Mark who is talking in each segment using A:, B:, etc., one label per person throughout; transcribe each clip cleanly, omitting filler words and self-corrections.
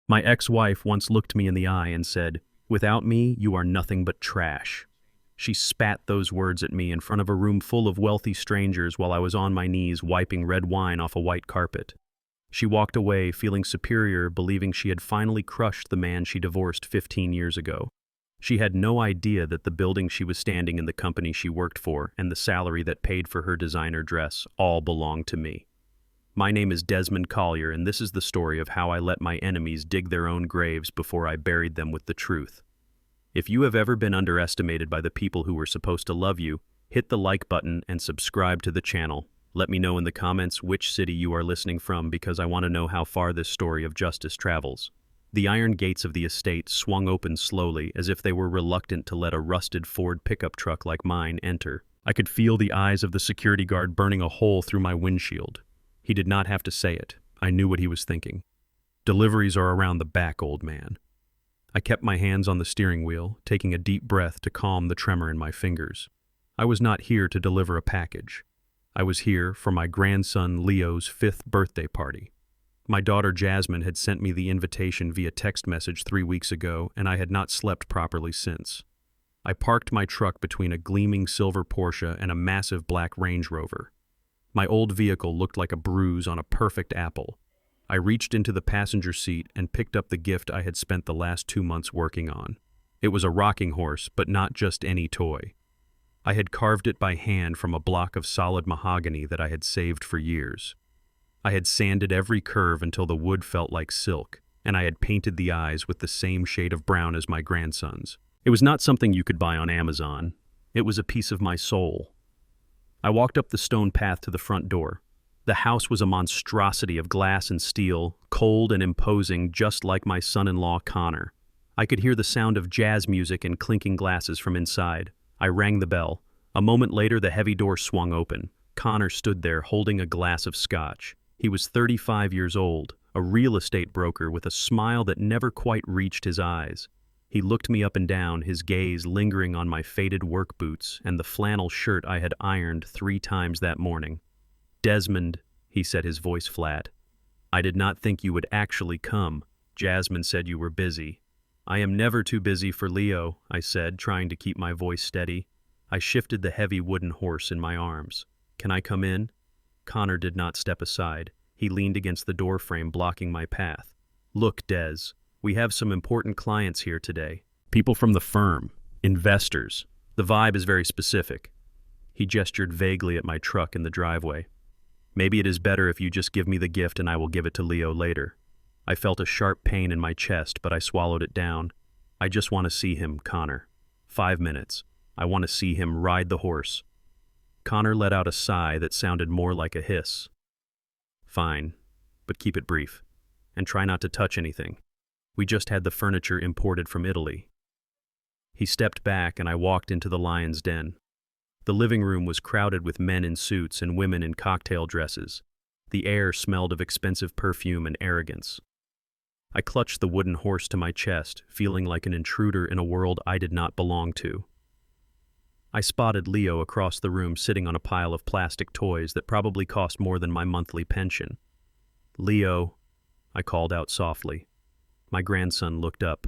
A: My ex-wife once looked me in the eye and said, "Without me, you are nothing but trash." She spat those words at me in front of a room full of wealthy strangers while I was on my knees wiping red wine off a white carpet. She walked away feeling superior, believing she had finally crushed the man she divorced 15 years ago. She had no idea that the building she was standing in, the company she worked for, and the salary that paid for her designer dress all belonged to me. My name is Desmond Collier, and this is the story of how I let my enemies dig their own graves before I buried them with the truth. If you have ever been underestimated by the people who were supposed to love you, hit the like button and subscribe to the channel. Let me know in the comments which city you are listening from, because I want to know how far this story of justice travels. The iron gates of the estate swung open slowly, as if they were reluctant to let a rusted Ford pickup truck like mine enter. I could feel the eyes of the security guard burning a hole through my windshield. He did not have to say it. I knew what he was thinking. "Deliveries are around the back, old man." I kept my hands on the steering wheel, taking a deep breath to calm the tremor in my fingers. I was not here to deliver a package. I was here for my grandson Leo's 5th birthday party. My daughter Jasmine had sent me the invitation via text message 3 weeks ago, and I had not slept properly since. I parked my truck between a gleaming silver Porsche and a massive black Range Rover. My old vehicle looked like a bruise on a perfect apple. I reached into the passenger seat and picked up the gift I had spent the last 2 months working on. It was a rocking horse, but not just any toy. I had carved it by hand from a block of solid mahogany that I had saved for years. I had sanded every curve until the wood felt like silk, and I had painted the eyes with the same shade of brown as my grandson's. It was not something you could buy on Amazon. It was a piece of my soul. I walked up the stone path to the front door. The house was a monstrosity of glass and steel, cold and imposing, just like my son-in-law Connor. I could hear the sound of jazz music and clinking glasses from inside. I rang the bell. A moment later, the heavy door swung open. Connor stood there holding a glass of scotch. He was 35 years old, a real estate broker with a smile that never quite reached his eyes. He looked me up and down, his gaze lingering on my faded work boots and the flannel shirt I had ironed 3 times that morning. "Desmond," he said, his voice flat. "I did not think you would actually come. Jasmine said you were busy." "I am never too busy for Leo," I said, trying to keep my voice steady. I shifted the heavy wooden horse in my arms. "Can I come in?" Connor did not step aside. He leaned against the doorframe, blocking my path. "Look, Des, we have some important clients here today. People from the firm. Investors. The vibe is very specific." He gestured vaguely at my truck in the driveway. "Maybe it is better if you just give me the gift and I will give it to Leo later." I felt a sharp pain in my chest, but I swallowed it down. "I just want to see him, Connor. 5 minutes. I want to see him ride the horse." Connor let out a sigh that sounded more like a hiss. "Fine, but keep it brief. And try not to touch anything. We just had the furniture imported from Italy." He stepped back and I walked into the lion's den. The living room was crowded with men in suits and women in cocktail dresses. The air smelled of expensive perfume and arrogance. I clutched the wooden horse to my chest, feeling like an intruder in a world I did not belong to. I spotted Leo across the room sitting on a pile of plastic toys that probably cost more than my monthly pension. "Leo," I called out softly. My grandson looked up.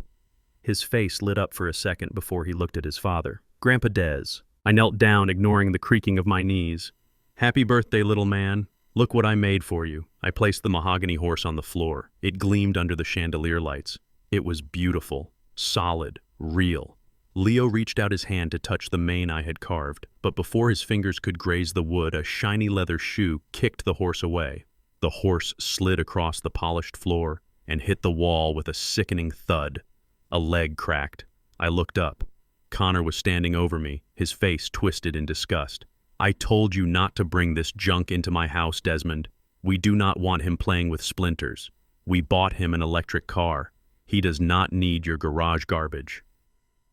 A: His face lit up for a second before he looked at his father. "Grandpa Des." I knelt down, ignoring the creaking of my knees. "Happy birthday, little man. Look what I made for you." I placed the mahogany horse on the floor. It gleamed under the chandelier lights. It was beautiful, solid, real. Leo reached out his hand to touch the mane I had carved, but before his fingers could graze the wood, a shiny leather shoe kicked the horse away. The horse slid across the polished floor and hit the wall with a sickening thud. A leg cracked. I looked up. Connor was standing over me, his face twisted in disgust. "I told you not to bring this junk into my house, Desmond. We do not want him playing with splinters. We bought him an electric car. He does not need your garage garbage."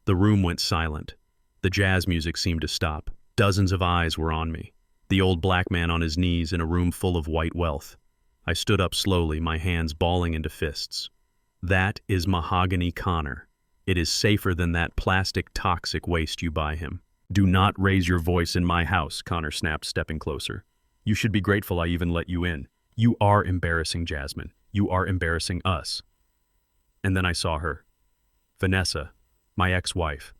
A: The room went silent. The jazz music seemed to stop. Dozens of eyes were on me. The old black man on his knees in a room full of white wealth. I stood up slowly, my hands balling into fists. "That is Mahogany Connor. It is safer than that plastic toxic waste you buy him." "Do not raise your voice in my house," Connor snapped, stepping closer. "You should be grateful I even let you in. You are embarrassing, Jasmine. You are embarrassing us." And then I saw her. Vanessa, my ex-wife.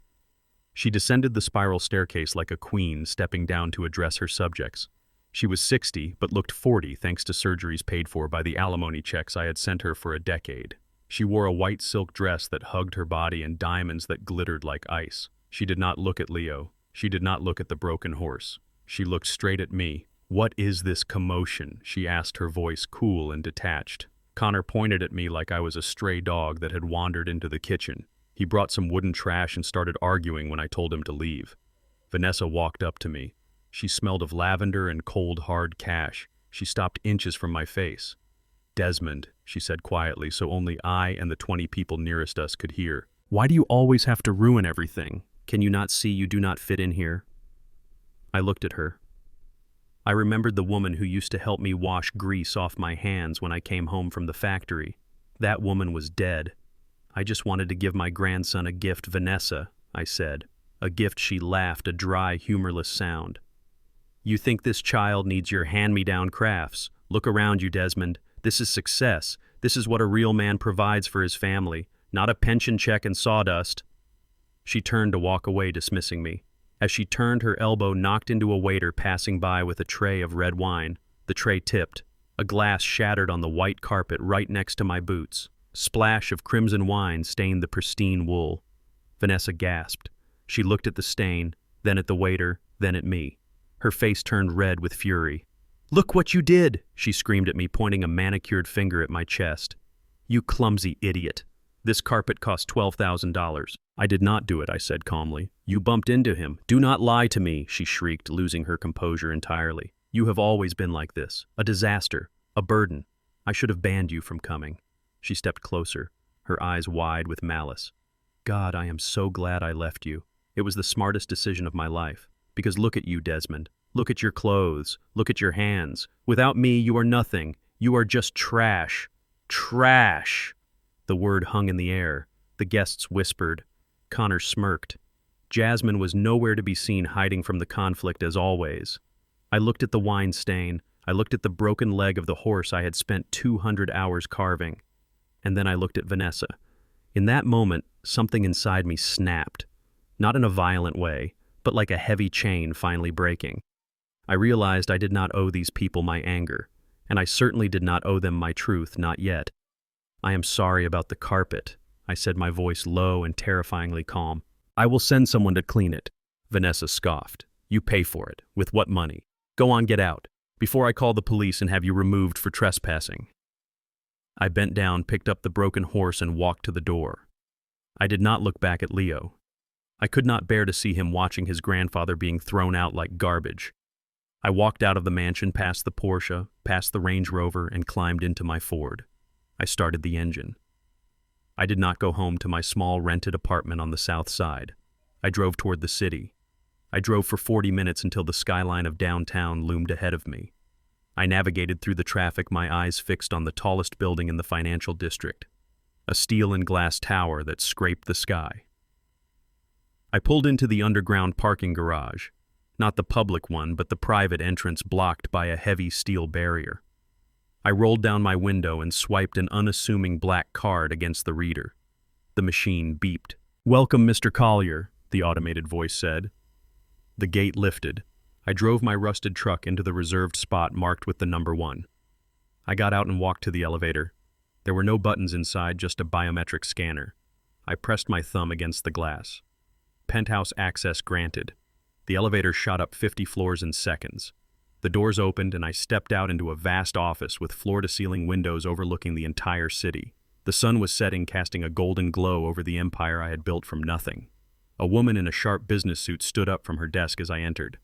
A: She descended the spiral staircase like a queen, stepping down to address her subjects. She was 60, but looked 40 thanks to surgeries paid for by the alimony checks I had sent her for a decade. She wore a white silk dress that hugged her body and diamonds that glittered like ice. She did not look at Leo. She did not look at the broken horse. She looked straight at me. "What is this commotion?" she asked, her voice cool and detached. Connor pointed at me like I was a stray dog that had wandered into the kitchen. He brought some wooden trash and started arguing when I told him to leave. Vanessa walked up to me. She smelled of lavender and cold, hard cash. She stopped inches from my face. "Desmond," she said quietly, so only I and the 20 people nearest us could hear. "Why do you always have to ruin everything? Can you not see you do not fit in here?" I looked at her. I remembered the woman who used to help me wash grease off my hands when I came home from the factory. That woman was dead. "I just wanted to give my grandson a gift, Vanessa," I said. A gift. She laughed, a dry, humorless sound. "You think this child needs your hand-me-down crafts? Look around you, Desmond. This is success. This is what a real man provides for his family, not a pension check and sawdust." She turned to walk away, dismissing me. As she turned, her elbow knocked into a waiter passing by with a tray of red wine. The tray tipped. A glass shattered on the white carpet right next to my boots. Splash of crimson wine stained the pristine wool. Vanessa gasped. She looked at the stain, then at the waiter, then at me. Her face turned red with fury. "Look what you did!" she screamed at me, pointing a manicured finger at my chest. "You clumsy idiot. This carpet cost $12,000. "I did not do it," I said calmly. "You bumped into him. Do not lie to me," she shrieked, losing her composure entirely. "You have always been like this. A disaster. A burden. I should have banned you from coming." She stepped closer, her eyes wide with malice. "God, I am so glad I left you. It was the smartest decision of my life. Because look at you, Desmond. Look at your clothes. Look at your hands. Without me, you are nothing. You are just trash. Trash!" The word hung in the air. The guests whispered. Connor smirked. Jasmine was nowhere to be seen, hiding from the conflict as always. I looked at the wine stain. I looked at the broken leg of the horse I had spent 200 hours carving. And then I looked at Vanessa. In that moment, something inside me snapped. Not in a violent way, but like a heavy chain finally breaking. I realized I did not owe these people my anger, and I certainly did not owe them my truth, not yet. "I am sorry about the carpet," I said, my voice low and terrifyingly calm. "I will send someone to clean it." Vanessa scoffed. "You pay for it. With what money? Go on, get out, before I call the police and have you removed for trespassing." I bent down, picked up the broken horse, and walked to the door. I did not look back at Leo. I could not bear to see him watching his grandfather being thrown out like garbage. I walked out of the mansion, past the Porsche, past the Range Rover, and climbed into my Ford. I started the engine. I did not go home to my small rented apartment on the south side. I drove toward the city. I drove for 40 minutes until the skyline of downtown loomed ahead of me. I navigated through the traffic, my eyes fixed on the tallest building in the financial district, a steel and glass tower that scraped the sky. I pulled into the underground parking garage, not the public one, but the private entrance blocked by a heavy steel barrier. I rolled down my window and swiped an unassuming black card against the reader. The machine beeped. "Welcome, Mr. Collier," the automated voice said. The gate lifted. I drove my rusted truck into the reserved spot marked with the number 1. I got out and walked to the elevator. There were no buttons inside, just a biometric scanner. I pressed my thumb against the glass. Penthouse access granted. The elevator shot up 50 floors in seconds. The doors opened and I stepped out into a vast office with floor-to-ceiling windows overlooking the entire city. The sun was setting, casting a golden glow over the empire I had built from nothing. A woman in a sharp business suit stood up from her desk as I entered.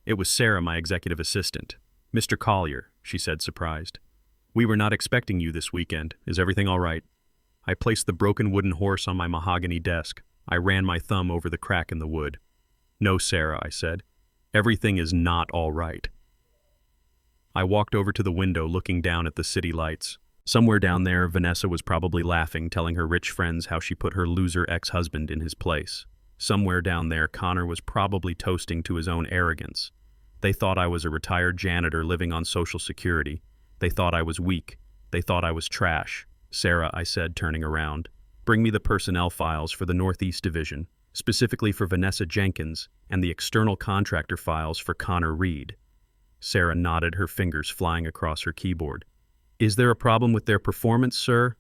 A: It was Sarah, my executive assistant. "Mr. Collier," she said, surprised. "We were not expecting you this weekend. Is everything all right?" I placed the broken wooden horse on my mahogany desk. I ran my thumb over the crack in the wood. "No, Sarah," I said. "Everything is not all right." I walked over to the window, looking down at the city lights. Somewhere down there, Vanessa was probably laughing, telling her rich friends how she put her loser ex-husband in his place. Somewhere down there, Connor was probably toasting to his own arrogance. They thought I was a retired janitor living on Social Security. They thought I was weak. They thought I was trash. "Sarah," I said, turning around. Bring me the personnel files for the Northeast Division, specifically for Vanessa Jenkins, and the external contractor files for Connor Reed. Sarah nodded, her fingers flying across her keyboard. Is there a problem with their performance, sir?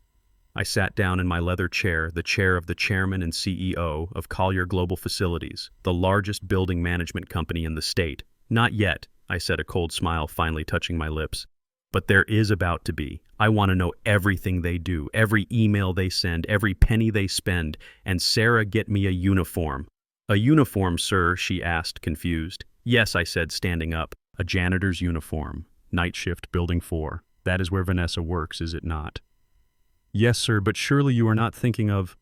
A: I sat down in my leather chair, the chair of the chairman and CEO of Collier Global Facilities, the largest building management company in the state. Not yet, I said, a cold smile finally touching my lips. But there is about to be. I want to know everything they do, every email they send, every penny they spend, and Sarah, get me a uniform. A uniform, sir, she asked, confused. Yes, I said, standing up. A janitor's uniform. Night shift, building 4. That is where Vanessa works, is it not? Yes, sir, but surely you are not thinking of...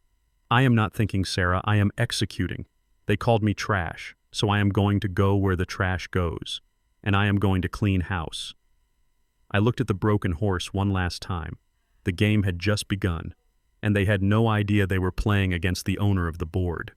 A: I am not thinking, Sarah, I am executing. They called me trash, so I am going to go where the trash goes, and I am going to clean house. I looked at the broken horse one last time. The game had just begun, and they had no idea they were playing against the owner of the board.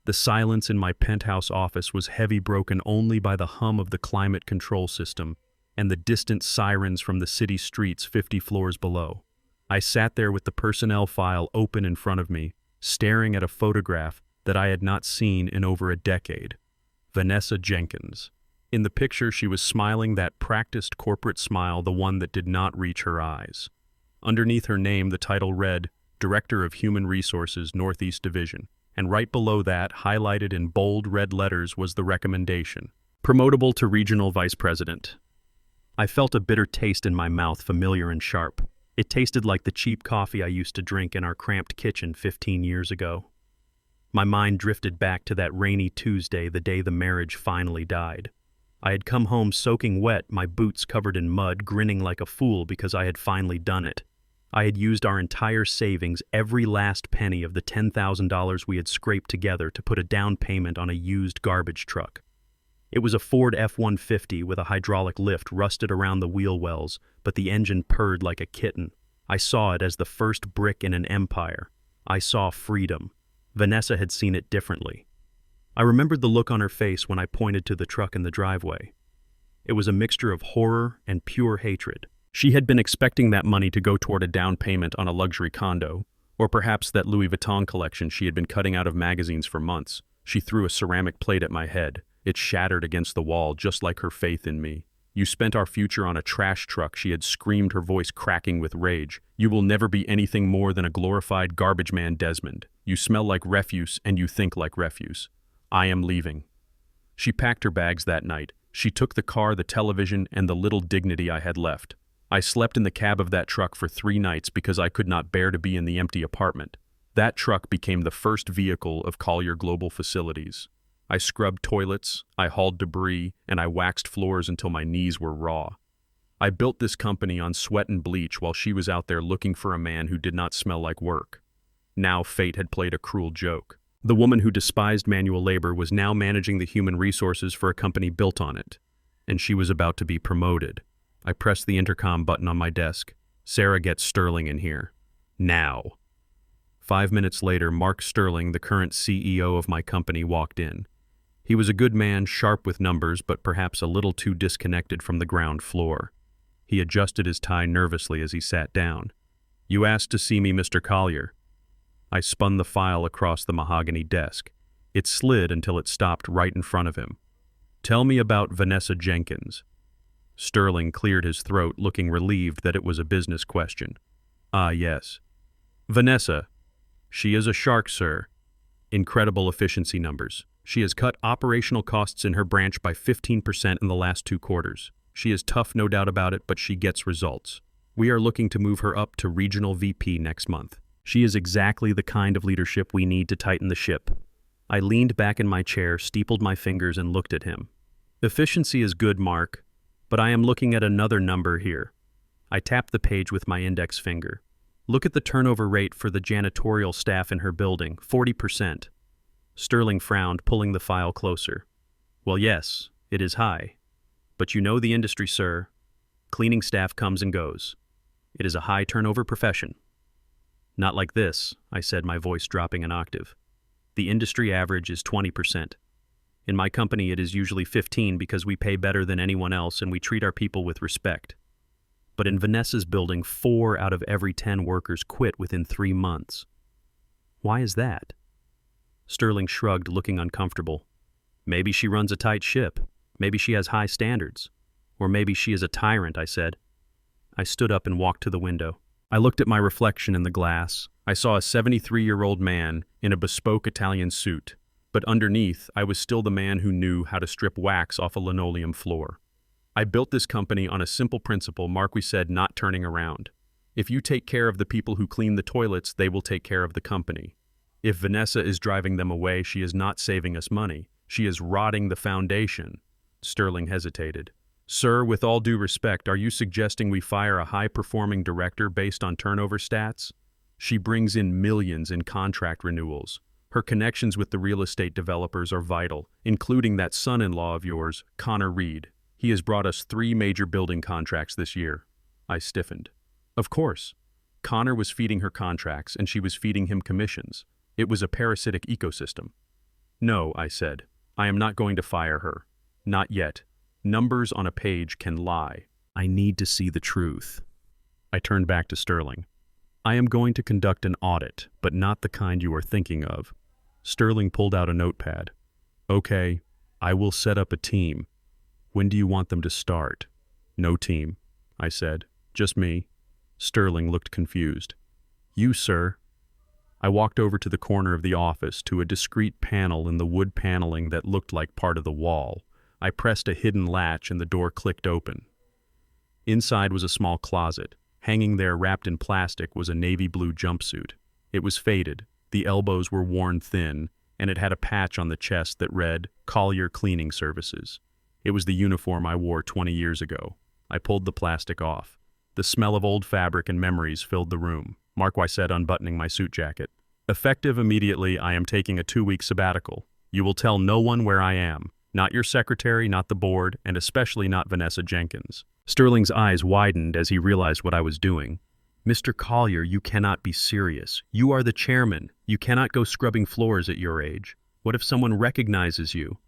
A: The silence in my penthouse office was heavy, broken only by the hum of the climate control system and the distant sirens from the city streets 50 floors below. I sat there with the personnel file open in front of me, staring at a photograph that I had not seen in over a decade. Vanessa Jenkins. In the picture, she was smiling that practiced corporate smile, the one that did not reach her eyes. Underneath her name, the title read, Director of Human Resources, Northeast Division, and right below that, highlighted in bold red letters, was the recommendation, promotable to Regional Vice President. I felt a bitter taste in my mouth, familiar and sharp. It tasted like the cheap coffee I used to drink in our cramped kitchen 15 years ago. My mind drifted back to that rainy Tuesday, the day the marriage finally died. I had come home soaking wet, my boots covered in mud, grinning like a fool because I had finally done it. I had used our entire savings, every last penny of the $10,000 we had scraped together to put a down payment on a used garbage truck. It was a Ford F-150 with a hydraulic lift rusted around the wheel wells, but the engine purred like a kitten. I saw it as the first brick in an empire. I saw freedom. Vanessa had seen it differently. I remembered the look on her face when I pointed to the truck in the driveway. It was a mixture of horror and pure hatred. She had been expecting that money to go toward a down payment on a luxury condo, or perhaps that Louis Vuitton collection she had been cutting out of magazines for months. She threw a ceramic plate at my head. It shattered against the wall, just like her faith in me. You spent our future on a trash truck, she had screamed, her voice cracking with rage. You will never be anything more than a glorified garbage man, Desmond. You smell like refuse and you think like refuse. I am leaving. She packed her bags that night. She took the car, the television, and the little dignity I had left. I slept in the cab of that truck for 3 nights because I could not bear to be in the empty apartment. That truck became the first vehicle of Collier Global Facilities. I scrubbed toilets, I hauled debris, and I waxed floors until my knees were raw. I built this company on sweat and bleach while she was out there looking for a man who did not smell like work. Now fate had played a cruel joke. The woman who despised manual labor was now managing the human resources for a company built on it, and she was about to be promoted. I pressed the intercom button on my desk. Sarah, get Sterling in here. Now. 5 minutes later, Mark Sterling, the current CEO of my company, walked in. He was a good man, sharp with numbers, but perhaps a little too disconnected from the ground floor. He adjusted his tie nervously as he sat down. You asked to see me, Mr. Collier. I spun the file across the mahogany desk. It slid until it stopped right in front of him. Tell me about Vanessa Jenkins. Sterling cleared his throat, looking relieved that it was a business question. Ah, yes. Vanessa. She is a shark, sir. Incredible efficiency numbers. She has cut operational costs in her branch by 15% in the last 2 quarters. She is tough, no doubt about it, but she gets results. We are looking to move her up to Regional VP next month. She is exactly the kind of leadership we need to tighten the ship. I leaned back in my chair, steepled my fingers, and looked at him. Efficiency is good, Mark, but I am looking at another number here. I tapped the page with my index finger. Look at the turnover rate for the janitorial staff in her building, 40%. Sterling frowned, pulling the file closer. Well, yes, it is high. But you know the industry, sir. Cleaning staff comes and goes. It is a high turnover profession. Not like this, I said, my voice dropping an octave. The industry average is 20%. In my company, it is usually 15% because we pay better than anyone else and we treat our people with respect. But in Vanessa's building, 4 out of every 10 workers quit within 3 months. Why is that? Sterling shrugged, looking uncomfortable. Maybe she runs a tight ship. Maybe she has high standards. Or maybe she is a tyrant, I said. I stood up and walked to the window. I looked at my reflection in the glass. I saw a 73-year-old man in a bespoke Italian suit, but underneath I was still the man who knew how to strip wax off a linoleum floor. I built this company on a simple principle, Marquis said, not turning around. If you take care of the people who clean the toilets, they will take care of the company. If Vanessa is driving them away, she is not saving us money. She is rotting the foundation. Sterling hesitated. Sir, with all due respect, are you suggesting we fire a high-performing director based on turnover stats? She brings in millions in contract renewals. Her connections with the real estate developers are vital, including that son-in-law of yours, Connor Reed. He has brought us 3 major building contracts this year. I stiffened. Of course. Connor was feeding her contracts, and she was feeding him commissions. It was a parasitic ecosystem. No, I said. I am not going to fire her. Not yet. Numbers on a page can lie. I need to see the truth. I turned back to Sterling. I am going to conduct an audit, but not the kind you are thinking of. Sterling pulled out a notepad. Okay, I will set up a team. When do you want them to start? No team, I said. Just me. Sterling looked confused. You, sir. I walked over to the corner of the office to a discreet panel in the wood paneling that looked like part of the wall. I pressed a hidden latch and the door clicked open. Inside was a small closet. Hanging there wrapped in plastic was a navy blue jumpsuit. It was faded, the elbows were worn thin, and it had a patch on the chest that read, Collier Cleaning Services. It was the uniform I wore 20 years ago. I pulled the plastic off. The smell of old fabric and memories filled the room. Marquis said, unbuttoning my suit jacket. Effective immediately, I am taking a 2-week sabbatical. You will tell no one where I am. Not your secretary, not the board, and especially not Vanessa Jenkins. Sterling's eyes widened as he realized what I was doing. Mr. Collier, you cannot be serious. You are the chairman. You cannot go scrubbing floors at your age. What if someone recognizes you?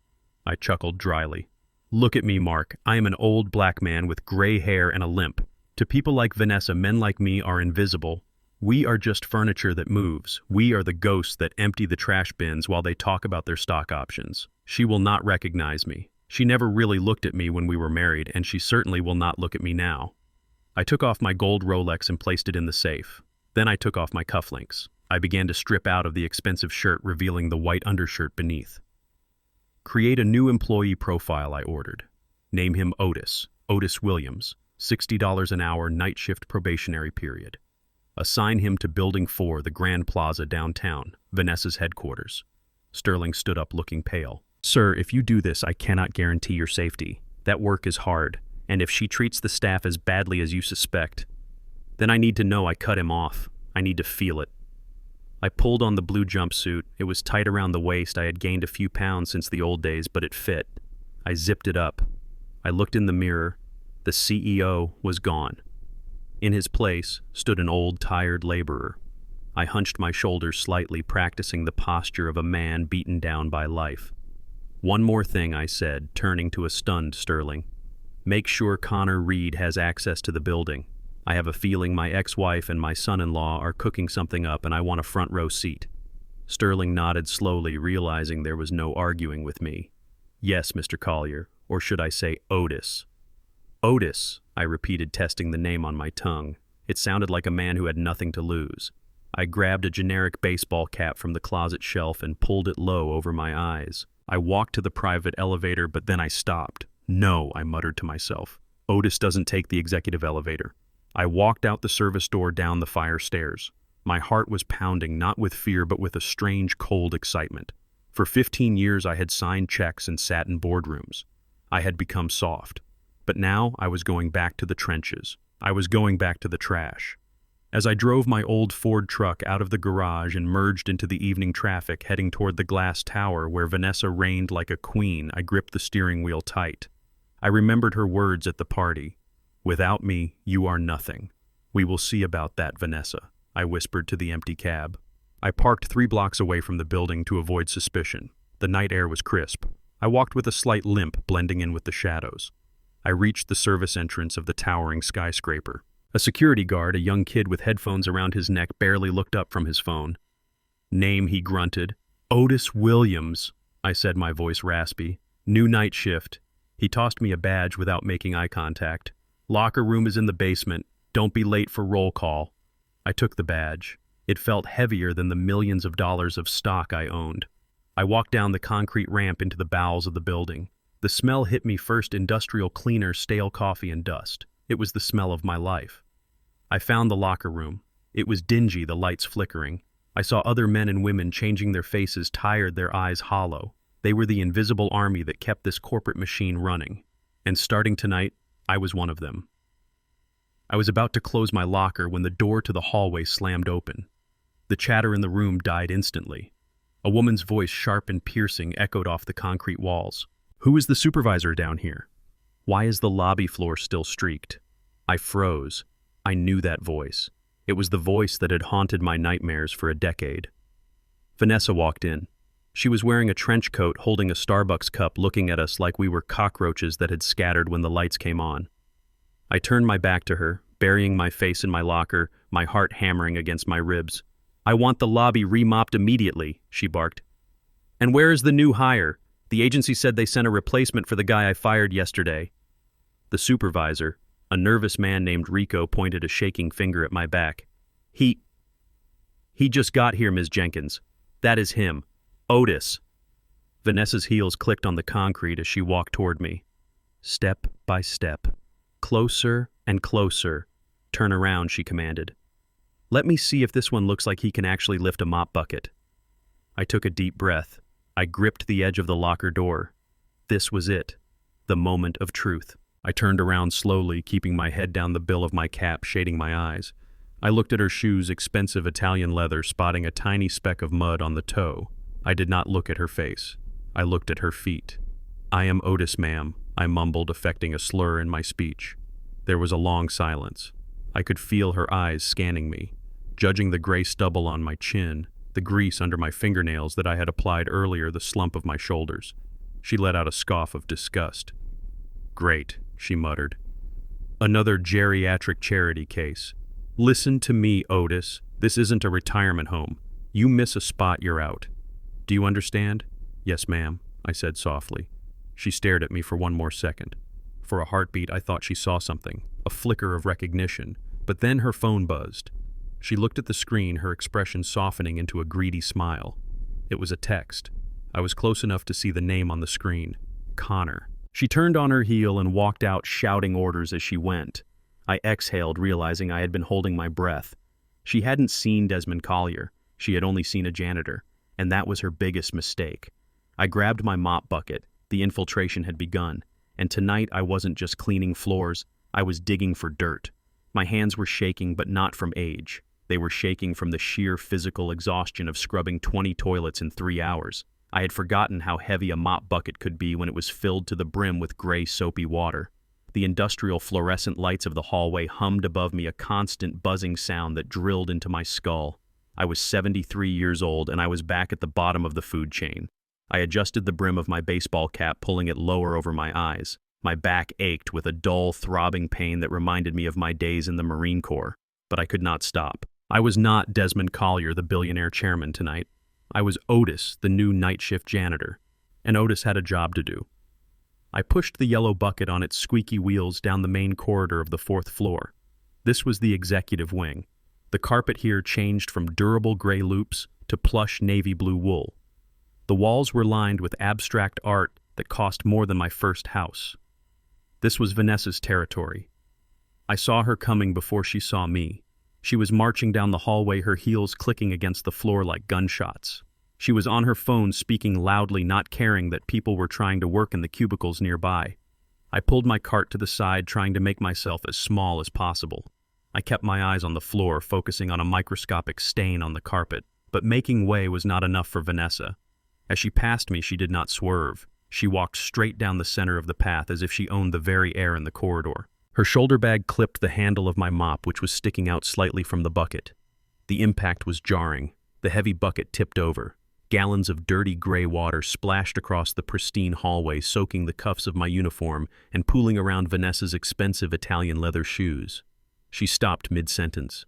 A: I chuckled dryly. Look at me, Mark. I am an old black man with gray hair and a limp. To people like Vanessa, men like me are invisible. We are just furniture that moves. We are the ghosts that empty the trash bins while they talk about their stock options. She will not recognize me. She never really looked at me when we were married, and she certainly will not look at me now. I took off my gold Rolex and placed it in the safe. Then I took off my cufflinks. I began to strip out of the expensive shirt, revealing the white undershirt beneath. Create a new employee profile, I ordered. Name him Otis Williams, $60 an hour, night shift probationary period. Assign him to Building 4, the Grand Plaza downtown, Vanessa's headquarters. Sterling stood up looking pale. Sir, if you do this, I cannot guarantee your safety. That work is hard, and if she treats the staff as badly as you suspect, then I need to know I cut him off. I need to feel it. I pulled on the blue jumpsuit. It was tight around the waist. I had gained a few pounds since the old days, but it fit. I zipped it up. I looked in the mirror. The CEO was gone. In his place stood an old, tired laborer. I hunched my shoulders slightly, practicing the posture of a man beaten down by life. One more thing, I said, turning to a stunned Sterling. Make sure Connor Reed has access to the building. I have a feeling my ex-wife and my son-in-law are cooking something up and I want a front row seat. Sterling nodded slowly, realizing there was no arguing with me. Yes, Mr. Collier, or should I say Otis? Otis, I repeated, testing the name on my tongue. It sounded like a man who had nothing to lose. I grabbed a generic baseball cap from the closet shelf and pulled it low over my eyes. I walked to the private elevator, but then I stopped. No, I muttered to myself. Otis doesn't take the executive elevator. I walked out the service door down the fire stairs. My heart was pounding, not with fear, but with a strange, cold excitement. For 15 years, I had signed checks and sat in boardrooms. I had become soft. But now I was going back to the trenches. I was going back to the trash. As I drove my old Ford truck out of the garage and merged into the evening traffic heading toward the glass tower where Vanessa reigned like a queen, I gripped the steering wheel tight. I remembered her words at the party. Without me, you are nothing. We will see about that, Vanessa, I whispered to the empty cab. I parked 3 blocks away from the building to avoid suspicion. The night air was crisp. I walked with a slight limp, blending in with the shadows. I reached the service entrance of the towering skyscraper. A security guard, a young kid with headphones around his neck, barely looked up from his phone. Name, he grunted. Otis Williams, I said, my voice raspy. New night shift. He tossed me a badge without making eye contact. Locker room is in the basement. Don't be late for roll call. I took the badge. It felt heavier than the millions of dollars of stock I owned. I walked down the concrete ramp into the bowels of the building. The smell hit me first: industrial cleaner, stale coffee, and dust. It was the smell of my life. I found the locker room. It was dingy, the lights flickering. I saw other men and women changing their faces, tired, their eyes hollow. They were the invisible army that kept this corporate machine running. And starting tonight, I was one of them. I was about to close my locker when the door to the hallway slammed open. The chatter in the room died instantly. A woman's voice, sharp and piercing, echoed off the concrete walls. Who is the supervisor down here? Why is the lobby floor still streaked? I froze. I knew that voice. It was the voice that had haunted my nightmares for a decade. Vanessa walked in. She was wearing a trench coat, holding a Starbucks cup, looking at us like we were cockroaches that had scattered when the lights came on. I turned my back to her, burying my face in my locker, my heart hammering against my ribs. I want the lobby remopped immediately, she barked. And where is the new hire? The agency said they sent a replacement for the guy I fired yesterday. The supervisor, a nervous man named Rico, pointed a shaking finger at my back. He just got here, Ms. Jenkins. That is him. Otis. Vanessa's heels clicked on the concrete as she walked toward me. Step by step. Closer and closer. Turn around, she commanded. Let me see if this one looks like he can actually lift a mop bucket. I took a deep breath. I gripped the edge of the locker door. This was it. The moment of truth. I turned around slowly, keeping my head down the bill of my cap, shading my eyes. I looked at her shoes, expensive Italian leather, spotting a tiny speck of mud on the toe. I did not look at her face. I looked at her feet. I am Otis, ma'am, I mumbled, affecting a slur in my speech. There was a long silence. I could feel her eyes scanning me, judging the gray stubble on my chin, the grease under my fingernails that I had applied earlier, the slump of my shoulders. She let out a scoff of disgust. Great, she muttered. Another geriatric charity case. Listen to me, Otis. This isn't a retirement home. You miss a spot, you're out. Do you understand? Yes, ma'am, I said softly. She stared at me for one more second. For a heartbeat, I thought she saw something, a flicker of recognition, but then her phone buzzed. She looked at the screen, her expression softening into a greedy smile. It was a text. I was close enough to see the name on the screen. Connor. She turned on her heel and walked out, shouting orders as she went. I exhaled, realizing I had been holding my breath. She hadn't seen Desmond Collier. She had only seen a janitor, and that was her biggest mistake. I grabbed my mop bucket. The infiltration had begun, and tonight I wasn't just cleaning floors. I was digging for dirt. My hands were shaking, but not from age. They were shaking from the sheer physical exhaustion of scrubbing 20 toilets in 3 hours. I had forgotten how heavy a mop bucket could be when it was filled to the brim with gray, soapy water. The industrial fluorescent lights of the hallway hummed above me, a constant buzzing sound that drilled into my skull. I was 73 years old, and I was back at the bottom of the food chain. I adjusted the brim of my baseball cap, pulling it lower over my eyes. My back ached with a dull, throbbing pain that reminded me of my days in the Marine Corps. But I could not stop. I was not Desmond Collier, the billionaire chairman, tonight. I was Otis, the new night shift janitor. And Otis had a job to do. I pushed the yellow bucket on its squeaky wheels down the main corridor of the 4th floor. This was the executive wing. The carpet here changed from durable gray loops to plush navy blue wool. The walls were lined with abstract art that cost more than my first house. This was Vanessa's territory. I saw her coming before she saw me. She was marching down the hallway, her heels clicking against the floor like gunshots. She was on her phone, speaking loudly, not caring that people were trying to work in the cubicles nearby. I pulled my cart to the side, trying to make myself as small as possible. I kept my eyes on the floor, focusing on a microscopic stain on the carpet, but making way was not enough for Vanessa. As she passed me, she did not swerve. She walked straight down the center of the path as if she owned the very air in the corridor. Her shoulder bag clipped the handle of my mop, which was sticking out slightly from the bucket. The impact was jarring. The heavy bucket tipped over. Gallons of dirty gray water splashed across the pristine hallway, soaking the cuffs of my uniform and pooling around Vanessa's expensive Italian leather shoes. She stopped mid-sentence.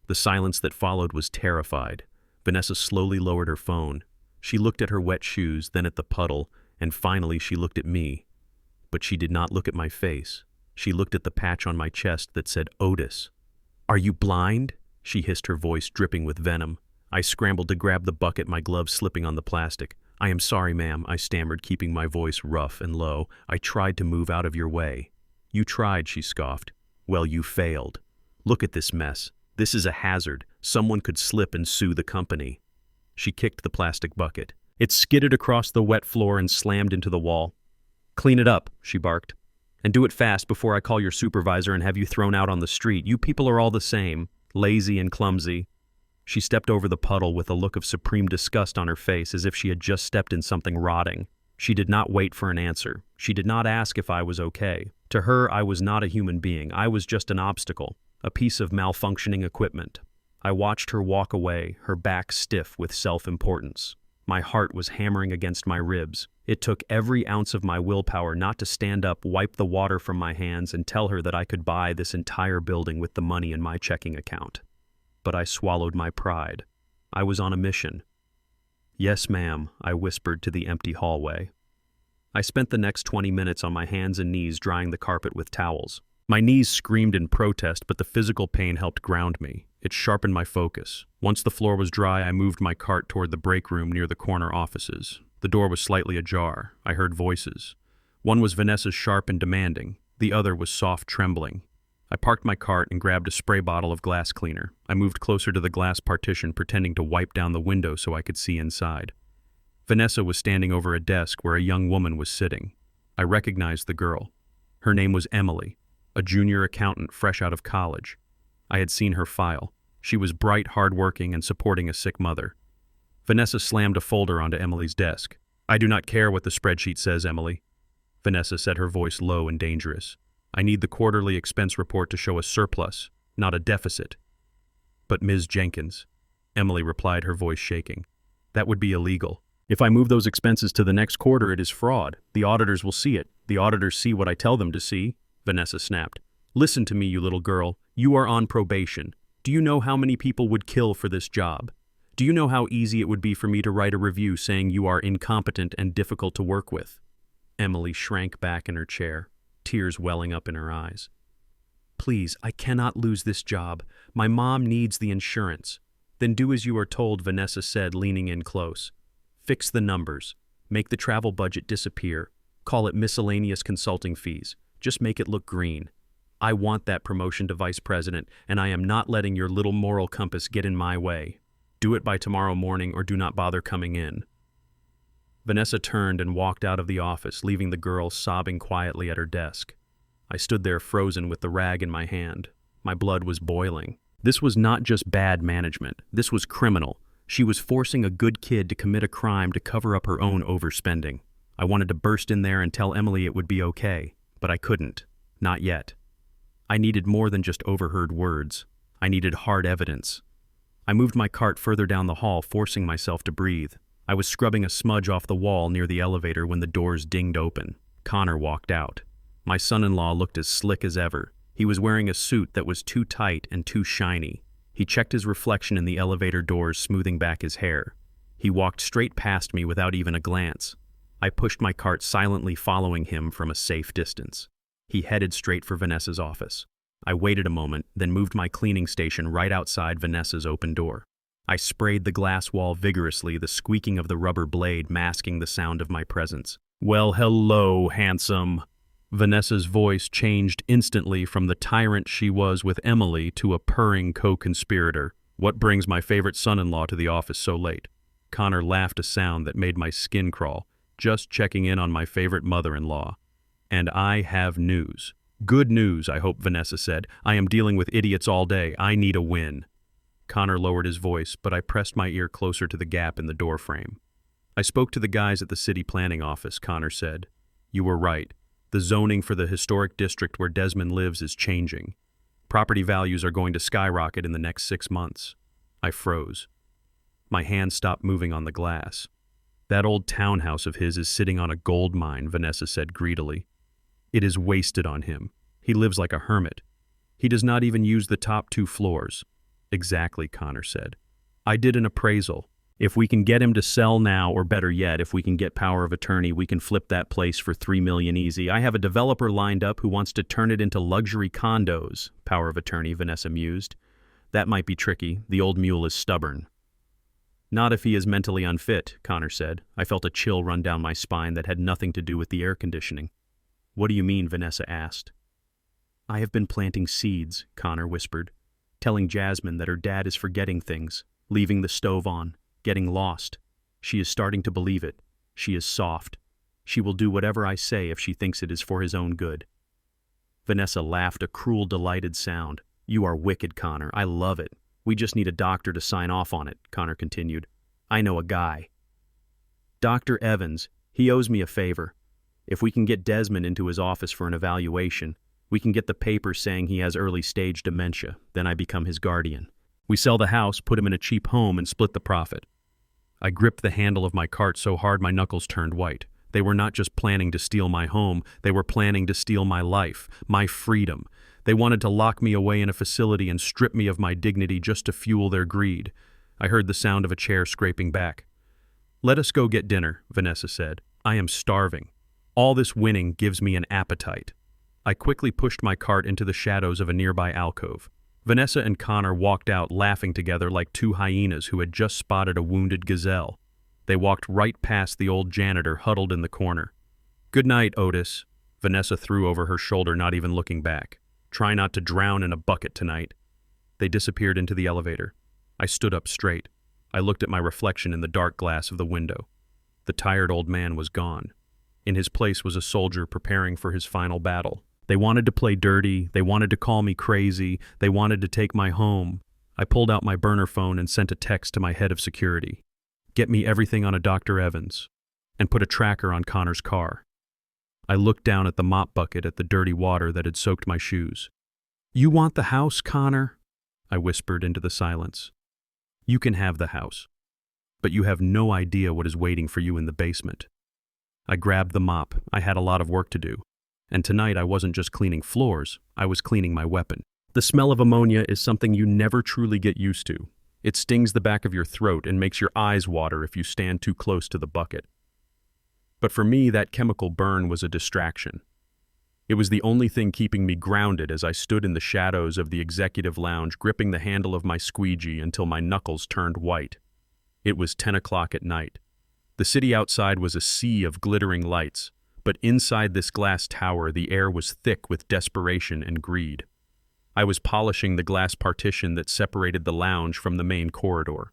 A: The silence that followed was terrified. Vanessa slowly lowered her phone. She looked at her wet shoes, then at the puddle, and finally she looked at me. But she did not look at my face. She looked at the patch on my chest that said Otis. "Are you blind?" she hissed, her voice dripping with venom. I scrambled to grab the bucket, my gloves slipping on the plastic. "I am sorry, ma'am," I stammered, keeping my voice rough and low. "I tried to move out of your way." "You tried," she scoffed. "Well, you failed. Look at this mess. This is a hazard. Someone could slip and sue the company." She kicked the plastic bucket. It skidded across the wet floor and slammed into the wall. "Clean it up," she barked. "And do it fast before I call your supervisor and have you thrown out on the street. You people are all the same, lazy and clumsy." She stepped over the puddle with a look of supreme disgust on her face, as if she had just stepped in something rotting. She did not wait for an answer. She did not ask if I was okay. To her, I was not a human being. I was just an obstacle, a piece of malfunctioning equipment. I watched her walk away, her back stiff with self-importance. My heart was hammering against my ribs. It took every ounce of my willpower not to stand up, wipe the water from my hands, and tell her that I could buy this entire building with the money in my checking account. But I swallowed my pride. I was on a mission. "Yes, ma'am," I whispered to the empty hallway. I spent the next 20 minutes on my hands and knees drying the carpet with towels. My knees screamed in protest, but the physical pain helped ground me. It sharpened my focus. Once the floor was dry, I moved my cart toward the break room near the corner offices. The door was slightly ajar. I heard voices. One was Vanessa's, sharp and demanding. The other was soft, trembling. I parked my cart and grabbed a spray bottle of glass cleaner. I moved closer to the glass partition, pretending to wipe down the window so I could see inside. Vanessa was standing over a desk where a young woman was sitting. I recognized the girl. Her name was Emily, a junior accountant fresh out of college. I had seen her file. She was bright, hardworking, and supporting a sick mother. Vanessa slammed a folder onto Emily's desk. "I do not care what the spreadsheet says, Emily," Vanessa said, her voice low and dangerous. "I need the quarterly expense report to show a surplus, not a deficit." "But Ms. Jenkins," Emily replied, her voice shaking, "that would be illegal. If I move those expenses to the next quarter, it is fraud. The auditors will see it. The auditors see what I tell them to see," Vanessa snapped. "Listen to me, you little girl. You are on probation. Do you know how many people would kill for this job? Do you know how easy it would be for me to write a review saying you are incompetent and difficult to work with?" Emily shrank back in her chair, tears welling up in her eyes. "Please, I cannot lose this job. My mom needs the insurance." "Then do as you are told," Vanessa said, leaning in close. "Fix the numbers. Make the travel budget disappear. Call it miscellaneous consulting fees. Just make it look green. I want that promotion to vice president, and I am not letting your little moral compass get in my way. Do it by tomorrow morning or do not bother coming in." Vanessa turned and walked out of the office, leaving the girl sobbing quietly at her desk. I stood there frozen with the rag in my hand. My blood was boiling. This was not just bad management. This was criminal. She was forcing a good kid to commit a crime to cover up her own overspending. I wanted to burst in there and tell Emily it would be okay, but I couldn't. Not yet. I needed more than just overheard words. I needed hard evidence. I moved my cart further down the hall, forcing myself to breathe. I was scrubbing a smudge off the wall near the elevator when the doors dinged open. Connor walked out. My son-in-law looked as slick as ever. He was wearing a suit that was too tight and too shiny. He checked his reflection in the elevator doors, smoothing back his hair. He walked straight past me without even a glance. I pushed my cart, silently following him from a safe distance. He headed straight for Vanessa's office. I waited a moment, then moved my cleaning station right outside Vanessa's open door. I sprayed the glass wall vigorously, the squeaking of the rubber blade masking the sound of my presence. "Well, hello, handsome." Vanessa's voice changed instantly from the tyrant she was with Emily to a purring co-conspirator. "What brings my favorite son-in-law to the office so late?" Connor laughed, a sound that made my skin crawl. "Just checking in on my favorite mother-in-law. And I have news." "Good news, I hope," Vanessa said. "I am dealing with idiots all day. I need a win." Connor lowered his voice, but I pressed my ear closer to the gap in the doorframe. "I spoke to the guys at the city planning office," Connor said. "You were right. The zoning for the historic district where Desmond lives is changing. Property values are going to skyrocket in the next 6 months." I froze. My hand stopped moving on the glass. "That old townhouse of his is sitting on a gold mine," Vanessa said greedily. "It is wasted on him. He lives like a hermit. He does not even use the top 2 floors." "Exactly," Connor said. I did an appraisal. If we can get him to sell now, or better yet, if we can get power of attorney, we can flip that place for $3 million easy. I have a developer lined up who wants to turn it into luxury condos, power of attorney, Vanessa mused. That might be tricky. The old mule is stubborn. Not if he is mentally unfit, Connor said. I felt a chill run down my spine that had nothing to do with the air conditioning. What do you mean? Vanessa asked. I have been planting seeds, Connor whispered, telling Jasmine that her dad is forgetting things, leaving the stove on, getting lost. She is starting to believe it. She is soft. She will do whatever I say if she thinks it is for his own good. Vanessa laughed, a cruel, delighted sound. You are wicked, Connor. I love it. We just need a doctor to sign off on it, Connor continued. I know a guy. Dr. Evans, he owes me a favor. If we can get Desmond into his office for an evaluation, we can get the paper saying he has early-stage dementia. Then I become his guardian. We sell the house, put him in a cheap home, and split the profit. I gripped the handle of my cart so hard my knuckles turned white. They were not just planning to steal my home, they were planning to steal my life, my freedom. They wanted to lock me away in a facility and strip me of my dignity just to fuel their greed. I heard the sound of a chair scraping back. Let us go get dinner, Vanessa said. I am starving. All this winning gives me an appetite. I quickly pushed my cart into the shadows of a nearby alcove. Vanessa and Connor walked out laughing together like two hyenas who had just spotted a wounded gazelle. They walked right past the old janitor huddled in the corner. Good night, Otis, Vanessa threw over her shoulder, not even looking back. Try not to drown in a bucket tonight. They disappeared into the elevator. I stood up straight. I looked at my reflection in the dark glass of the window. The tired old man was gone. In his place was a soldier preparing for his final battle. They wanted to play dirty, they wanted to call me crazy, they wanted to take my home. I pulled out my burner phone and sent a text to my head of security. Get me everything on a Dr. Evans, and put a tracker on Connor's car. I looked down at the mop bucket at the dirty water that had soaked my shoes. You want the house, Connor? I whispered into the silence. You can have the house, but you have no idea what is waiting for you in the basement. I grabbed the mop. I had a lot of work to do. And tonight I wasn't just cleaning floors, I was cleaning my weapon. The smell of ammonia is something you never truly get used to. It stings the back of your throat and makes your eyes water if you stand too close to the bucket. But for me, that chemical burn was a distraction. It was the only thing keeping me grounded as I stood in the shadows of the executive lounge, gripping the handle of my squeegee until my knuckles turned white. It was 10 o'clock at night. The city outside was a sea of glittering lights, but inside this glass tower the air was thick with desperation and greed. I was polishing the glass partition that separated the lounge from the main corridor.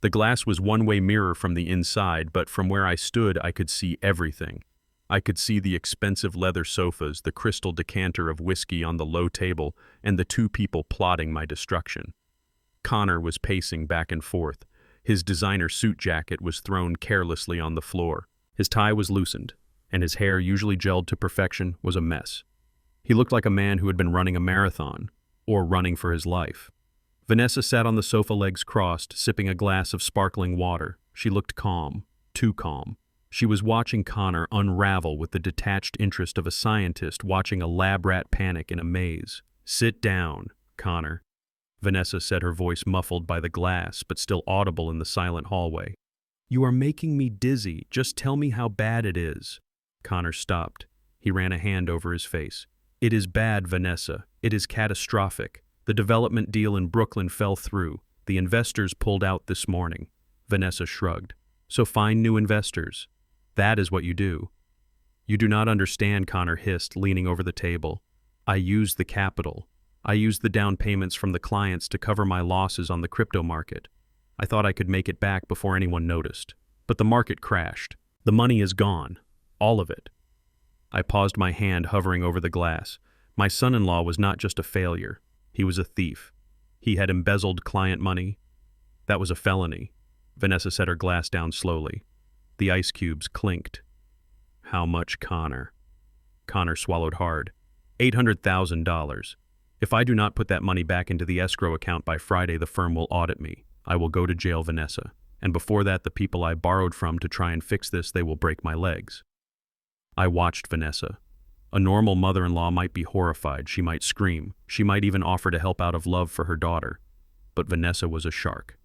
A: The glass was one-way mirror from the inside, but from where I stood I could see everything. I could see the expensive leather sofas, the crystal decanter of whiskey on the low table, and the two people plotting my destruction. Connor was pacing back and forth. His designer suit jacket was thrown carelessly on the floor. His tie was loosened, and his hair, usually gelled to perfection, was a mess. He looked like a man who had been running a marathon, or running for his life. Vanessa sat on the sofa, legs crossed, sipping a glass of sparkling water. She looked calm, too calm. She was watching Connor unravel with the detached interest of a scientist watching a lab rat panic in a maze. Sit down, Connor, Vanessa said, her voice muffled by the glass but still audible in the silent hallway. You are making me dizzy. Just tell me how bad it is. Connor stopped. He ran a hand over his face. It is bad, Vanessa. It is catastrophic. The development deal in Brooklyn fell through. The investors pulled out this morning. Vanessa shrugged. So find new investors. That is what you do. You do not understand, Connor hissed, leaning over the table. I used the capital. I used the down payments from the clients to cover my losses on the crypto market. I thought I could make it back before anyone noticed. But the market crashed. The money is gone. All of it. I paused, my hand hovering over the glass. My son-in-law was not just a failure. He was a thief. He had embezzled client money. That was a felony. Vanessa set her glass down slowly. The ice cubes clinked. How much, Connor? Connor swallowed hard. $800,000. If I do not put that money back into the escrow account by Friday, the firm will audit me. I will go to jail, Vanessa. And before that, the people I borrowed from to try and fix this, they will break my legs. I watched Vanessa. A normal mother-in-law might be horrified. She might scream. She might even offer to help out of love for her daughter. But Vanessa was a shark.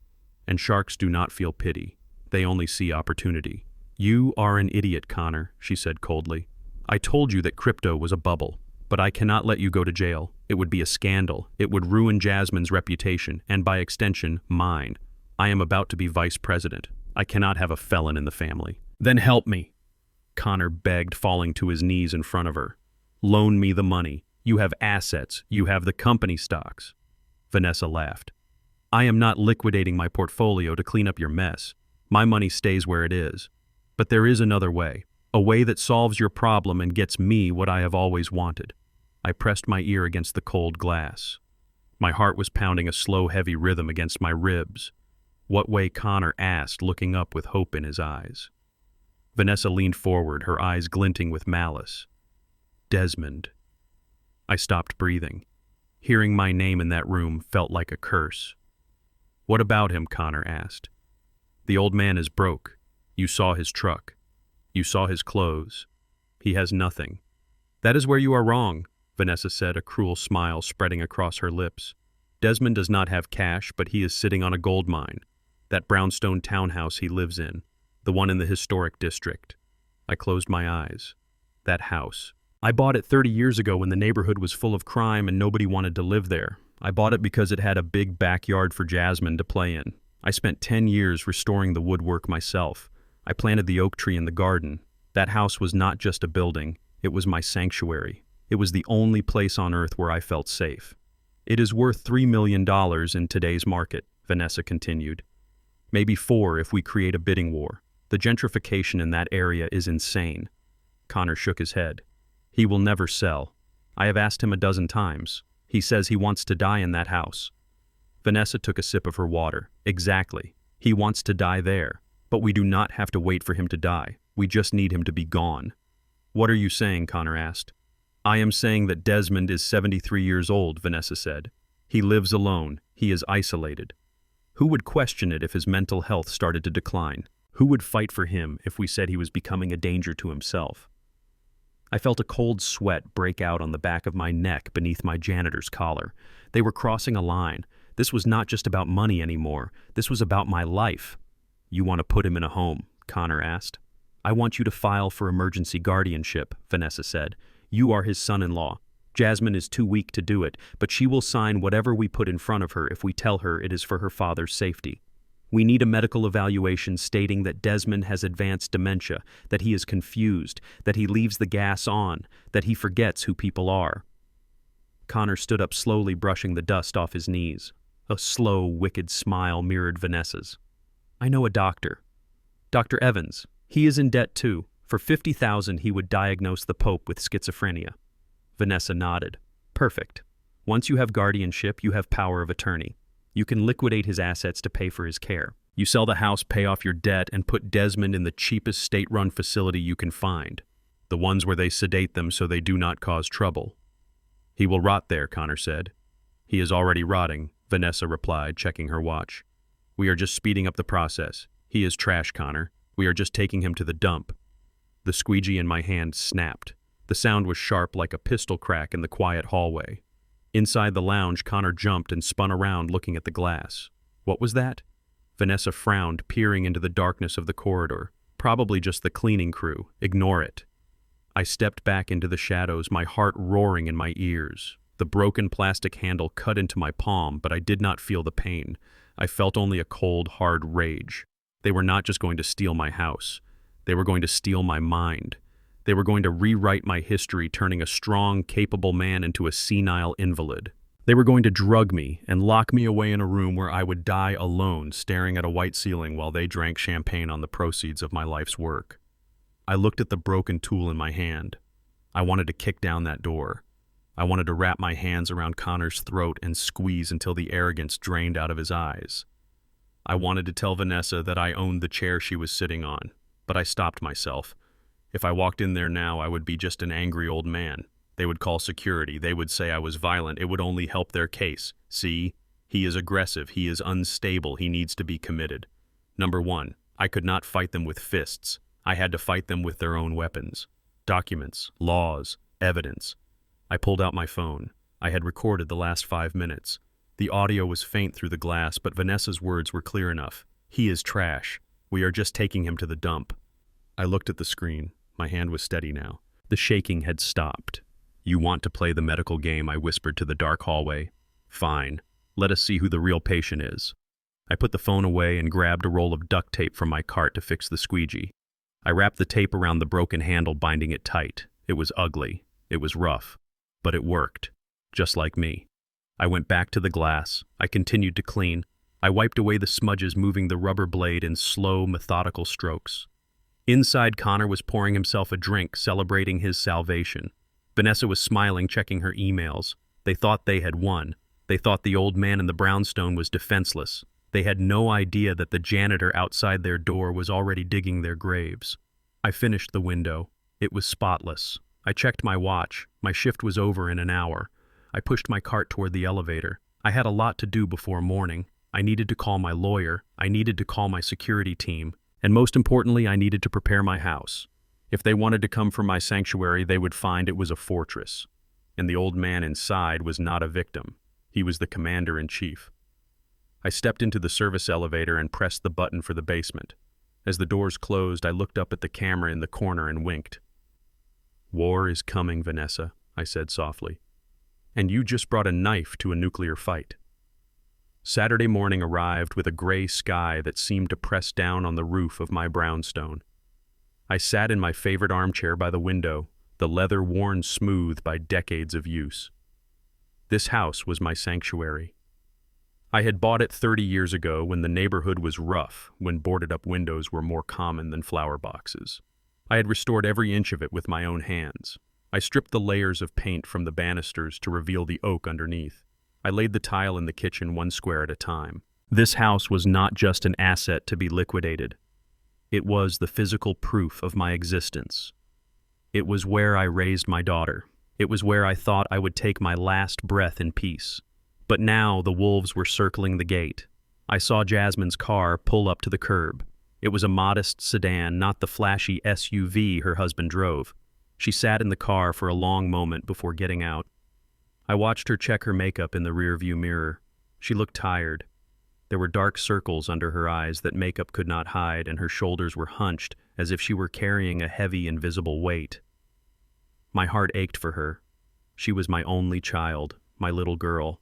A: And sharks do not feel pity. They only see opportunity. You are an idiot, Connor, she said coldly. I told you that crypto was a bubble, but I cannot let you go to jail. It would be a scandal. It would ruin Jasmine's reputation, and by extension, mine. I am about to be vice president. I cannot have a felon in the family. Then help me, Connor begged, falling to his knees in front of her. Loan me the money. You have assets. You have the company stocks. Vanessa laughed. I am not liquidating my portfolio to clean up your mess. My money stays where it is. But there is another way, a way that solves your problem and gets me what I have always wanted. I pressed my ear against the cold glass. My heart was pounding a slow, heavy rhythm against my ribs. What way, Connor asked, looking up with hope in his eyes. Vanessa leaned forward, her eyes glinting with malice. Desmond. I stopped breathing. Hearing my name in that room felt like a curse. What about him? Connor asked. The old man is broke. You saw his truck. You saw his clothes. He has nothing. That is where you are wrong, Vanessa said, a cruel smile spreading across her lips. Desmond does not have cash, but he is sitting on a gold mine. That brownstone townhouse he lives in, the one in the historic district. I closed my eyes. That house. I bought it 30 years ago when the neighborhood was full of crime and nobody wanted to live there. I bought it because it had a big backyard for Jasmine to play in. I spent 10 years restoring the woodwork myself. I planted the oak tree in the garden. That house was not just a building, it was my sanctuary. It was the only place on earth where I felt safe. It is worth $3 million in today's market, Vanessa continued. Maybe 4 if we create a bidding war. The gentrification in that area is insane. Connor shook his head. He will never sell. I have asked him a dozen times. He says he wants to die in that house. Vanessa took a sip of her water. Exactly. He wants to die there. But we do not have to wait for him to die. We just need him to be gone. What are you saying? Connor asked. I am saying that Desmond is 73 years old, Vanessa said. He lives alone. He is isolated. Who would question it if his mental health started to decline? Who would fight for him if we said he was becoming a danger to himself? I felt a cold sweat break out on the back of my neck beneath my janitor's collar. They were crossing a line. This was not just about money anymore. This was about my life. You want to put him in a home? Connor asked. I want you to file for emergency guardianship, Vanessa said. You are his son-in-law. Jasmine is too weak to do it, but she will sign whatever we put in front of her if we tell her it is for her father's safety. We need a medical evaluation stating that Desmond has advanced dementia, that he is confused, that he leaves the gas on, that he forgets who people are. Connor stood up slowly, brushing the dust off his knees. A slow, wicked smile mirrored Vanessa's. I know a doctor. Dr. Evans. He is in debt too. For $50,000 he would diagnose the Pope with schizophrenia. Vanessa nodded. Perfect. Once you have guardianship, you have power of attorney. You can liquidate his assets to pay for his care. You sell the house, pay off your debt, and put Desmond in the cheapest state-run facility you can find. The ones where they sedate them so they do not cause trouble. He will rot there, Connor said. He is already rotting, Vanessa replied, checking her watch. We are just speeding up the process. He is trash, Connor. We are just taking him to the dump. The squeegee in my hand snapped. The sound was sharp like a pistol crack in the quiet hallway. Inside the lounge, Connor jumped and spun around looking at the glass. What was that? Vanessa frowned, peering into the darkness of the corridor. Probably just the cleaning crew. Ignore it. I stepped back into the shadows, my heart roaring in my ears. The broken plastic handle cut into my palm, but I did not feel the pain. I felt only a cold, hard rage. They were not just going to steal my house. They were going to steal my mind. They were going to rewrite my history, turning a strong, capable man into a senile invalid. They were going to drug me and lock me away in a room where I would die alone, staring at a white ceiling while they drank champagne on the proceeds of my life's work. I looked at the broken tool in my hand. I wanted to kick down that door. I wanted to wrap my hands around Connor's throat and squeeze until the arrogance drained out of his eyes. I wanted to tell Vanessa that I owned the chair she was sitting on, but I stopped myself. If I walked in there now, I would be just an angry old man. They would call security. They would say I was violent. It would only help their case. See? He is aggressive. He is unstable. He needs to be committed. Number 1, I could not fight them with fists. I had to fight them with their own weapons. Documents, laws, evidence. I pulled out my phone. I had recorded the last 5 minutes. The audio was faint through the glass, but Vanessa's words were clear enough. He is trash. We are just taking him to the dump. I looked at the screen. My hand was steady now. The shaking had stopped. You want to play the medical game, I whispered to the dark hallway. Fine. Let us see who the real patient is. I put the phone away and grabbed a roll of duct tape from my cart to fix the squeegee. I wrapped the tape around the broken handle, binding it tight. It was ugly. It was rough. But it worked. Just like me. I went back to the glass. I continued to clean. I wiped away the smudges, moving the rubber blade in slow, methodical strokes. Inside, Connor was pouring himself a drink, celebrating his salvation. Vanessa was smiling, checking her emails. They thought they had won. They thought the old man in the brownstone was defenseless. They had no idea that the janitor outside their door was already digging their graves. I finished the window. It was spotless. I checked my watch. My shift was over in an hour. I pushed my cart toward the elevator. I had a lot to do before morning. I needed to call my lawyer. I needed to call my security team. And most importantly, I needed to prepare my house. If they wanted to come for my sanctuary, they would find it was a fortress. And the old man inside was not a victim. He was the commander-in-chief. I stepped into the service elevator and pressed the button for the basement. As the doors closed, I looked up at the camera in the corner and winked. War is coming, Vanessa, I said softly. And you just brought a knife to a nuclear fight. Saturday morning arrived with a gray sky that seemed to press down on the roof of my brownstone. I sat in my favorite armchair by the window, the leather worn smooth by decades of use. This house was my sanctuary. I had bought it 30 years ago when the neighborhood was rough, when boarded-up windows were more common than flower boxes. I had restored every inch of it with my own hands. I stripped the layers of paint from the banisters to reveal the oak underneath. I laid the tile in the kitchen one square at a time. This house was not just an asset to be liquidated. It was the physical proof of my existence. It was where I raised my daughter. It was where I thought I would take my last breath in peace. But now the wolves were circling the gate. I saw Jasmine's car pull up to the curb. It was a modest sedan, not the flashy SUV her husband drove. She sat in the car for a long moment before getting out. I watched her check her makeup in the rearview mirror. She looked tired. There were dark circles under her eyes that makeup could not hide, and her shoulders were hunched as if she were carrying a heavy, invisible weight. My heart ached for her. She was my only child, my little girl.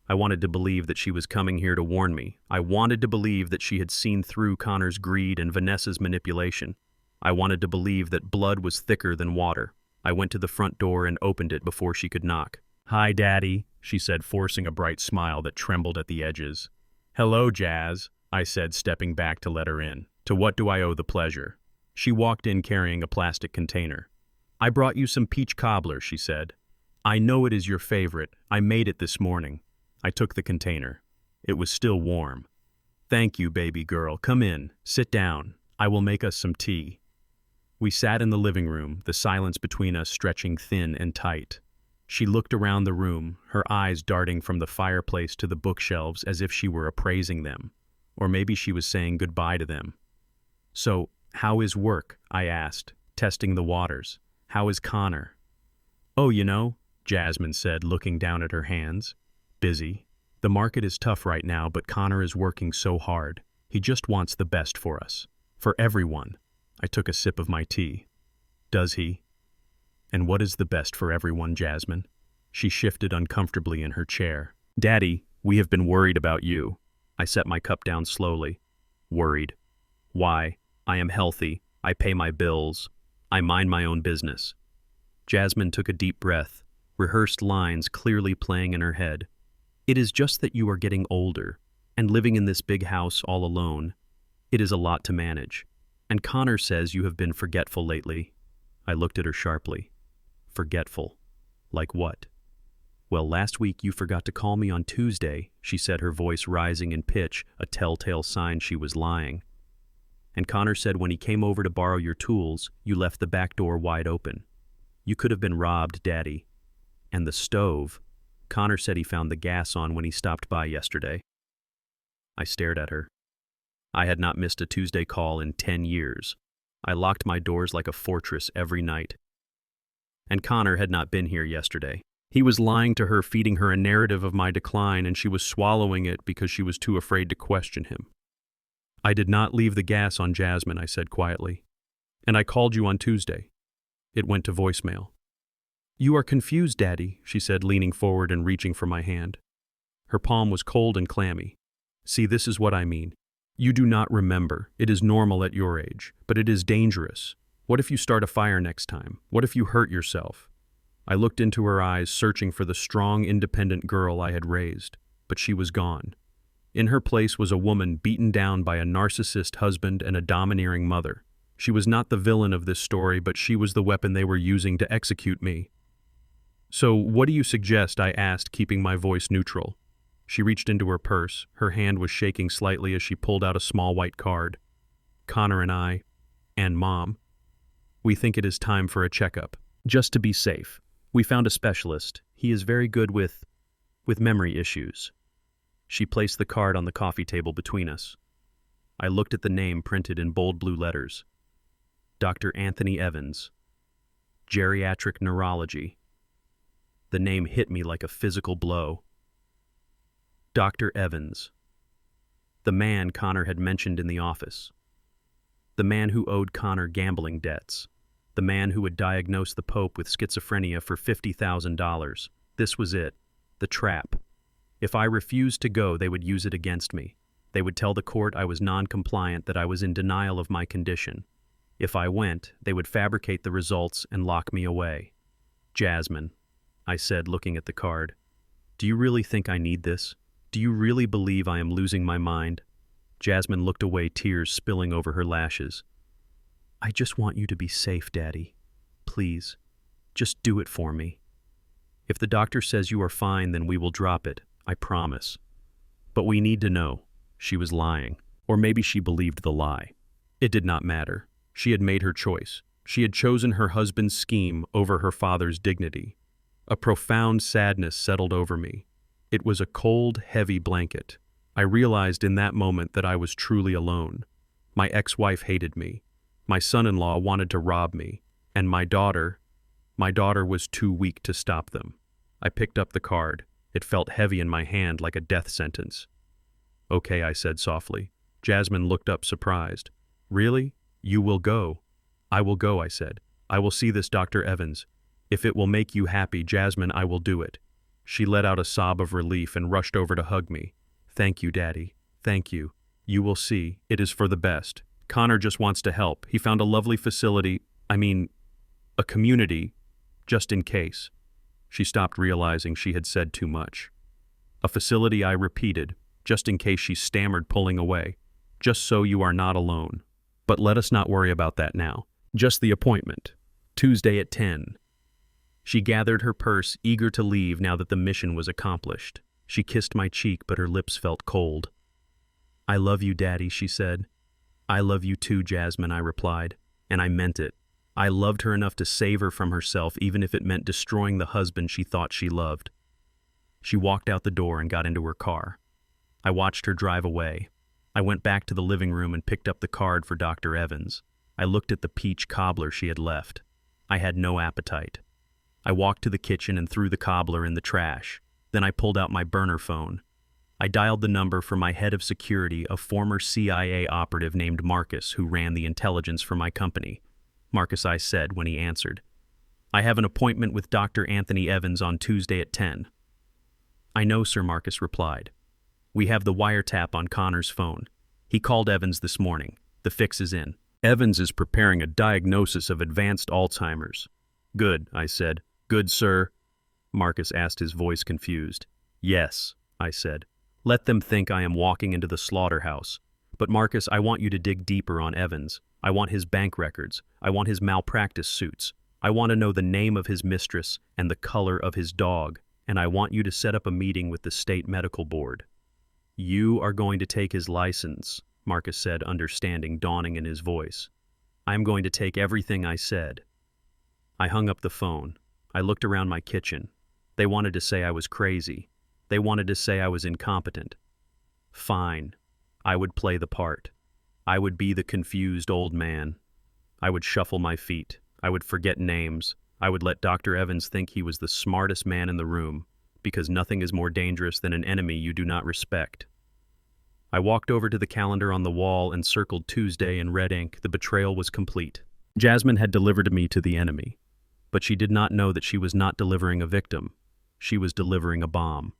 A: I wanted to believe that she was coming here to warn me. I wanted to believe that she had seen through Connor's greed and Vanessa's manipulation. I wanted to believe that blood was thicker than water. I went to the front door and opened it before she could knock. "Hi, Daddy," she said, forcing a bright smile that trembled at the edges. "Hello, Jazz," I said, stepping back to let her in. "To what do I owe the pleasure?" She walked in carrying a plastic container. "I brought you some peach cobbler," she said. "I know it is your favorite. I made it this morning." I took the container. It was still warm. "Thank you, baby girl. Come in. Sit down. I will make us some tea." We sat in the living room, the silence between us stretching thin and tight. She looked around the room, her eyes darting from the fireplace to the bookshelves as if she were appraising them. Or maybe she was saying goodbye to them. "So, how is work?" I asked, testing the waters. "How is Connor?" "Oh, Jasmine said, looking down at her hands. "Busy. The market is tough right now, but Connor is working so hard. He just wants the best for us. For everyone." I took a sip of my tea. "Does he? And what is the best for everyone, Jasmine?" She shifted uncomfortably in her chair. "Daddy, we have been worried about you." I set my cup down slowly. "Worried? Why? I am healthy. I pay my bills. I mind my own business." Jasmine took a deep breath, rehearsed lines clearly playing in her head. "It is just that you are getting older, and living in this big house all alone. It is a lot to manage. And Connor says you have been forgetful lately." I looked at her sharply. "Forgetful? Like what?" "Well, last week you forgot to call me on Tuesday," she said, her voice rising in pitch, a telltale sign she was lying. "And Connor said when he came over to borrow your tools, you left the back door wide open. You could have been robbed, Daddy. And the stove. Connor said he found the gas on when he stopped by yesterday." I stared at her. I had not missed a Tuesday call in 10 years. I locked my doors like a fortress every night. And Connor had not been here yesterday. He was lying to her, feeding her a narrative of my decline, and she was swallowing it because she was too afraid to question him. "I did not leave the gas on Jasmine," I said quietly. "And I called you on Tuesday." It went to voicemail. "You are confused, Daddy," she said, leaning forward and reaching for my hand. Her palm was cold and clammy. "See, this is what I mean. You do not remember. It is normal at your age, but it is dangerous. What if you start a fire next time? What if you hurt yourself?" I looked into her eyes, searching for the strong, independent girl I had raised, but she was gone. In her place was a woman beaten down by a narcissist husband and a domineering mother. She was not the villain of this story, but she was the weapon they were using to execute me. "So, what do you suggest?" I asked, keeping my voice neutral. She reached into her purse. Her hand was shaking slightly as she pulled out a small white card. "Connor and I, and Mom, we think it is time for a checkup. Just to be safe. We found a specialist. He is very good with memory issues." She placed the card on the coffee table between us. I looked at the name printed in bold blue letters. Dr. Anthony Evans. Geriatric Neurology. The name hit me like a physical blow. Dr. Evans. The man Connor had mentioned in the office. The man who owed Connor gambling debts. The man who had diagnosed the Pope with schizophrenia for $50,000. This was it. The trap. If I refused to go, they would use it against me. They would tell the court I was non-compliant, that I was in denial of my condition. If I went, they would fabricate the results and lock me away. "Jasmine," I said, looking at the card, "do you really think I need this? Do you really believe I am losing my mind?" Jasmine looked away, tears spilling over her lashes. "I just want you to be safe, Daddy. Please, just do it for me. If the doctor says you are fine, then we will drop it, I promise. But we need to know." She was lying. Or maybe she believed the lie. It did not matter. She had made her choice. She had chosen her husband's scheme over her father's dignity. A profound sadness settled over me. It was a cold, heavy blanket. I realized in that moment that I was truly alone. My ex-wife hated me. My son-in-law wanted to rob me. And my daughter was too weak to stop them. I picked up the card. It felt heavy in my hand, like a death sentence. "Okay," I said softly. Jasmine looked up surprised. "Really? You will go?" "I will go," I said. "I will see this Dr. Evans. If it will make you happy, Jasmine, I will do it." She let out a sob of relief and rushed over to hug me. "Thank you, Daddy. Thank you. You will see. It is for the best. Connor just wants to help. He found a lovely facility, a community, just in case." She stopped, realizing she had said too much. "A facility," I repeated, just in case, she stammered, pulling away. "Just so you are not alone. But let us not worry about that now. Just the appointment. Tuesday at 10. She gathered her purse, eager to leave now that the mission was accomplished. She kissed my cheek, but her lips felt cold. "I love you, Daddy," she said. "I love you too, Jasmine," I replied, and I meant it. I loved her enough to save her from herself, even if it meant destroying the husband she thought she loved. She walked out the door and got into her car. I watched her drive away. I went back to the living room and picked up the card for Dr. Evans. I looked at the peach cobbler she had left. I had no appetite. I walked to the kitchen and threw the cobbler in the trash. Then I pulled out my burner phone. I dialed the number for my head of security, a former CIA operative named Marcus, who ran the intelligence for my company. "Marcus," I said when he answered. "I have an appointment with Dr. Anthony Evans on Tuesday at 10. "I know, sir," Marcus replied. "We have the wiretap on Connor's phone. He called Evans this morning. The fix is in. Evans is preparing a diagnosis of advanced Alzheimer's." "Good," I said. "Good, sir?" Marcus asked, his voice confused. "Yes," I said. "Let them think I am walking into the slaughterhouse. But Marcus, I want you to dig deeper on Evans. I want his bank records. I want his malpractice suits. I want to know the name of his mistress and the color of his dog. And I want you to set up a meeting with the state medical board." "You are going to take his license," Marcus said, understanding dawning in his voice. "I am going to take everything I said." I hung up the phone. I looked around my kitchen. They wanted to say I was crazy. They wanted to say I was incompetent. Fine. I would play the part. I would be the confused old man. I would shuffle my feet. I would forget names. I would let Dr. Evans think he was the smartest man in the room, because nothing is more dangerous than an enemy you do not respect. I walked over to the calendar on the wall and circled Tuesday in red ink. The betrayal was complete. Jasmine had delivered me to the enemy, but she did not know that she was not delivering a victim. She was delivering a bomb.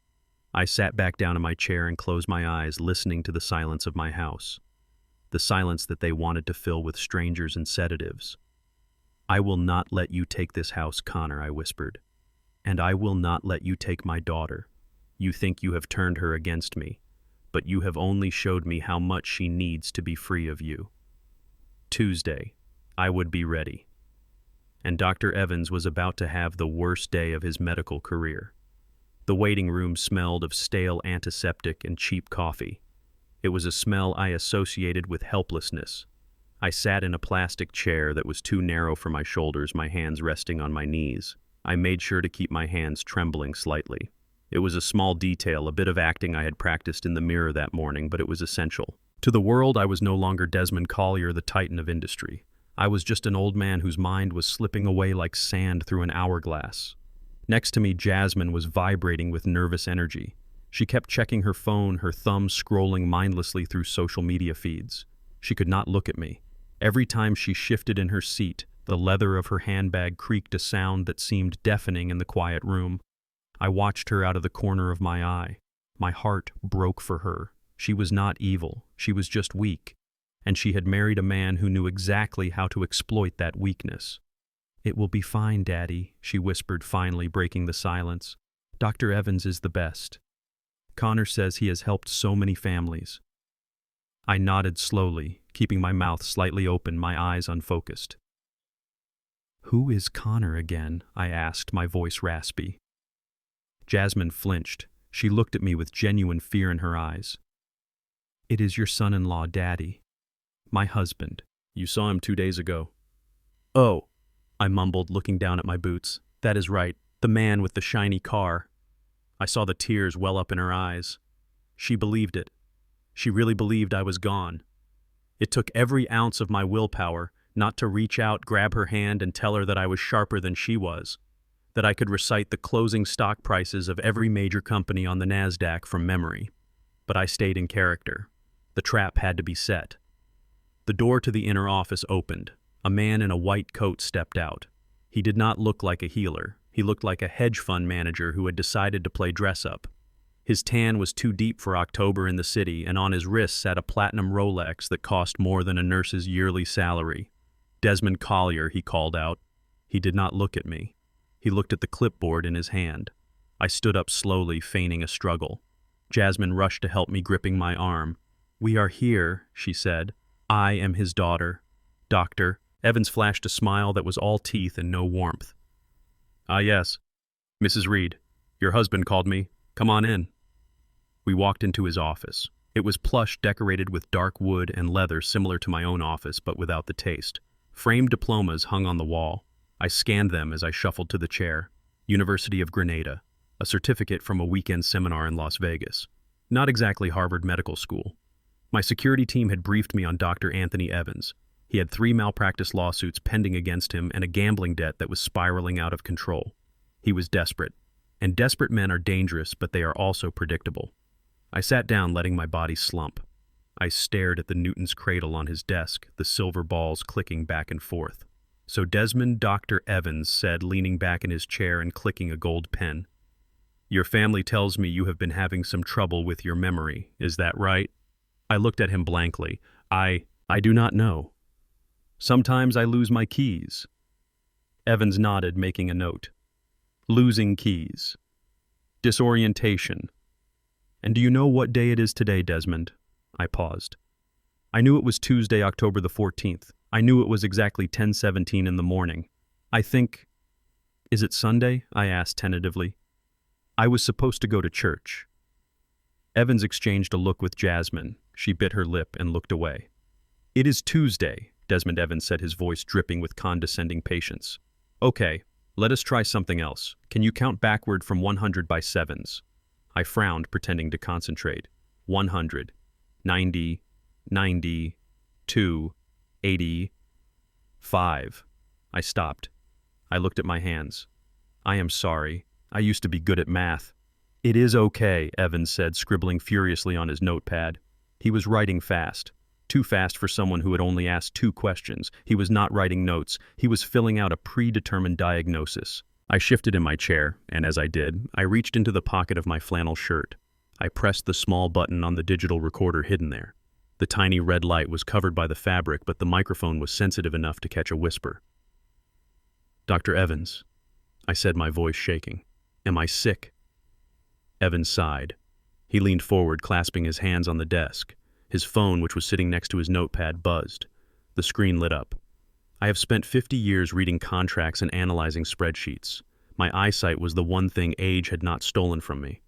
A: I sat back down in my chair and closed my eyes, listening to the silence of my house. The silence that they wanted to fill with strangers and sedatives. "I will not let you take this house, Connor," I whispered. "And I will not let you take my daughter. You think you have turned her against me, but you have only showed me how much she needs to be free of you." Tuesday, I would be ready. And Dr. Evans was about to have the worst day of his medical career. The waiting room smelled of stale antiseptic and cheap coffee. It was a smell I associated with helplessness. I sat in a plastic chair that was too narrow for my shoulders, my hands resting on my knees. I made sure to keep my hands trembling slightly. It was a small detail, a bit of acting I had practiced in the mirror that morning, but it was essential. To the world, I was no longer Desmond Collier, the titan of industry. I was just an old man whose mind was slipping away like sand through an hourglass. Next to me, Jasmine was vibrating with nervous energy. She kept checking her phone, her thumb scrolling mindlessly through social media feeds. She could not look at me. Every time she shifted in her seat, the leather of her handbag creaked a sound that seemed deafening in the quiet room. I watched her out of the corner of my eye. My heart broke for her. She was not evil. She was just weak. And she had married a man who knew exactly how to exploit that weakness. "It will be fine, Daddy," she whispered, finally breaking the silence. "Dr. Evans is the best. Connor says he has helped so many families." I nodded slowly, keeping my mouth slightly open, my eyes unfocused. "Who is Connor again?" I asked, my voice raspy. Jasmine flinched. She looked at me with genuine fear in her eyes. "It is your son-in-law, Daddy. My husband. You saw him 2 days ago." "Oh," I mumbled, looking down at my boots. "That is right, the man with the shiny car." I saw the tears well up in her eyes. She believed it. She really believed I was gone. It took every ounce of my willpower not to reach out, grab her hand, and tell her that I was sharper than she was, that I could recite the closing stock prices of every major company on the NASDAQ from memory. But I stayed in character. The trap had to be set. The door to the inner office opened. A man in a white coat stepped out. He did not look like a healer. He looked like a hedge fund manager who had decided to play dress-up. His tan was too deep for October in the city, and on his wrist sat a platinum Rolex that cost more than a nurse's yearly salary. "Desmond Collier," he called out. He did not look at me. He looked at the clipboard in his hand. I stood up slowly, feigning a struggle. Jasmine rushed to help me, gripping my arm. "We are here," she said. "I am his daughter. Doctor." Evans flashed a smile that was all teeth and no warmth. "Ah, yes. Mrs. Reed, your husband called me. Come on in." We walked into his office. It was plush, decorated with dark wood and leather similar to my own office, but without the taste. Framed diplomas hung on the wall. I scanned them as I shuffled to the chair. University of Grenada, a certificate from a weekend seminar in Las Vegas. Not exactly Harvard Medical School. My security team had briefed me on Dr. Anthony Evans. He had 3 malpractice lawsuits pending against him and a gambling debt that was spiraling out of control. He was desperate. And desperate men are dangerous, but they are also predictable. I sat down, letting my body slump. I stared at the Newton's cradle on his desk, the silver balls clicking back and forth. "So Desmond, Dr. Evans said, leaning back in his chair and clicking a gold pen. Your family tells me you have been having some trouble with your memory. Is that right?" I looked at him blankly. I do not know. Sometimes I lose my keys." Evans nodded, making a note. "Losing keys. Disorientation. And do you know what day it is today, Desmond?" I paused. I knew it was Tuesday, October the 14th. I knew it was exactly 10:17 in the morning. I think... Is it Sunday? I asked tentatively. I was supposed to go to church. Evans exchanged a look with Jasmine. She bit her lip and looked away. "It is Tuesday," Desmond Evans said, his voice dripping with condescending patience. "Okay, let us try something else. Can you count backward from 100 by sevens?" I frowned, pretending to concentrate. 100, 90, 90, 2, 80, 5. I stopped. I looked at my hands. I am sorry. I used to be good at math. It is okay, Evans said, scribbling furiously on his notepad. He was writing fast. Too fast for someone who had only asked 2 questions. He was not writing notes. He was filling out a predetermined diagnosis. I shifted in my chair, and as I did, I reached into the pocket of my flannel shirt. I pressed the small button on the digital recorder hidden there. The tiny red light was covered by the fabric, but the microphone was sensitive enough to catch a whisper. "Dr. Evans," I said, my voice shaking. "Am I sick?" Evans sighed. He leaned forward, clasping his hands on the desk. His phone, which was sitting next to his notepad, buzzed. The screen lit up. I have spent 50 years reading contracts and analyzing spreadsheets. My eyesight was the one thing age had not stolen from me.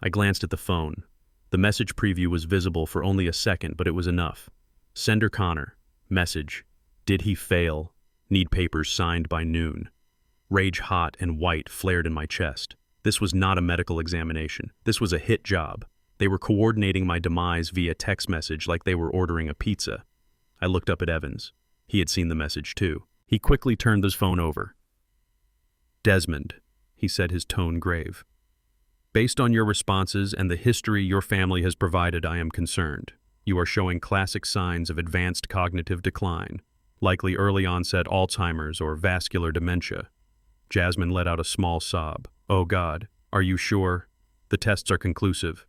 A: I glanced at the phone. The message preview was visible for only a second, but it was enough. Sender Connor. Message. Did he fail? Need papers signed by noon. Rage hot and white flared in my chest. This was not a medical examination. This was a hit job. They were coordinating my demise via text message like they were ordering a pizza. I looked up at Evans. He had seen the message too. He quickly turned his phone over. "Desmond," he said, his tone grave. "Based on your responses and the history your family has provided, I am concerned. You are showing classic signs of advanced cognitive decline, likely early onset Alzheimer's or vascular dementia." Jasmine let out a small sob. "Oh God, are you sure? The tests are conclusive."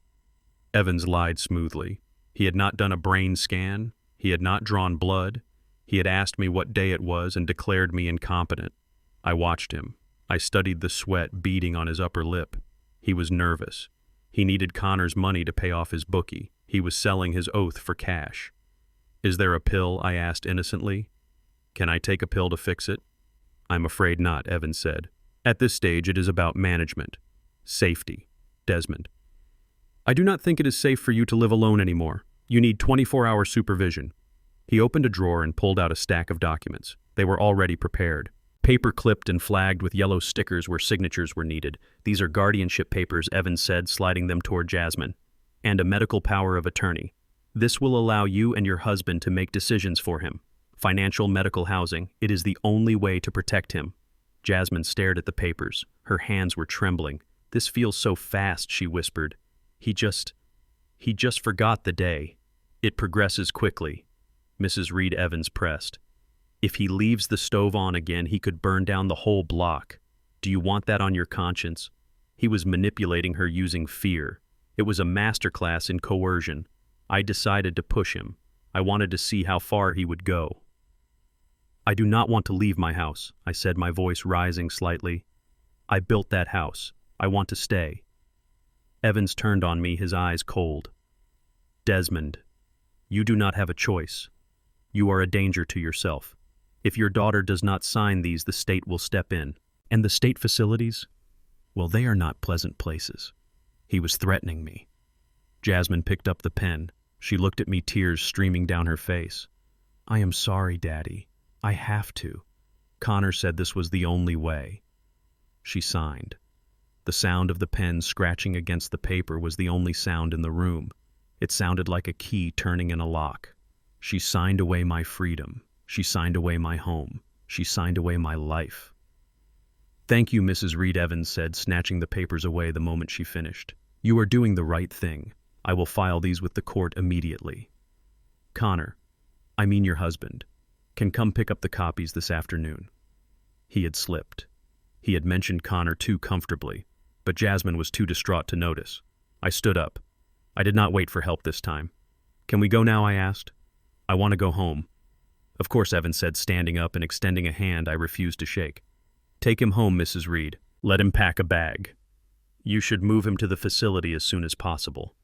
A: Evans lied smoothly. He had not done a brain scan. He had not drawn blood. He had asked me what day it was and declared me incompetent. I watched him. I studied the sweat beading on his upper lip. He was nervous. He needed Connor's money to pay off his bookie. He was selling his oath for cash. "Is there a pill?" I asked innocently. "Can I take a pill to fix it?" "I'm afraid not," Evans said. "At this stage, it is about management. Safety. Desmond. I do not think it is safe for you to live alone anymore. You need 24-hour supervision." He opened a drawer and pulled out a stack of documents. They were already prepared. Paper clipped and flagged with yellow stickers where signatures were needed. "These are guardianship papers," Evans said, sliding them toward Jasmine. "And a medical power of attorney. This will allow you and your husband to make decisions for him. Financial, medical, housing. It is the only way to protect him." Jasmine stared at the papers. Her hands were trembling. "This feels so fast," she whispered. He just forgot the day. It progresses quickly." Mrs. Reed Evans pressed. "If he leaves the stove on again, he could burn down the whole block. Do you want that on your conscience?" He was manipulating her using fear. It was a masterclass in coercion. I decided to push him. I wanted to see how far he would go. "I do not want to leave my house," I said, my voice rising slightly. "I built that house. I want to stay." Evans turned on me, his eyes cold. "Desmond, you do not have a choice. You are a danger to yourself. If your daughter does not sign these, the state will step in. And the state facilities? Well, they are not pleasant places." He was threatening me. Jasmine picked up the pen. She looked at me, tears streaming down her face. "I am sorry, Daddy. I have to. Connor said this was the only way." She signed. The sound of the pen scratching against the paper was the only sound in the room. It sounded like a key turning in a lock. She signed away my freedom. She signed away my home. She signed away my life. "Thank you," Mrs. Reed Evans said, snatching the papers away the moment she finished. "You are doing the right thing. I will file these with the court immediately. Connor, I mean your husband, can come pick up the copies this afternoon." He had slipped. He had mentioned Connor too comfortably, but Jasmine was too distraught to notice. I stood up. I did not wait for help this time. "Can we go now?" I asked. "I want to go home." "Of course," Evans said, standing up and extending a hand I refused to shake. "Take him home, Mrs. Reed. Let him pack a bag. You should move him to the facility as soon as possible."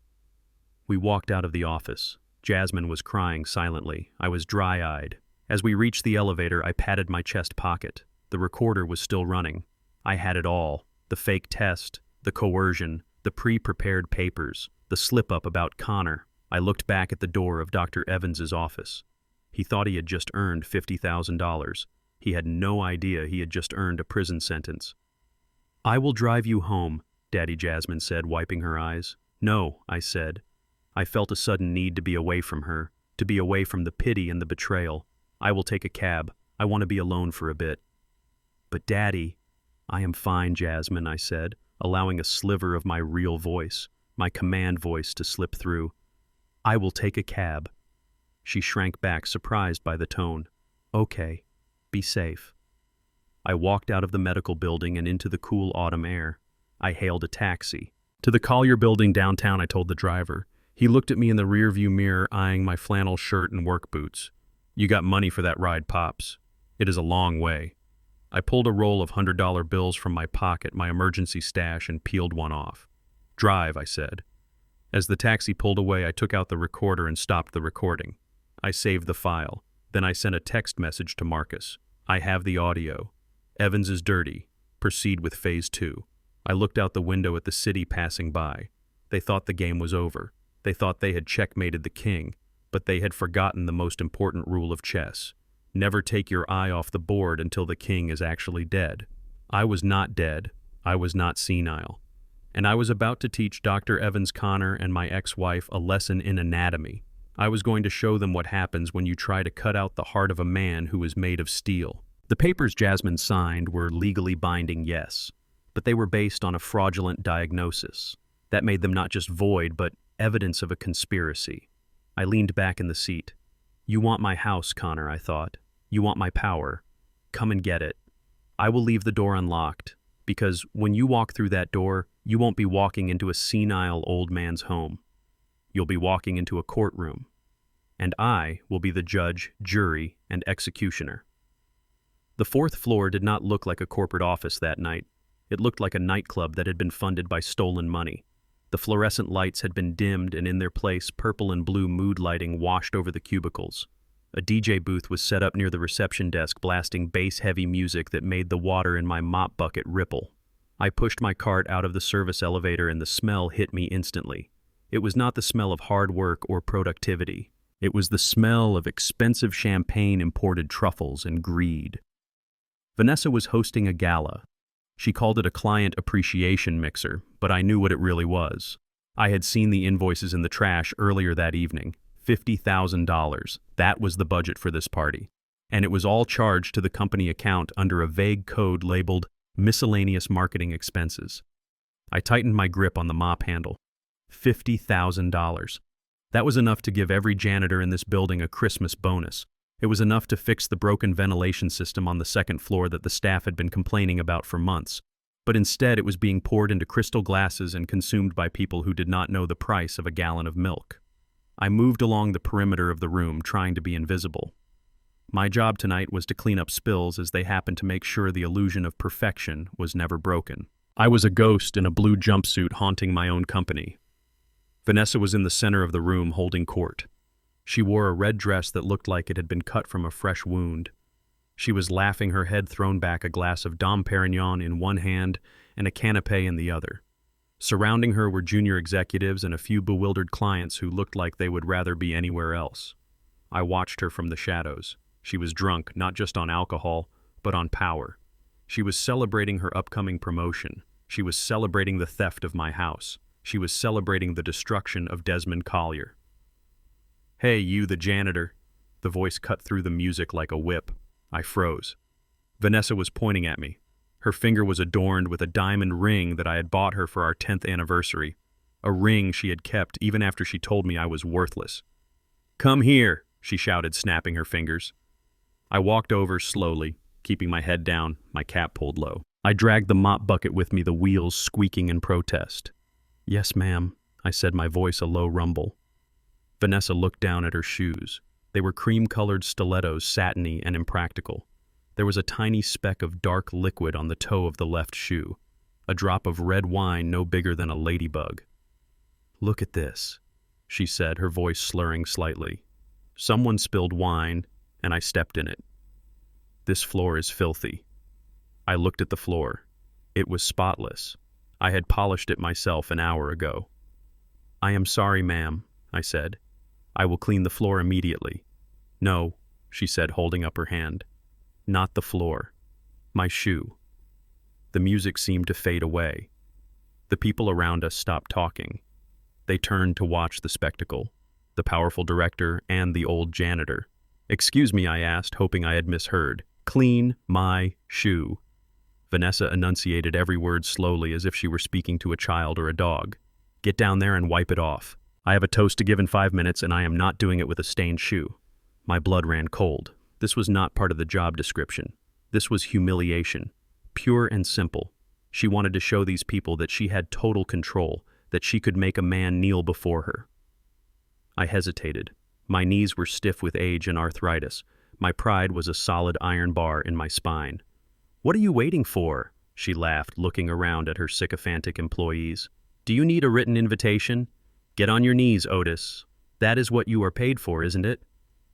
A: We walked out of the office. Jasmine was crying silently. I was dry-eyed. As we reached the elevator, I patted my chest pocket. The recorder was still running. I had it all. The fake test, the coercion, the pre-prepared papers, the slip-up about Connor. I looked back at the door of Dr. Evans's office. He thought he had just earned $50,000. He had no idea he had just earned a prison sentence. "I will drive you home," Daddy Jasmine said, wiping her eyes. "No," I said. I felt a sudden need to be away from her, to be away from the pity and the betrayal. "I will take a cab. I want to be alone for a bit." But Daddy, I am fine, Jasmine, I said, allowing a sliver of my real voice, my command voice, to slip through. I will take a cab. She shrank back, surprised by the tone. Okay, be safe. I walked out of the medical building and into the cool autumn air. I hailed a taxi. To the Collier building downtown, I told the driver. He looked at me in the rearview mirror, eyeing my flannel shirt and work boots. You got money for that ride, Pops. It is a long way. I pulled a roll of $100 bills from my pocket, my emergency stash, and peeled one off. Drive, I said. As the taxi pulled away, I took out the recorder and stopped the recording. I saved the file. Then I sent a text message to Marcus. I have the audio. Evans is dirty. Proceed with phase 2. I looked out the window at the city passing by. They thought the game was over. They thought they had checkmated the king, but they had forgotten the most important rule of chess. Never take your eye off the board until the king is actually dead. I was not dead. I was not senile. And I was about to teach Dr. Evans Connor and my ex-wife a lesson in anatomy. I was going to show them what happens when you try to cut out the heart of a man who is made of steel. The papers Jasmine signed were legally binding, yes, but they were based on a fraudulent diagnosis. That made them not just void, but evidence of a conspiracy. I leaned back in the seat. You want my house, Connor, I thought. You want my power. Come and get it. I will leave the door unlocked, because when you walk through that door, you won't be walking into a senile old man's home. You'll be walking into a courtroom, and I will be the judge, jury, and executioner. The 4th floor did not look like a corporate office that night. It looked like a nightclub that had been funded by stolen money. The fluorescent lights had been dimmed, and in their place, purple and blue mood lighting washed over the cubicles. A DJ booth was set up near the reception desk, blasting bass-heavy music that made the water in my mop bucket ripple. I pushed my cart out of the service elevator, and the smell hit me instantly. It was not the smell of hard work or productivity. It was the smell of expensive champagne, imported truffles, and greed. Vanessa was hosting a gala. She called it a client appreciation mixer, but I knew what it really was. I had seen the invoices in the trash earlier that evening. $50,000. That was the budget for this party. And it was all charged to the company account under a vague code labeled miscellaneous marketing expenses. I tightened my grip on the mop handle. $50,000. That was enough to give every janitor in this building a Christmas bonus. It was enough to fix the broken ventilation system on the 2nd floor that the staff had been complaining about for months. But instead, it was being poured into crystal glasses and consumed by people who did not know the price of a gallon of milk. I moved along the perimeter of the room, trying to be invisible. My job tonight was to clean up spills, as they happened to make sure the illusion of perfection was never broken. I was a ghost in a blue jumpsuit haunting my own company. Vanessa was in the center of the room holding court. She wore a red dress that looked like it had been cut from a fresh wound. She was laughing, her head thrown back, a glass of Dom Perignon in one hand and a canapé in the other. Surrounding her were junior executives and a few bewildered clients who looked like they would rather be anywhere else. I watched her from the shadows. She was drunk, not just on alcohol, but on power. She was celebrating her upcoming promotion. She was celebrating the theft of my house. She was celebrating the destruction of Desmond Collier. Hey, you, the janitor. The voice cut through the music like a whip. I froze. Vanessa was pointing at me. Her finger was adorned with a diamond ring that I had bought her for our 10th anniversary. A ring she had kept even after she told me I was worthless. Come here, she shouted, snapping her fingers. I walked over slowly, keeping my head down, my cap pulled low. I dragged the mop bucket with me, the wheels squeaking in protest. Yes, ma'am, I said, my voice a low rumble. Vanessa looked down at her shoes. They were cream-colored stilettos, satiny and impractical. There was a tiny speck of dark liquid on the toe of the left shoe, a drop of red wine no bigger than a ladybug. Look at this, she said, her voice slurring slightly. Someone spilled wine, and I stepped in it. This floor is filthy. I looked at the floor. It was spotless. I had polished it myself an hour ago. I am sorry, ma'am, I said. I will clean the floor immediately. No, she said, holding up her hand. Not the floor. My shoe. The music seemed to fade away. The people around us stopped talking. They turned to watch the spectacle, the powerful director and the old janitor. Excuse me, I asked, hoping I had misheard. Clean my shoe. Vanessa enunciated every word slowly as if she were speaking to a child or a dog. "Get down there and wipe it off. I have a toast to give in 5 minutes, and I am not doing it with a stained shoe." My blood ran cold. This was not part of the job description. This was humiliation. Pure and simple. She wanted to show these people that she had total control, that she could make a man kneel before her. I hesitated. My knees were stiff with age and arthritis. My pride was a solid iron bar in my spine. "What are you waiting for?" she laughed, looking around at her sycophantic employees. "Do you need a written invitation? Get on your knees, Otis. That is what you are paid for, isn't it?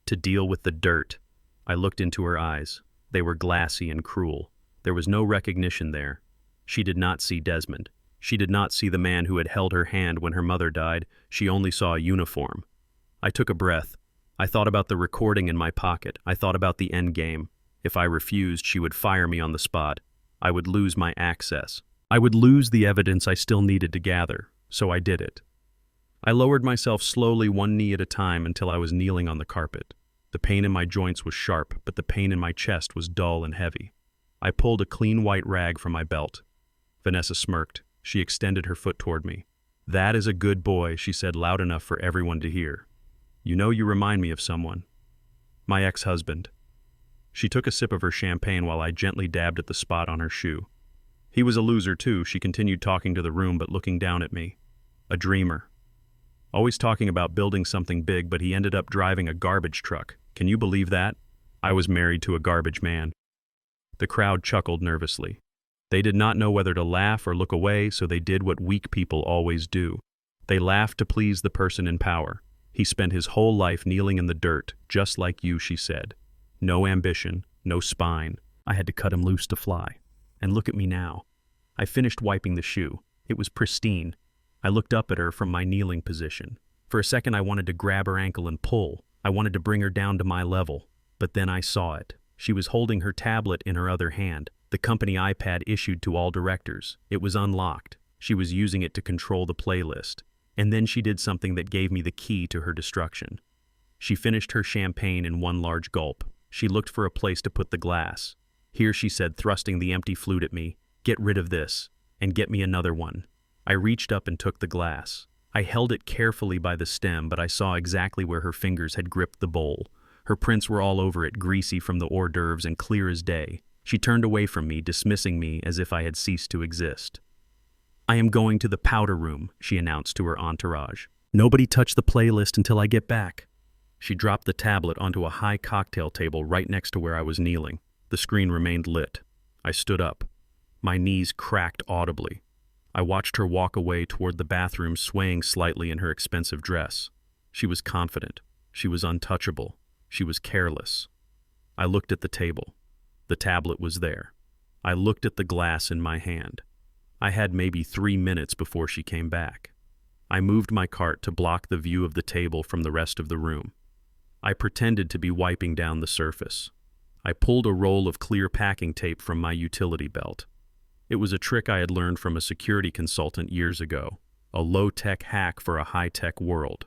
A: To deal with the dirt." I looked into her eyes. They were glassy and cruel. There was no recognition there. She did not see Desmond. She did not see the man who had held her hand when her mother died. She only saw a uniform. I took a breath. I thought about the recording in my pocket. I thought about the end game. If I refused, she would fire me on the spot. I would lose my access. I would lose the evidence I still needed to gather, so I did it. I lowered myself slowly, one knee at a time, until I was kneeling on the carpet. The pain in my joints was sharp, but the pain in my chest was dull and heavy. I pulled a clean white rag from my belt. Vanessa smirked. She extended her foot toward me. "That is a good boy," she said loud enough for everyone to hear. "You know, you remind me of someone. My ex-husband." She took a sip of her champagne while I gently dabbed at the spot on her shoe. "He was a loser too," she continued, talking to the room but looking down at me. "A dreamer. Always talking about building something big, but he ended up driving a garbage truck. Can you believe that? I was married to a garbage man." The crowd chuckled nervously. They did not know whether to laugh or look away, so they did what weak people always do. They laughed to please the person in power. "He spent his whole life kneeling in the dirt, just like you," she said. "No ambition, no spine. I had to cut him loose to fly. And look at me now." I finished wiping the shoe. It was pristine. I looked up at her from my kneeling position. For a second I wanted to grab her ankle and pull. I wanted to bring her down to my level. But then I saw it. She was holding her tablet in her other hand, the company iPad issued to all directors. It was unlocked. She was using it to control the playlist. And then she did something that gave me the key to her destruction. She finished her champagne in one large gulp. She looked for a place to put the glass. "Here," she said, thrusting the empty flute at me. "Get rid of this, and get me another one." I reached up and took the glass. I held it carefully by the stem, but I saw exactly where her fingers had gripped the bowl. Her prints were all over it, greasy from the hors d'oeuvres and clear as day. She turned away from me, dismissing me as if I had ceased to exist. "I am going to the powder room," she announced to her entourage. "Nobody touch the playlist until I get back." She dropped the tablet onto a high cocktail table right next to where I was kneeling. The screen remained lit. I stood up. My knees cracked audibly. I watched her walk away toward the bathroom, swaying slightly in her expensive dress. She was confident. She was untouchable. She was careless. I looked at the table. The tablet was there. I looked at the glass in my hand. I had maybe 3 minutes before she came back. I moved my cart to block the view of the table from the rest of the room. I pretended to be wiping down the surface. I pulled a roll of clear packing tape from my utility belt. It was a trick I had learned from a security consultant years ago, a low-tech hack for a high-tech world.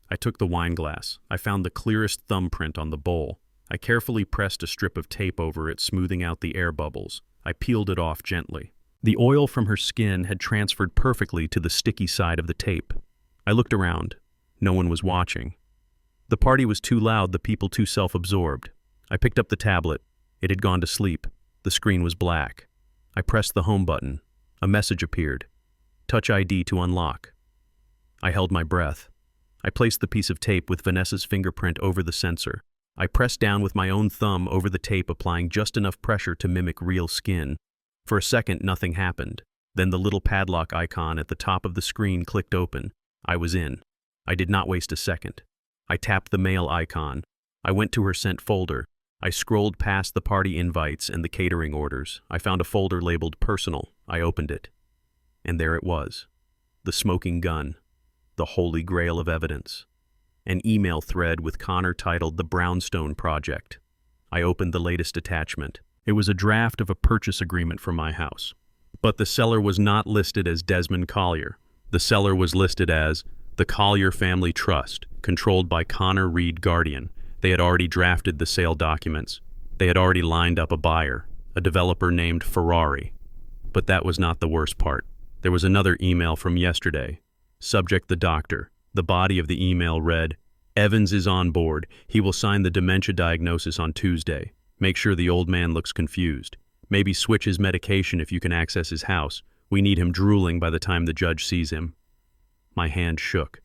A: I took the wine glass. I found the clearest thumbprint on the bowl. I carefully pressed a strip of tape over it, smoothing out the air bubbles. I peeled it off gently. The oil from her skin had transferred perfectly to the sticky side of the tape. I looked around. No one was watching. The party was too loud, the people too self-absorbed. I picked up the tablet. It had gone to sleep. The screen was black. I pressed the home button. A message appeared. Touch ID to unlock. I held my breath. I placed the piece of tape with Vanessa's fingerprint over the sensor. I pressed down with my own thumb over the tape, applying just enough pressure to mimic real skin. For a second, nothing happened. Then the little padlock icon at the top of the screen clicked open. I was in. I did not waste a second. I tapped the mail icon. I went to her sent folder. I scrolled past the party invites and the catering orders. I found a folder labeled Personal. I opened it. And there it was. The smoking gun. The holy grail of evidence. An email thread with Connor titled The Brownstone Project. I opened the latest attachment. It was a draft of a purchase agreement for my house. But the seller was not listed as Desmond Collier. The seller was listed as the Collier Family Trust, controlled by Connor Reed Guardian. They had already drafted the sale documents. They had already lined up a buyer, a developer named Ferrari. But that was not the worst part. There was another email from yesterday. Subject: the doctor. The body of the email read, "Evans is on board. He will sign the dementia diagnosis on Tuesday. Make sure the old man looks confused. Maybe switch his medication if you can access his house. We need him drooling by the time the judge sees him." My hand shook.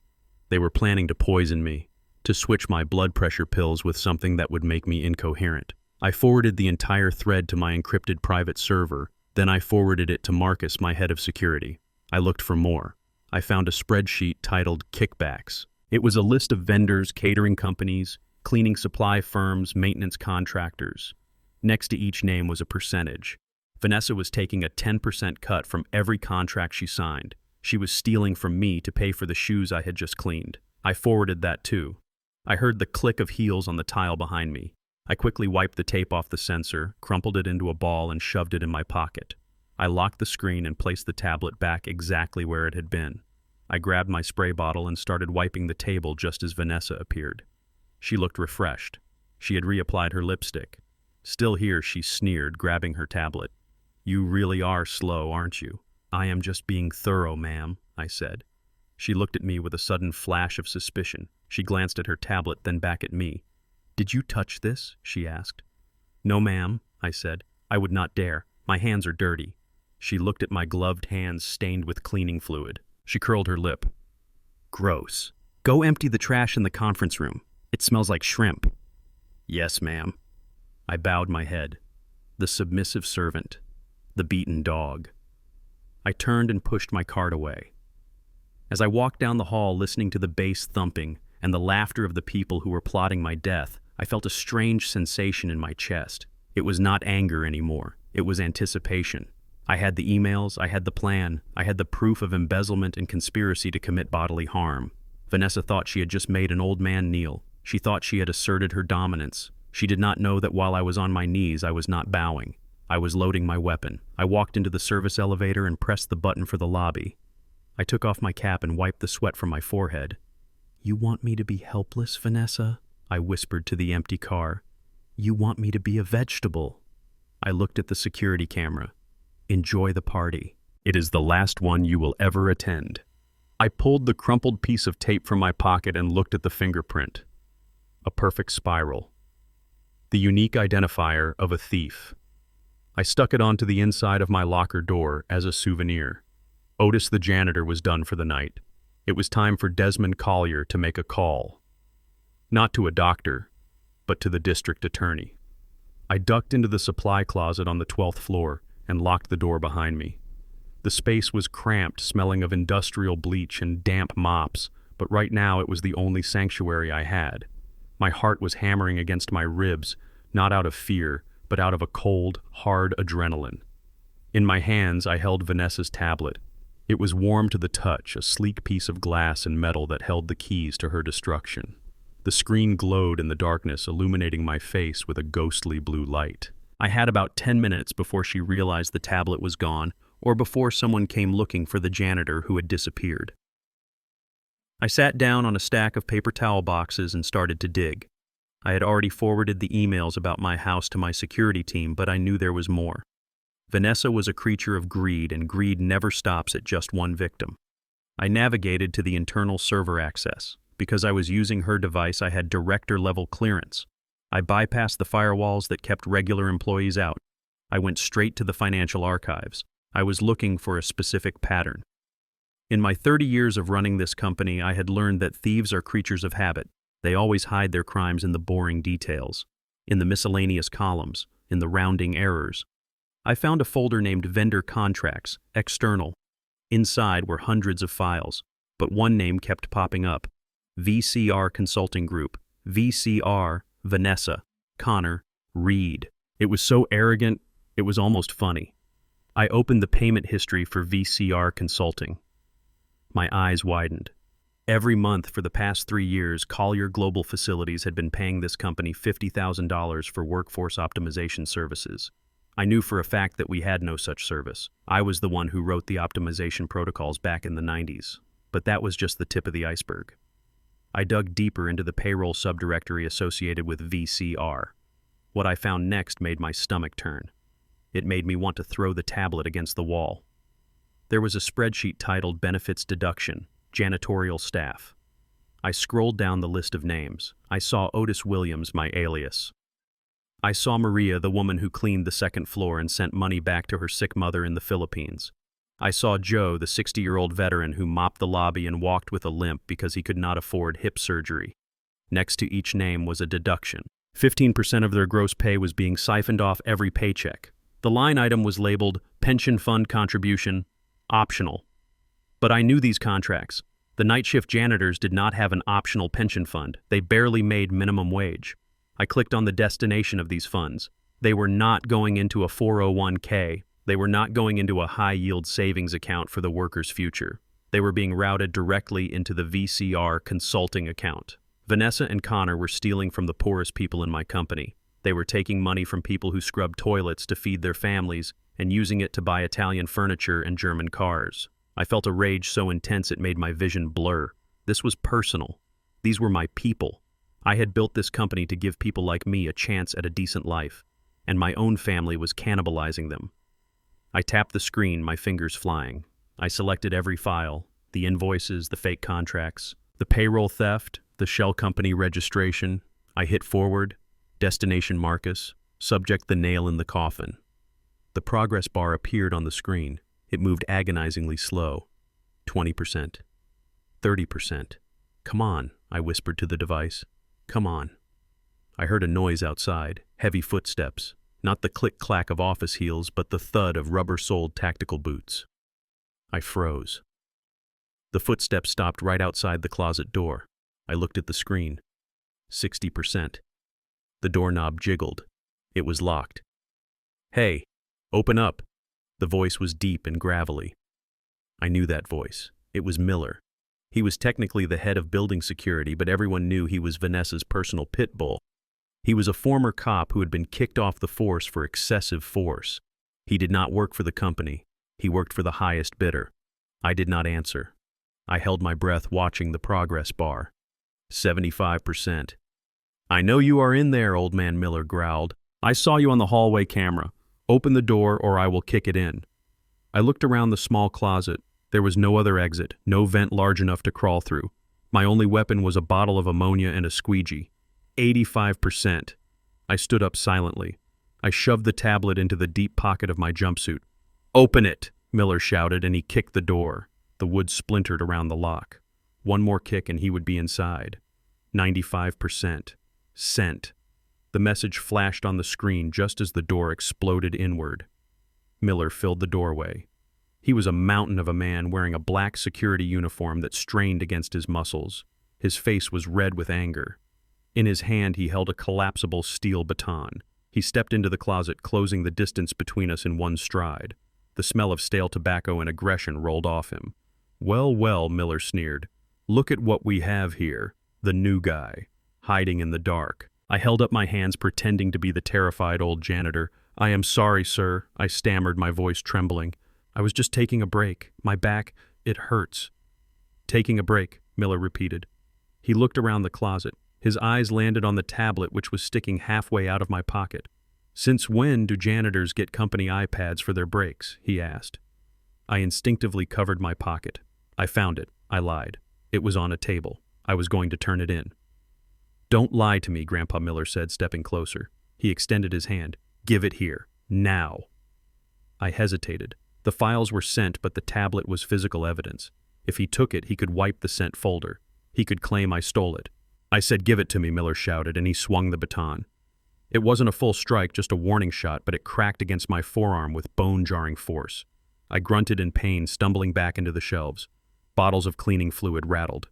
A: They were planning to poison me, to switch my blood pressure pills with something that would make me incoherent. I forwarded the entire thread to my encrypted private server. Then I forwarded it to Marcus, my head of security. I looked for more. I found a spreadsheet titled Kickbacks. It was a list of vendors, catering companies, cleaning supply firms, maintenance contractors. Next to each name was a percentage. Vanessa was taking a 10% cut from every contract she signed. She was stealing from me to pay for the shoes I had just cleaned. I forwarded that too. I heard the click of heels on the tile behind me. I quickly wiped the tape off the sensor, crumpled it into a ball, and shoved it in my pocket. I locked the screen and placed the tablet back exactly where it had been. I grabbed my spray bottle and started wiping the table just as Vanessa appeared. She looked refreshed. She had reapplied her lipstick. "Still here," she sneered, grabbing her tablet. "You really are slow, aren't you?" "I am just being thorough, ma'am," I said. She looked at me with a sudden flash of suspicion. She glanced at her tablet, then back at me. "Did you touch this?" she asked. "No, ma'am," I said. "I would not dare. My hands are dirty." She looked at my gloved hands stained with cleaning fluid. She curled her lip. "Gross. Go empty the trash in the conference room. It smells like shrimp." "Yes, ma'am." I bowed my head. The submissive servant. The beaten dog. I turned and pushed my cart away. As I walked down the hall listening to the bass thumping and the laughter of the people who were plotting my death, I felt a strange sensation in my chest. It was not anger anymore. It was anticipation. I had the emails, I had the plan, I had the proof of embezzlement and conspiracy to commit bodily harm. Vanessa thought she had just made an old man kneel. She thought she had asserted her dominance. She did not know that while I was on my knees, I was not bowing. I was loading my weapon. I walked into the service elevator and pressed the button for the lobby. I took off my cap and wiped the sweat from my forehead. "You want me to be helpless, Vanessa?" I whispered to the empty car. "You want me to be a vegetable?" I looked at the security camera. "Enjoy the party. It is the last one you will ever attend." I pulled the crumpled piece of tape from my pocket and looked at the fingerprint. A perfect spiral. The unique identifier of a thief. I stuck it onto the inside of my locker door as a souvenir. Otis the janitor was done for the night. It was time for Desmond Collier to make a call. Not to a doctor, but to the district attorney. I ducked into the supply closet on the 12th floor and locked the door behind me. The space was cramped, smelling of industrial bleach and damp mops, but right now it was the only sanctuary I had. My heart was hammering against my ribs, not out of fear, but out of a cold, hard adrenaline. In my hands, I held Vanessa's tablet. It was warm to the touch, a sleek piece of glass and metal that held the keys to her destruction. The screen glowed in the darkness, illuminating my face with a ghostly blue light. I had about 10 minutes before she realized the tablet was gone, or before someone came looking for the janitor who had disappeared. I sat down on a stack of paper towel boxes and started to dig. I had already forwarded the emails about my house to my security team, but I knew there was more. Vanessa was a creature of greed, and greed never stops at just one victim. I navigated to the internal server access. Because I was using her device, I had director-level clearance. I bypassed the firewalls that kept regular employees out. I went straight to the financial archives. I was looking for a specific pattern. In my 30 years of running this company, I had learned that thieves are creatures of habit. They always hide their crimes in the boring details, in the miscellaneous columns, in the rounding errors. I found a folder named Vendor Contracts, External. Inside were hundreds of files, but one name kept popping up. VCR Consulting Group, VCR, Vanessa, Connor, Reed. It was so arrogant, it was almost funny. I opened the payment history for VCR Consulting. My eyes widened. Every month for the past 3 years, Collier Global Facilities had been paying this company $50,000 for workforce optimization services. I knew for a fact that we had no such service. I was the one who wrote the optimization protocols back in the 90s, but that was just the tip of the iceberg. I dug deeper into the payroll subdirectory associated with VCR. What I found next made my stomach turn. It made me want to throw the tablet against the wall. There was a spreadsheet titled Benefits Deduction, Janitorial Staff. I scrolled down the list of names. I saw Otis Williams, my alias. I saw Maria, the woman who cleaned the second floor and sent money back to her sick mother in the Philippines. I saw Joe, the 60-year-old veteran who mopped the lobby and walked with a limp because he could not afford hip surgery. Next to each name was a deduction. 15% of their gross pay was being siphoned off every paycheck. The line item was labeled Pension Fund Contribution, Optional. But I knew these contracts. The night shift janitors did not have an optional pension fund. They barely made minimum wage. I clicked on the destination of these funds. They were not going into a 401k. They were not going into a high-yield savings account for the worker's future. They were being routed directly into the VCR consulting account. Vanessa and Connor were stealing from the poorest people in my company. They were taking money from people who scrubbed toilets to feed their families and using it to buy Italian furniture and German cars. I felt a rage so intense it made my vision blur. This was personal. These were my people. I had built this company to give people like me a chance at a decent life, and my own family was cannibalizing them. I tapped the screen, my fingers flying. I selected every file, the invoices, the fake contracts, the payroll theft, the shell company registration. I hit forward, destination Marcus, subject the nail in the coffin. The progress bar appeared on the screen. It moved agonizingly slow. 20%. 30%. Come on, I whispered to the device. Come on. I heard a noise outside, heavy footsteps. Not the click-clack of office heels, but the thud of rubber-soled tactical boots. I froze. The footsteps stopped right outside the closet door. I looked at the screen. 60%. The doorknob jiggled. It was locked. Hey, open up. The voice was deep and gravelly. I knew that voice. It was Miller. He was technically the head of building security, but everyone knew he was Vanessa's personal pit bull. He was a former cop who had been kicked off the force for excessive force. He did not work for the company. He worked for the highest bidder. I did not answer. I held my breath watching the progress bar. 75%. I know you are in there, old man Miller growled. I saw you on the hallway camera. Open the door or I will kick it in. I looked around the small closet. There was no other exit, no vent large enough to crawl through. My only weapon was a bottle of ammonia and a squeegee. 85%. I stood up silently. I shoved the tablet into the deep pocket of my jumpsuit. Open it, Miller shouted, and he kicked the door. The wood splintered around the lock. One more kick and he would be inside. 95%. Sent. The message flashed on the screen just as the door exploded inward. Miller filled the doorway. He was a mountain of a man wearing a black security uniform that strained against his muscles. His face was red with anger. In his hand he held a collapsible steel baton. He stepped into the closet, closing the distance between us in one stride. The smell of stale tobacco and aggression rolled off him. Well, well, Miller sneered. Look at what we have here. The new guy, hiding in the dark. I held up my hands, pretending to be the terrified old janitor. I am sorry, sir, I stammered, my voice trembling. I was just taking a break. My back, it hurts. Taking a break, Miller repeated. He looked around the closet. His eyes landed on the tablet which was sticking halfway out of my pocket. Since when do janitors get company iPads for their breaks? He asked. I instinctively covered my pocket. I found it. I lied. It was on a table. I was going to turn it in. Don't lie to me, Grandpa Miller said, stepping closer. He extended his hand. Give it here. Now. I hesitated. The files were sent, but the tablet was physical evidence. If he took it, he could wipe the sent folder. He could claim I stole it. I said, give it to me, Miller shouted, and he swung the baton. It wasn't a full strike, just a warning shot, but it cracked against my forearm with bone-jarring force. I grunted in pain, stumbling back into the shelves. Bottles of cleaning fluid rattled.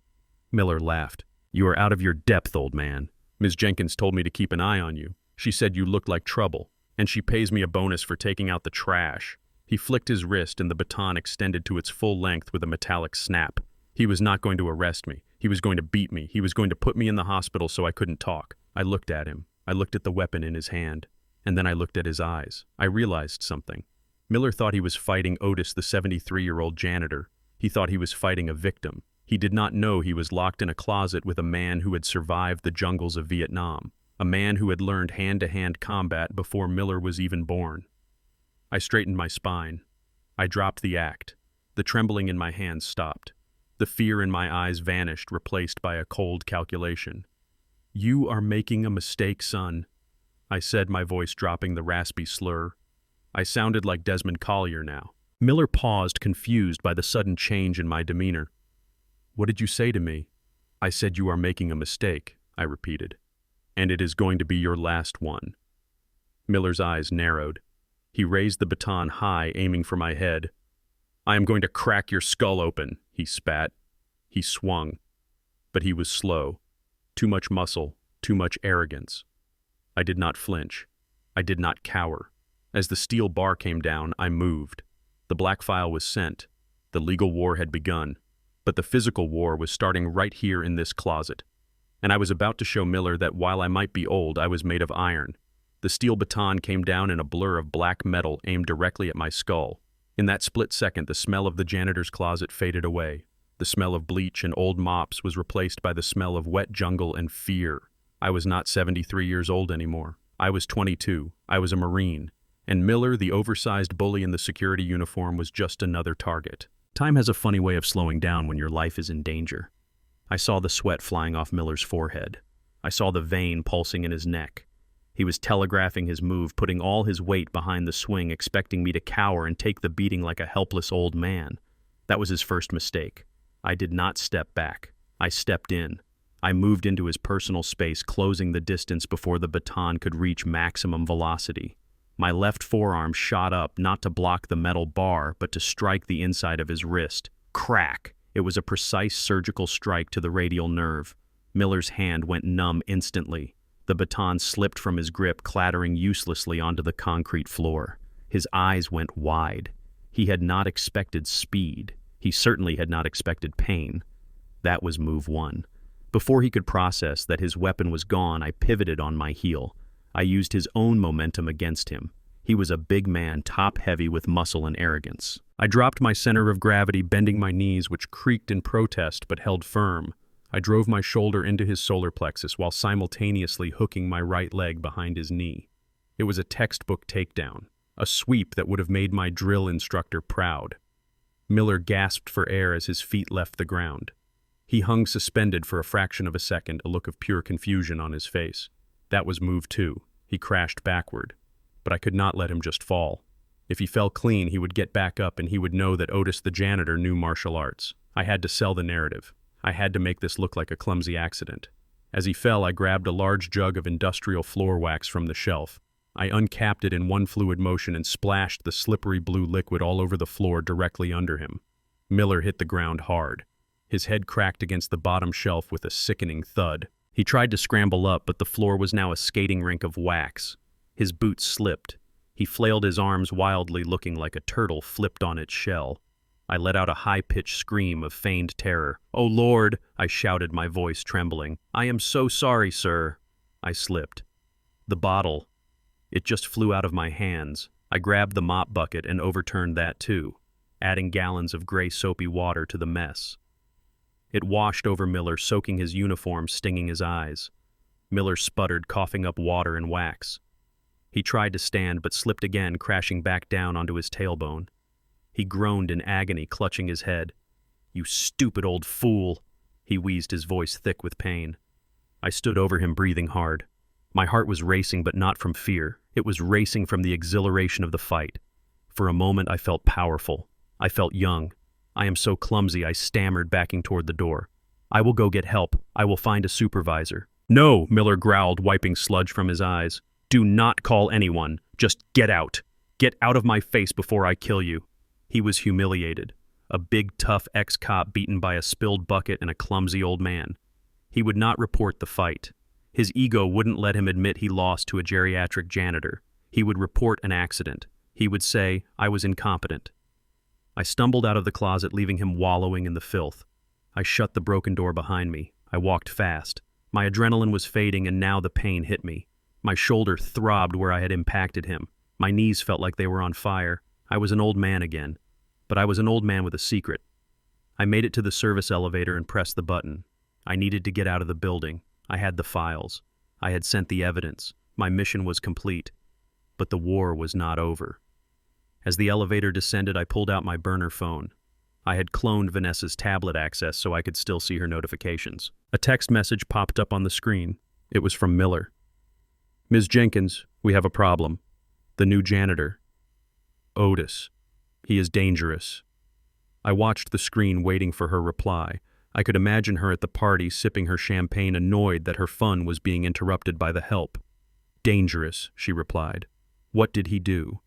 A: Miller laughed. You are out of your depth, old man. Ms. Jenkins told me to keep an eye on you. She said you looked like trouble, and she pays me a bonus for taking out the trash. He flicked his wrist, and the baton extended to its full length with a metallic snap. He was not going to arrest me. He was going to beat me. He was going to put me in the hospital so I couldn't talk. I looked at him. I looked at the weapon in his hand. And then I looked at his eyes. I realized something. Miller thought he was fighting Otis, the 73-year-old janitor. He thought he was fighting a victim. He did not know he was locked in a closet with a man who had survived the jungles of Vietnam. A man who had learned hand-to-hand combat before Miller was even born. I straightened my spine. I dropped the act. The trembling in my hands stopped. The fear in my eyes vanished, replaced by a cold calculation. "You are making a mistake, son," I said, my voice dropping the raspy slur. I sounded like Desmond Collier now. Miller paused, confused by the sudden change in my demeanor. "What did you say to me?" "I said you are making a mistake," I repeated. "And it is going to be your last one." Miller's eyes narrowed. He raised the baton high, aiming for my head. "I am going to crack your skull open," he spat. He swung. But he was slow. Too much muscle, too much arrogance. I did not flinch. I did not cower. As the steel bar came down, I moved. The black file was sent. The legal war had begun. But the physical war was starting right here in this closet. And I was about to show Miller that while I might be old, I was made of iron. The steel baton came down in a blur of black metal aimed directly at my skull. In that split second, the smell of the janitor's closet faded away. The smell of bleach and old mops was replaced by the smell of wet jungle and fear. I was not 73 years old anymore. I was 22. I was a Marine. And Miller, the oversized bully in the security uniform, was just another target. Time has a funny way of slowing down when your life is in danger. I saw the sweat flying off Miller's forehead. I saw the vein pulsing in his neck. He was telegraphing his move, putting all his weight behind the swing, expecting me to cower and take the beating like a helpless old man. That was his first mistake. I did not step back. I stepped in. I moved into his personal space, closing the distance before the baton could reach maximum velocity. My left forearm shot up, not to block the metal bar, but to strike the inside of his wrist. Crack! It was a precise surgical strike to the radial nerve. Miller's hand went numb instantly. The baton slipped from his grip, clattering uselessly onto the concrete floor. His eyes went wide. He had not expected speed. He certainly had not expected pain. That was move one. Before he could process that his weapon was gone, I pivoted on my heel. I used his own momentum against him. He was a big man, top-heavy with muscle and arrogance. I dropped my center of gravity, bending my knees, which creaked in protest but held firm. I drove my shoulder into his solar plexus while simultaneously hooking my right leg behind his knee. It was a textbook takedown, a sweep that would have made my drill instructor proud. Miller gasped for air as his feet left the ground. He hung suspended for a fraction of a second, a look of pure confusion on his face. That was move two. He crashed backward. But I could not let him just fall. If he fell clean, he would get back up and he would know that Otis the janitor knew martial arts. I had to sell the narrative. I had to make this look like a clumsy accident. As he fell, I grabbed a large jug of industrial floor wax from the shelf. I uncapped it in one fluid motion and splashed the slippery blue liquid all over the floor directly under him. Miller hit the ground hard. His head cracked against the bottom shelf with a sickening thud. He tried to scramble up, but the floor was now a skating rink of wax. His boots slipped. He flailed his arms wildly, looking like a turtle flipped on its shell. I let out a high-pitched scream of feigned terror. "Oh, Lord!" I shouted, my voice trembling. "I am so sorry, sir." I slipped. The bottle. It just flew out of my hands. I grabbed the mop bucket and overturned that too, adding gallons of gray soapy water to the mess. It washed over Miller, soaking his uniform, stinging his eyes. Miller sputtered, coughing up water and wax. He tried to stand, but slipped again, crashing back down onto his tailbone. He groaned in agony, clutching his head. "You stupid old fool!" He wheezed, his voice thick with pain. I stood over him, breathing hard. My heart was racing, but not from fear. It was racing from the exhilaration of the fight. For a moment, I felt powerful. I felt young. "I am so clumsy," I stammered, backing toward the door. "I will go get help. I will find a supervisor." "No," Miller growled, wiping sludge from his eyes. "Do not call anyone. Just get out. Get out of my face before I kill you." He was humiliated. A big, tough ex-cop beaten by a spilled bucket and a clumsy old man. He would not report the fight. His ego wouldn't let him admit he lost to a geriatric janitor. He would report an accident. He would say, "I was incompetent." I stumbled out of the closet, leaving him wallowing in the filth. I shut the broken door behind me. I walked fast. My adrenaline was fading, and now the pain hit me. My shoulder throbbed where I had impacted him. My knees felt like they were on fire. I was an old man again. But I was an old man with a secret. I made it to the service elevator and pressed the button. I needed to get out of the building. I had the files. I had sent the evidence. My mission was complete. But the war was not over. As the elevator descended, I pulled out my burner phone. I had cloned Vanessa's tablet access so I could still see her notifications. A text message popped up on the screen. It was from Miller. "Ms. Jenkins, we have a problem. The new janitor. Otis. He is dangerous." I watched the screen waiting for her reply. I could imagine her at the party sipping her champagne, annoyed that her fun was being interrupted by the help. "Dangerous," she replied. "What did he do?"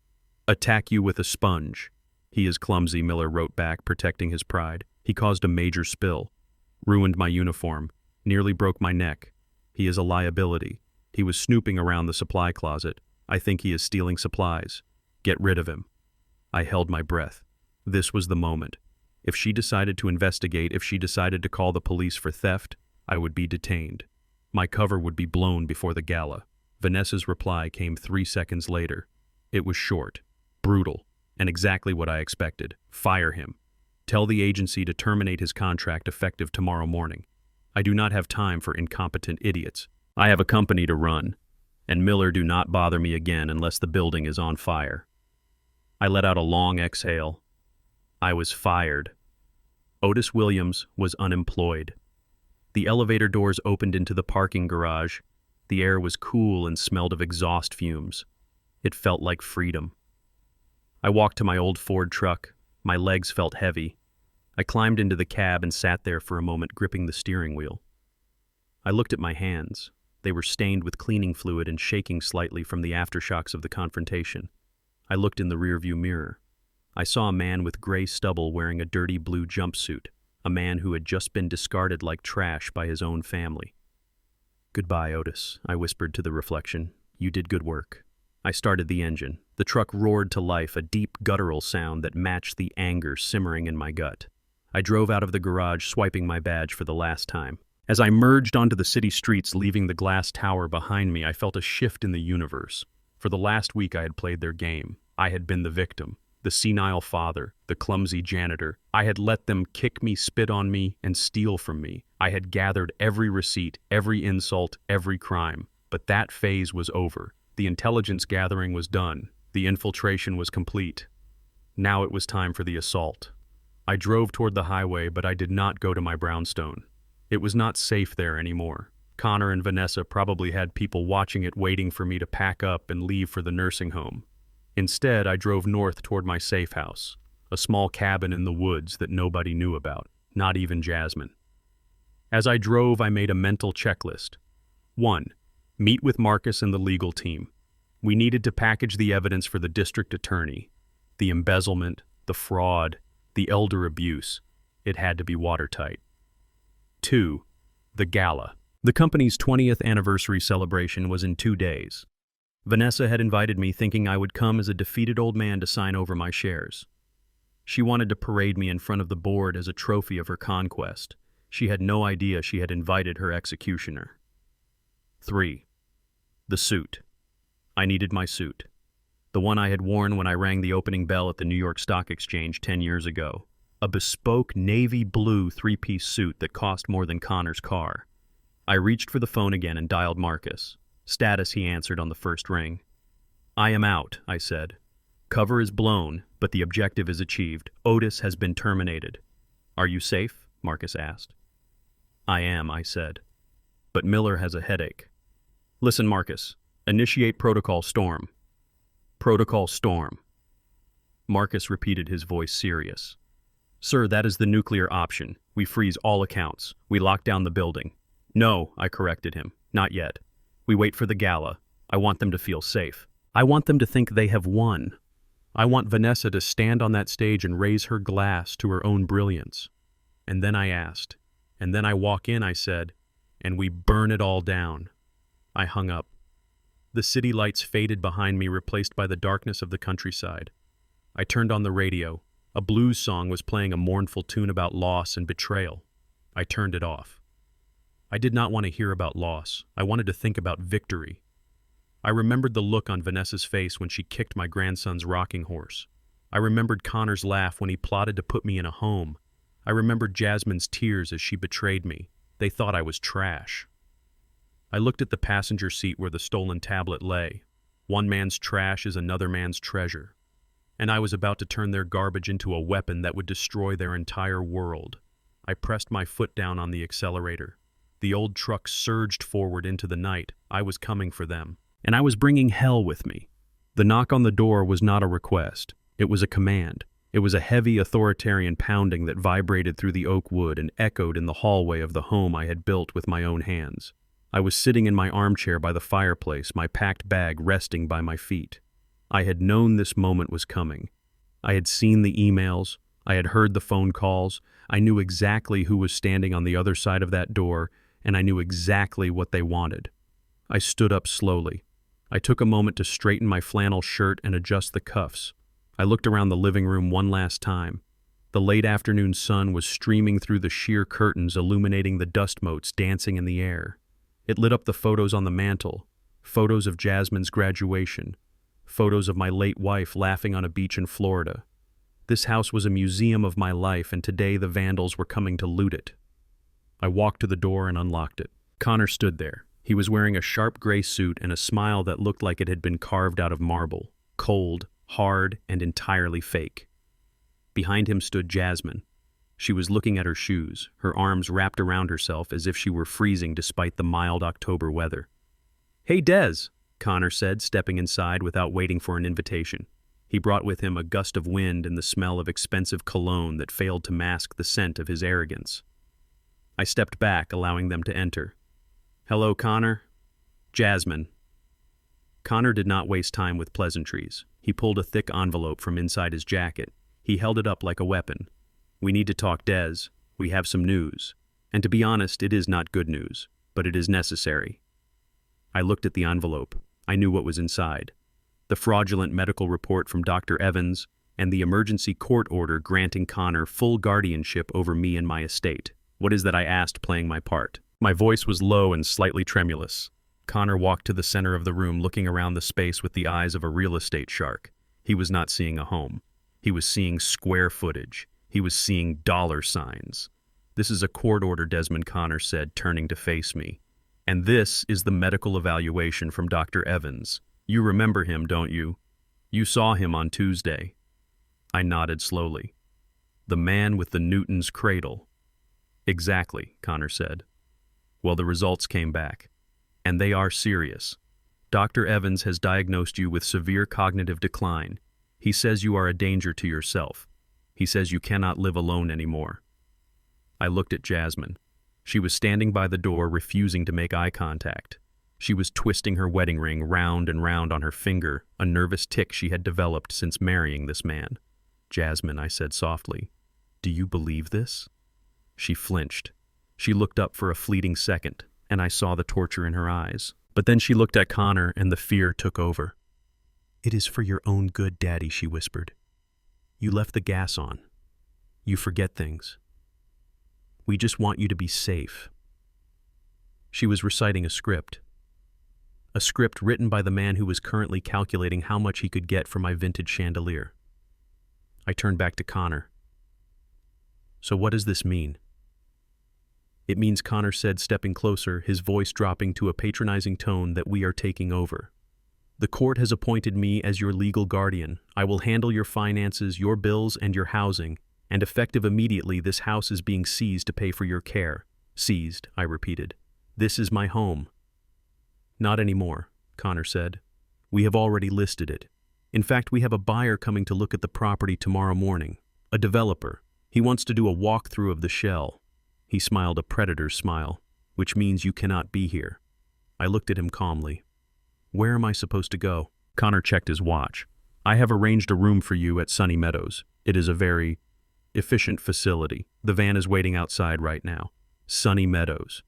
A: "Attack you with a sponge." "He is clumsy," Miller wrote back, protecting his pride. "He caused a major spill. Ruined my uniform. Nearly broke my neck. He is a liability. He was snooping around the supply closet. I think he is stealing supplies. Get rid of him." I held my breath. This was the moment. If she decided to investigate, if she decided to call the police for theft, I would be detained. My cover would be blown before the gala. Vanessa's reply came 3 seconds later. It was short, brutal, and exactly what I expected. "Fire him. Tell the agency to terminate his contract effective tomorrow morning. I do not have time for incompetent idiots. I have a company to run, and Miller, do not bother me again unless the building is on fire." I let out a long exhale. I was fired. Otis Williams was unemployed. The elevator doors opened into the parking garage. The air was cool and smelled of exhaust fumes. It felt like freedom. I walked to my old Ford truck. My legs felt heavy. I climbed into the cab and sat there for a moment, gripping the steering wheel. I looked at my hands. They were stained with cleaning fluid and shaking slightly from the aftershocks of the confrontation. I looked in the rearview mirror. I saw a man with gray stubble wearing a dirty blue jumpsuit, a man who had just been discarded like trash by his own family. "Goodbye, Otis," I whispered to the reflection. "You did good work." I started the engine. The truck roared to life, a deep guttural sound that matched the anger simmering in my gut. I drove out of the garage, swiping my badge for the last time. As I merged onto the city streets, leaving the glass tower behind me, I felt a shift in the universe. For the last week I had played their game. I had been the victim, the senile father, the clumsy janitor. I had let them kick me, spit on me, and steal from me. I had gathered every receipt, every insult, every crime. But that phase was over. The intelligence gathering was done. The infiltration was complete. Now it was time for the assault. I drove toward the highway, but I did not go to my brownstone. It was not safe there anymore. Connor and Vanessa probably had people watching it, waiting for me to pack up and leave for the nursing home. Instead, I drove north toward my safe house, a small cabin in the woods that nobody knew about, not even Jasmine. As I drove, I made a mental checklist. 1. Meet with Marcus and the legal team. We needed to package the evidence for the district attorney. The embezzlement, the fraud, the elder abuse. It had to be watertight. 2. The gala. The company's 20th anniversary celebration was in 2 days. Vanessa had invited me, thinking I would come as a defeated old man to sign over my shares. She wanted to parade me in front of the board as a trophy of her conquest. She had no idea she had invited her executioner. 3. The suit. I needed my suit. The one I had worn when I rang the opening bell at the New York Stock Exchange 10 years ago. A bespoke navy blue 3-piece suit that cost more than Connor's car. I reached for the phone again and dialed Marcus. Status, he answered on the first ring. "I am out," I said. "Cover is blown, but the objective is achieved. Otis has been terminated." "Are you safe?" Marcus asked. "I am," I said. "But Miller has a headache." "Listen, Marcus. Initiate Protocol Storm." "Protocol Storm." Marcus repeated, his voice serious. "Sir, that is the nuclear option. We freeze all accounts. We lock down the building." "No," I corrected him. "Not yet. We wait for the gala. I want them to feel safe. I want them to think they have won. I want Vanessa to stand on that stage and raise her glass to her own brilliance." And then I asked. "And then I walk in," I said, "and we burn it all down." I hung up. The city lights faded behind me, replaced by the darkness of the countryside. I turned on the radio. A blues song was playing, a mournful tune about loss and betrayal. I turned it off. I did not want to hear about loss. I wanted to think about victory. I remembered the look on Vanessa's face when she kicked my grandson's rocking horse. I remembered Connor's laugh when he plotted to put me in a home. I remembered Jasmine's tears as she betrayed me. They thought I was trash. I looked at the passenger seat where the stolen tablet lay. One man's trash is another man's treasure. and I was about to turn their garbage into a weapon that would destroy their entire world. I pressed my foot down on the accelerator. The old truck surged forward into the night. I was coming for them, and I was bringing hell with me. The knock on the door was not a request. It was a command. It was a heavy authoritarian pounding that vibrated through the oak wood and echoed in the hallway of the home I had built with my own hands. I was sitting in my armchair by the fireplace, my packed bag resting by my feet. I had known this moment was coming. I had seen the emails. I had heard the phone calls. I knew exactly who was standing on the other side of that door, and I knew exactly what they wanted. I stood up slowly. I took a moment to straighten my flannel shirt and adjust the cuffs. I looked around the living room one last time. The late afternoon sun was streaming through the sheer curtains, illuminating the dust motes dancing in the air. It lit up the photos on the mantel, photos of Jasmine's graduation, photos of my late wife laughing on a beach in Florida. This house was a museum of my life, and today the vandals were coming to loot it. I walked to the door and unlocked it. Connor stood there. He was wearing a sharp gray suit and a smile that looked like it had been carved out of marble, cold, hard, and entirely fake. Behind him stood Jasmine. She was looking at her shoes, her arms wrapped around herself as if she were freezing despite the mild October weather. "Hey, Des," Connor said, stepping inside without waiting for an invitation. He brought with him a gust of wind and the smell of expensive cologne that failed to mask the scent of his arrogance. I stepped back, allowing them to enter. "Hello, Connor." "Jasmine." Connor did not waste time with pleasantries. He pulled a thick envelope from inside his jacket. He held it up like a weapon. "We need to talk, Des. We have some news. And to be honest, it is not good news, but it is necessary." I looked at the envelope. I knew what was inside. The fraudulent medical report from Dr. Evans and the emergency court order granting Connor full guardianship over me and my estate. "What is that?" I asked, playing my part. My voice was low and slightly tremulous. Connor walked to the center of the room, looking around the space with the eyes of a real estate shark. He was not seeing a home. He was seeing square footage. He was seeing dollar signs. "This is a court order," Desmond Connor said, turning to face me. "And this is the medical evaluation from Dr. Evans. You remember him, don't you? You saw him on Tuesday." I nodded slowly. "The man with the Newton's cradle." "Exactly," Connor said. "Well, the results came back. And they are serious. Dr. Evans has diagnosed you with severe cognitive decline. He says you are a danger to yourself. He says you cannot live alone anymore." I looked at Jasmine. She was standing by the door, refusing to make eye contact. She was twisting her wedding ring round and round on her finger, a nervous tic she had developed since marrying this man. "Jasmine," I said softly, "do you believe this?" She flinched. She looked up for a fleeting second, and I saw the torture in her eyes. But then she looked at Connor, and the fear took over. "It is for your own good, Daddy," she whispered. "You left the gas on. You forget things. We just want you to be safe." She was reciting a script written by the man who was currently calculating how much he could get for my vintage chandelier. I turned back to Connor. "So what does this mean?" "It means," Connor said, stepping closer, his voice dropping to a patronizing tone, "that we are taking over. The court has appointed me as your legal guardian. I will handle your finances, your bills, and your housing, and effective immediately, this house is being seized to pay for your care." "Seized," I repeated. "This is my home." "Not anymore," Connor said. "We have already listed it. In fact, we have a buyer coming to look at the property tomorrow morning. A developer. He wants to do a walkthrough of the shell." He smiled a predator's smile, "which means you cannot be here." I looked at him calmly. "Where am I supposed to go?" Connor checked his watch. "I have arranged a room for you at Sunny Meadows. It is a very efficient facility. The van is waiting outside right now." Sunny Meadows.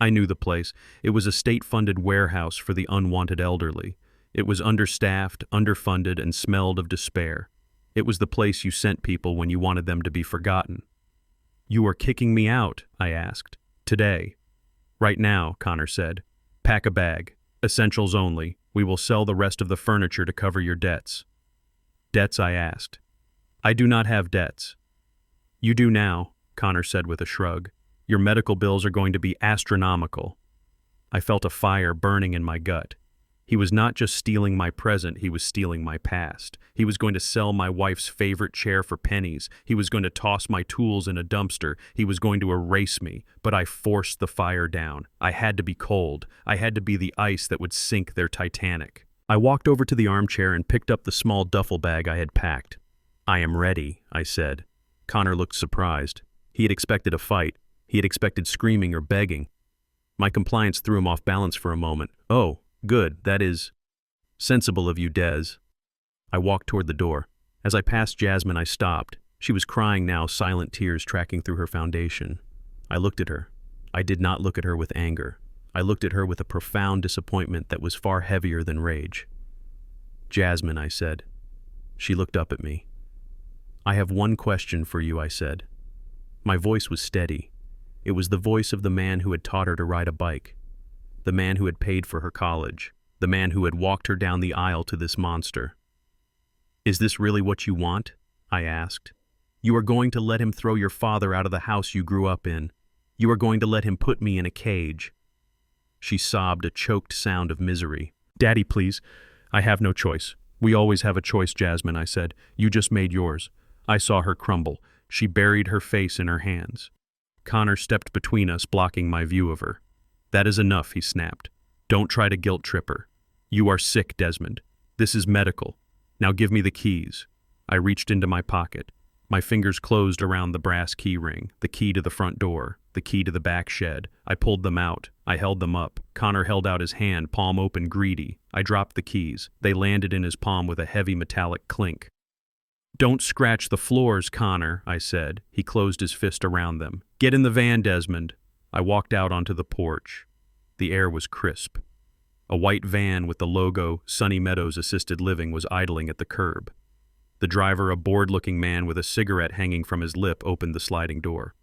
A: I knew the place. It was a state-funded warehouse for the unwanted elderly. It was understaffed, underfunded, and smelled of despair. It was the place you sent people when you wanted them to be forgotten. "You are kicking me out?" I asked. "Today." "Right now," Connor said. "Pack a bag. Essentials only. We will sell the rest of the furniture to cover your debts." "Debts?" I asked. "I do not have debts." "You do now," Connor said with a shrug. "Your medical bills are going to be astronomical." I felt a fire burning in my gut. He was not just stealing my present, he was stealing my past. He was going to sell my wife's favorite chair for pennies. He was going to toss my tools in a dumpster. He was going to erase me, but I forced the fire down. I had to be cold. I had to be the ice that would sink their Titanic. I walked over to the armchair and picked up the small duffel bag I had packed. "I am ready," I said. Connor looked surprised. He had expected a fight. He had expected screaming or begging. My compliance threw him off balance for a moment. "Oh, good, that is sensible of you, Des." I walked toward the door. As I passed Jasmine, I stopped. She was crying now, silent tears tracking through her foundation. I looked at her. I did not look at her with anger. I looked at her with a profound disappointment that was far heavier than rage. "Jasmine," I said. She looked up at me. "I have one question for you," I said. My voice was steady. It was the voice of the man who had taught her to ride a bike, the man who had paid for her college, the man who had walked her down the aisle to this monster. "Is this really what you want?" I asked. "You are going to let him throw your father out of the house you grew up in. You are going to let him put me in a cage." She sobbed, a choked sound of misery. "Daddy, please. I have no choice." "We always have a choice, Jasmine," I said. "You just made yours." I saw her crumble. She buried her face in her hands. Connor stepped between us, blocking my view of her. "That is enough," he snapped. "Don't try to guilt trip her. You are sick, Desmond. This is medical. Now give me the keys." I reached into my pocket. My fingers closed around the brass key ring, the key to the front door, the key to the back shed. I pulled them out. I held them up. Connor held out his hand, palm open, greedy. I dropped the keys. They landed in his palm with a heavy metallic clink. "Don't scratch the floors, Connor," I said. He closed his fist around them. "Get in the van, Desmond." I walked out onto the porch. The air was crisp. A white van with the logo Sunny Meadows Assisted Living was idling at the curb. The driver, a bored-looking man with a cigarette hanging from his lip, opened the sliding door.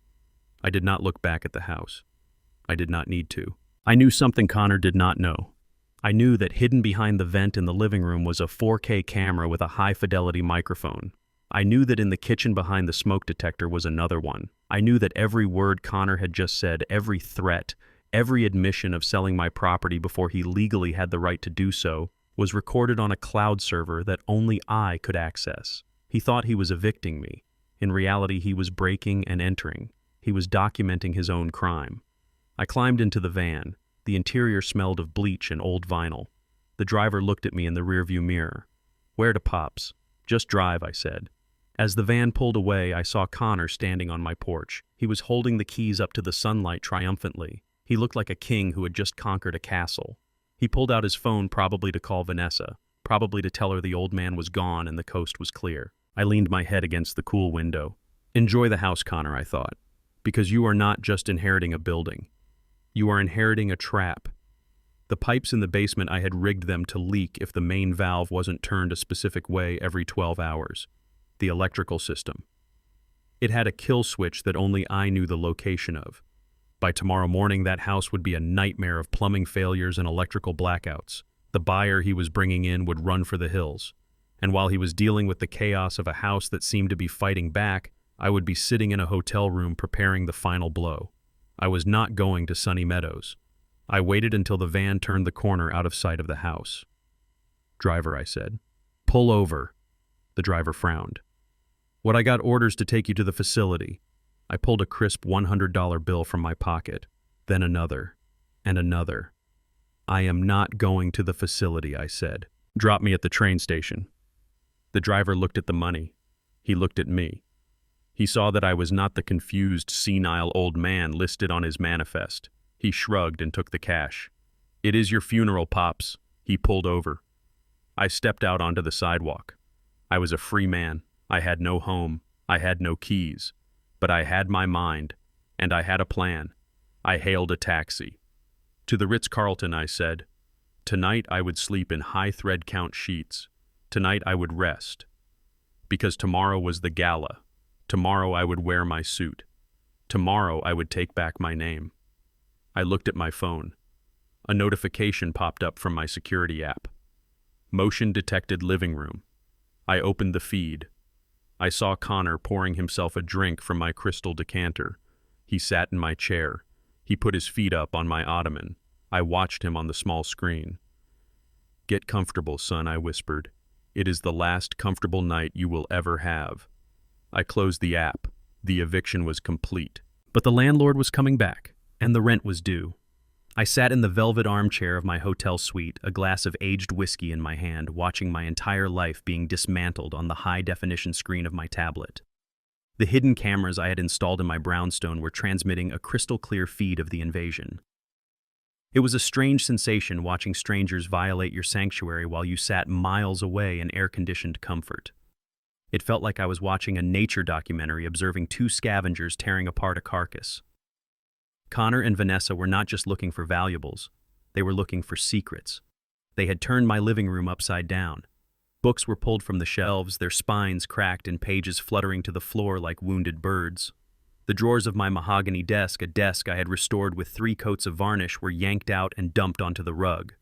A: I did not look back at the house. I did not need to. I knew something Connor did not know. I knew that hidden behind the vent in the living room was a 4K camera with a high-fidelity microphone. I knew that in the kitchen behind the smoke detector was another one. I knew that every word Connor had just said, every threat, every admission of selling my property before he legally had the right to do so, was recorded on a cloud server that only I could access. He thought he was evicting me. In reality, he was breaking and entering. He was documenting his own crime. I climbed into the van. The interior smelled of bleach and old vinyl. The driver looked at me in the rearview mirror. "Where to Pops?" "Just drive," I said. As the van pulled away, I saw Connor standing on my porch. He was holding the keys up to the sunlight triumphantly. He looked like a king who had just conquered a castle. He pulled out his phone, probably to call Vanessa, probably to tell her the old man was gone and the coast was clear. I leaned my head against the cool window. "Enjoy the house, Connor," I thought, "because you are not just inheriting a building. You are inheriting a trap." The pipes in the basement, I had rigged them to leak if the main valve wasn't turned a specific way every 12 hours. The electrical system. It had a kill switch that only I knew the location of. By tomorrow morning, that house would be a nightmare of plumbing failures and electrical blackouts. The buyer he was bringing in would run for the hills. And while he was dealing with the chaos of a house that seemed to be fighting back, I would be sitting in a hotel room preparing the final blow. I was not going to Sunny Meadows. I waited until the van turned the corner out of sight of the house. "Driver," I said. "Pull over." The driver frowned. "What, I got orders to take you to the facility." I pulled a crisp $100 bill from my pocket, then another, and another. "I am not going to the facility," I said. "Drop me at the train station." The driver looked at the money. He looked at me. He saw that I was not the confused, senile old man listed on his manifest. He shrugged and took the cash. "It is your funeral, Pops." He pulled over. I stepped out onto the sidewalk. I was a free man. I had no home. I had no keys. But I had my mind, and I had a plan. I hailed a taxi. To the Ritz-Carlton, I said. Tonight I would sleep in high thread count sheets. Tonight I would rest. Because tomorrow was the gala. Tomorrow I would wear my suit. Tomorrow I would take back my name. I looked at my phone. A notification popped up from my security app. Motion detected living room. I opened the feed. I saw Connor pouring himself a drink from my crystal decanter. He sat in my chair. He put his feet up on my ottoman. I watched him on the small screen. Get comfortable, son, I whispered. It is the last comfortable night you will ever have. I closed the app. The eviction was complete. But the landlord was coming back, and the rent was due. I sat in the velvet armchair of my hotel suite, a glass of aged whiskey in my hand, watching my entire life being dismantled on the high-definition screen of my tablet. The hidden cameras I had installed in my brownstone were transmitting a crystal-clear feed of the invasion. It was a strange sensation watching strangers violate your sanctuary while you sat miles away in air-conditioned comfort. It felt like I was watching a nature documentary observing two scavengers tearing apart a carcass. Connor and Vanessa were not just looking for valuables, they were looking for secrets. They had turned my living room upside down. Books were pulled from the shelves, their spines cracked and pages fluttering to the floor like wounded birds. The drawers of my mahogany desk, a desk I had restored with 3 coats of varnish, were yanked out and dumped onto the rug.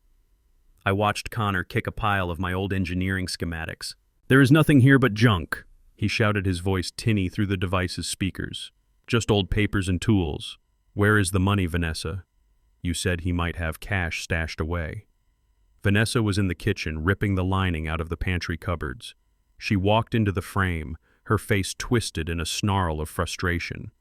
A: I watched Connor kick a pile of my old engineering schematics. "There is nothing here but junk," he shouted, his voice tinny through the device's speakers. "Just old papers and tools. Where is the money, Vanessa? You said he might have cash stashed away." Vanessa was in the kitchen, ripping the lining out of the pantry cupboards. She walked into the frame, her face twisted in a snarl of frustration.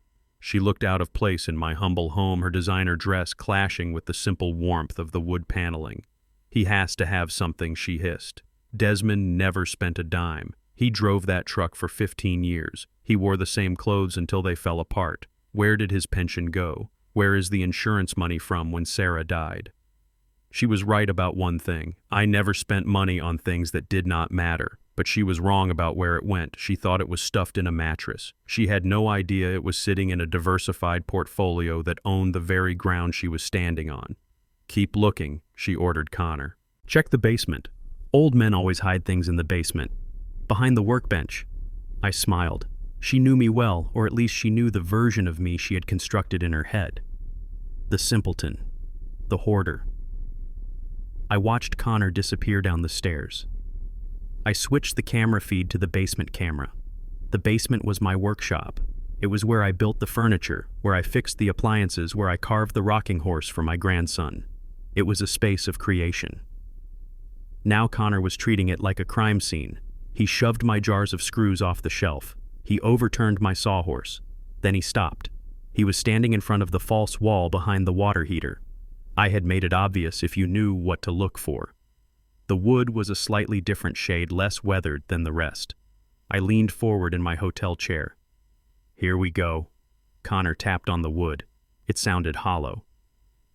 A: She looked out of place in my humble home, her designer dress clashing with the simple warmth of the wood paneling. "He has to have something," she hissed. "Desmond never spent a dime. He drove that truck for 15 years. He wore the same clothes until they fell apart. Where did his pension go? Where is the insurance money from when Sarah died?" She was right about one thing. I never spent money on things that did not matter. But she was wrong about where it went. She thought it was stuffed in a mattress. She had no idea it was sitting in a diversified portfolio that owned the very ground she was standing on. "Keep looking," she ordered Connor. "Check the basement. Old men always hide things in the basement. Behind the workbench." I smiled. She knew me well, or at least she knew the version of me she had constructed in her head. The simpleton. The hoarder. I watched Connor disappear down the stairs. I switched the camera feed to the basement camera. The basement was my workshop. It was where I built the furniture, where I fixed the appliances, where I carved the rocking horse for my grandson. It was a space of creation. Now Connor was treating it like a crime scene. He shoved my jars of screws off the shelf. He overturned my sawhorse. Then he stopped. He was standing in front of the false wall behind the water heater. I had made it obvious if you knew what to look for. The wood was a slightly different shade, less weathered than the rest. I leaned forward in my hotel chair. "Here we go." Connor tapped on the wood. It sounded hollow.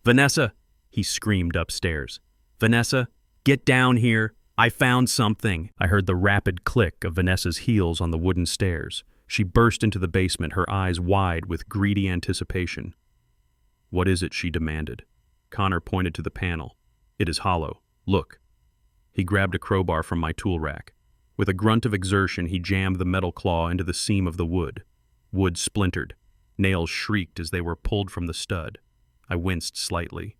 A: "Vanessa!" he screamed upstairs. "Vanessa, get down here. I found something." I heard the rapid click of Vanessa's heels on the wooden stairs. She burst into the basement, her eyes wide with greedy anticipation. "What is it?" she demanded. Connor pointed to the panel. "It is hollow. Look." He grabbed a crowbar from my tool rack. With a grunt of exertion, he jammed the metal claw into the seam of the wood. Wood splintered. Nails shrieked as they were pulled from the stud. I winced slightly.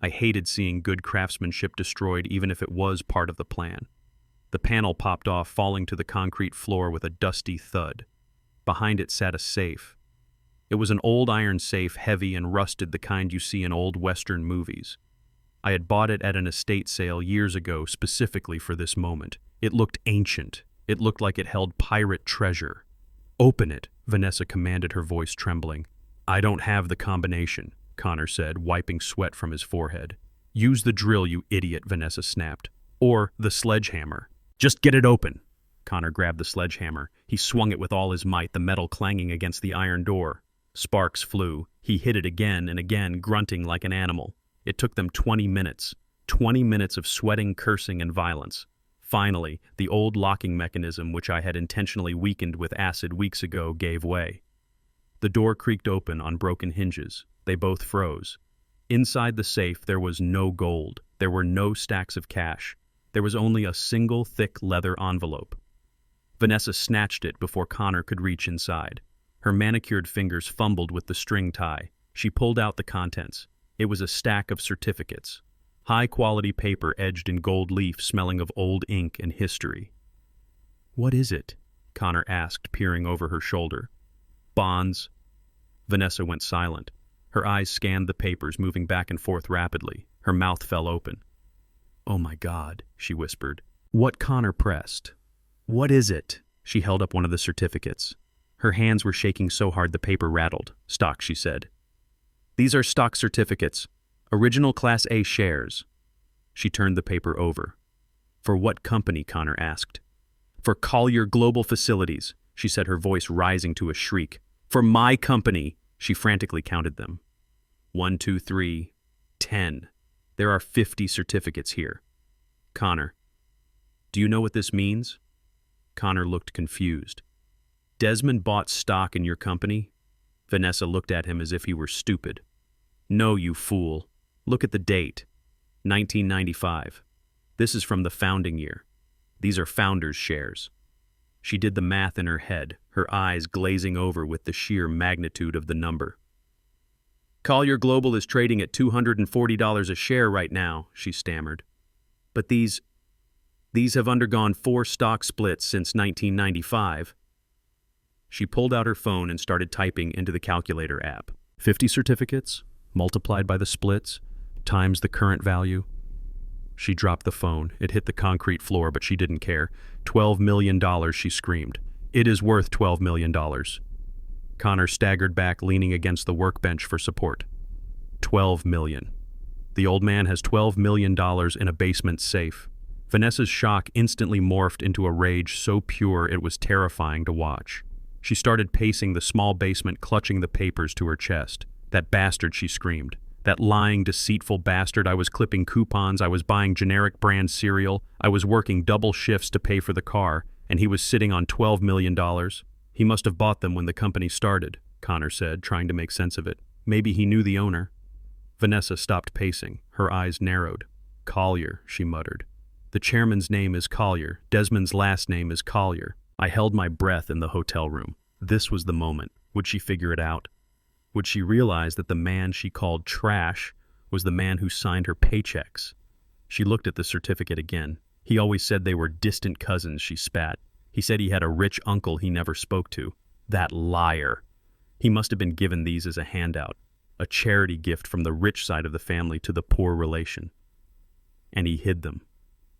A: I hated seeing good craftsmanship destroyed, even if it was part of the plan. The panel popped off, falling to the concrete floor with a dusty thud. Behind it sat a safe. It was an old iron safe, heavy and rusted, the kind you see in old Western movies. I had bought it at an estate sale years ago specifically for this moment. It looked ancient. It looked like it held pirate treasure. "Open it," Vanessa commanded, her voice trembling. "I don't have the combination," Connor said, wiping sweat from his forehead. "Use the drill, you idiot," Vanessa snapped. "Or the sledgehammer." "Just get it open." Connor grabbed the sledgehammer. He swung it with all his might, the metal clanging against the iron door. Sparks flew. He hit it again and again, grunting like an animal. It took them 20 minutes. 20 minutes of sweating, cursing, and violence. Finally, the old locking mechanism, which I had intentionally weakened with acid weeks ago, gave way. The door creaked open on broken hinges. They both froze. Inside the safe, there was no gold. There were no stacks of cash. There was only a single thick leather envelope. Vanessa snatched it before Connor could reach inside. Her manicured fingers fumbled with the string tie. She pulled out the contents. It was a stack of certificates. High-quality paper edged in gold leaf, smelling of old ink and history. "What is it?" Connor asked, peering over her shoulder. "Bonds." Vanessa went silent. Her eyes scanned the papers, moving back and forth rapidly. Her mouth fell open. "Oh my God," she whispered. What? Connor pressed. "What is it?" She held up one of the certificates. Her hands were shaking so hard the paper rattled. "Stock," she said. "These are stock certificates. Original Class A shares." She turned the paper over. "For what company?" Connor asked. "For Collier Global Facilities," she said, her voice rising to a shriek. "For my company." She frantically counted them. 1, 2, 3, 10. There are 50 certificates here. "Connor, do you know what this means?" Connor looked confused. "Desmond bought stock in your company?" Vanessa looked at him as if he were stupid. "No, you fool. Look at the date. 1995. This is from the founding year. These are founders' shares." She did the math in her head, her eyes glazing over with the sheer magnitude of the number. "Collier Global is trading at $240 a share right now," she stammered. "But these have undergone 4 stock splits since 1995. She pulled out her phone and started typing into the calculator app. 50 certificates, multiplied by the splits, times the current value. She dropped the phone. It hit the concrete floor, but she didn't care. $12 million, she screamed. "It is worth $12 million. Connor staggered back, leaning against the workbench for support. $12 million. The old man has $12 million in a basement safe. Vanessa's shock instantly morphed into a rage so pure it was terrifying to watch. She started pacing the small basement, clutching the papers to her chest. "That bastard," she screamed. "That lying, deceitful bastard. I was clipping coupons, I was buying generic brand cereal, I was working double shifts to pay for the car, and he was sitting on $12 million. He must have bought them when the company started," Connor said, trying to make sense of it. "Maybe he knew the owner." Vanessa stopped pacing. Her eyes narrowed. "Collier," she muttered. "The chairman's name is Collier. Desmond's last name is Collier." I held my breath in the hotel room. This was the moment. Would she figure it out? Would she realize that the man she called trash was the man who signed her paychecks? She looked at the certificate again. "He always said they were distant cousins," she spat. "He said he had a rich uncle he never spoke to. That liar! He must have been given these as a handout, a charity gift from the rich side of the family to the poor relation. And he hid them.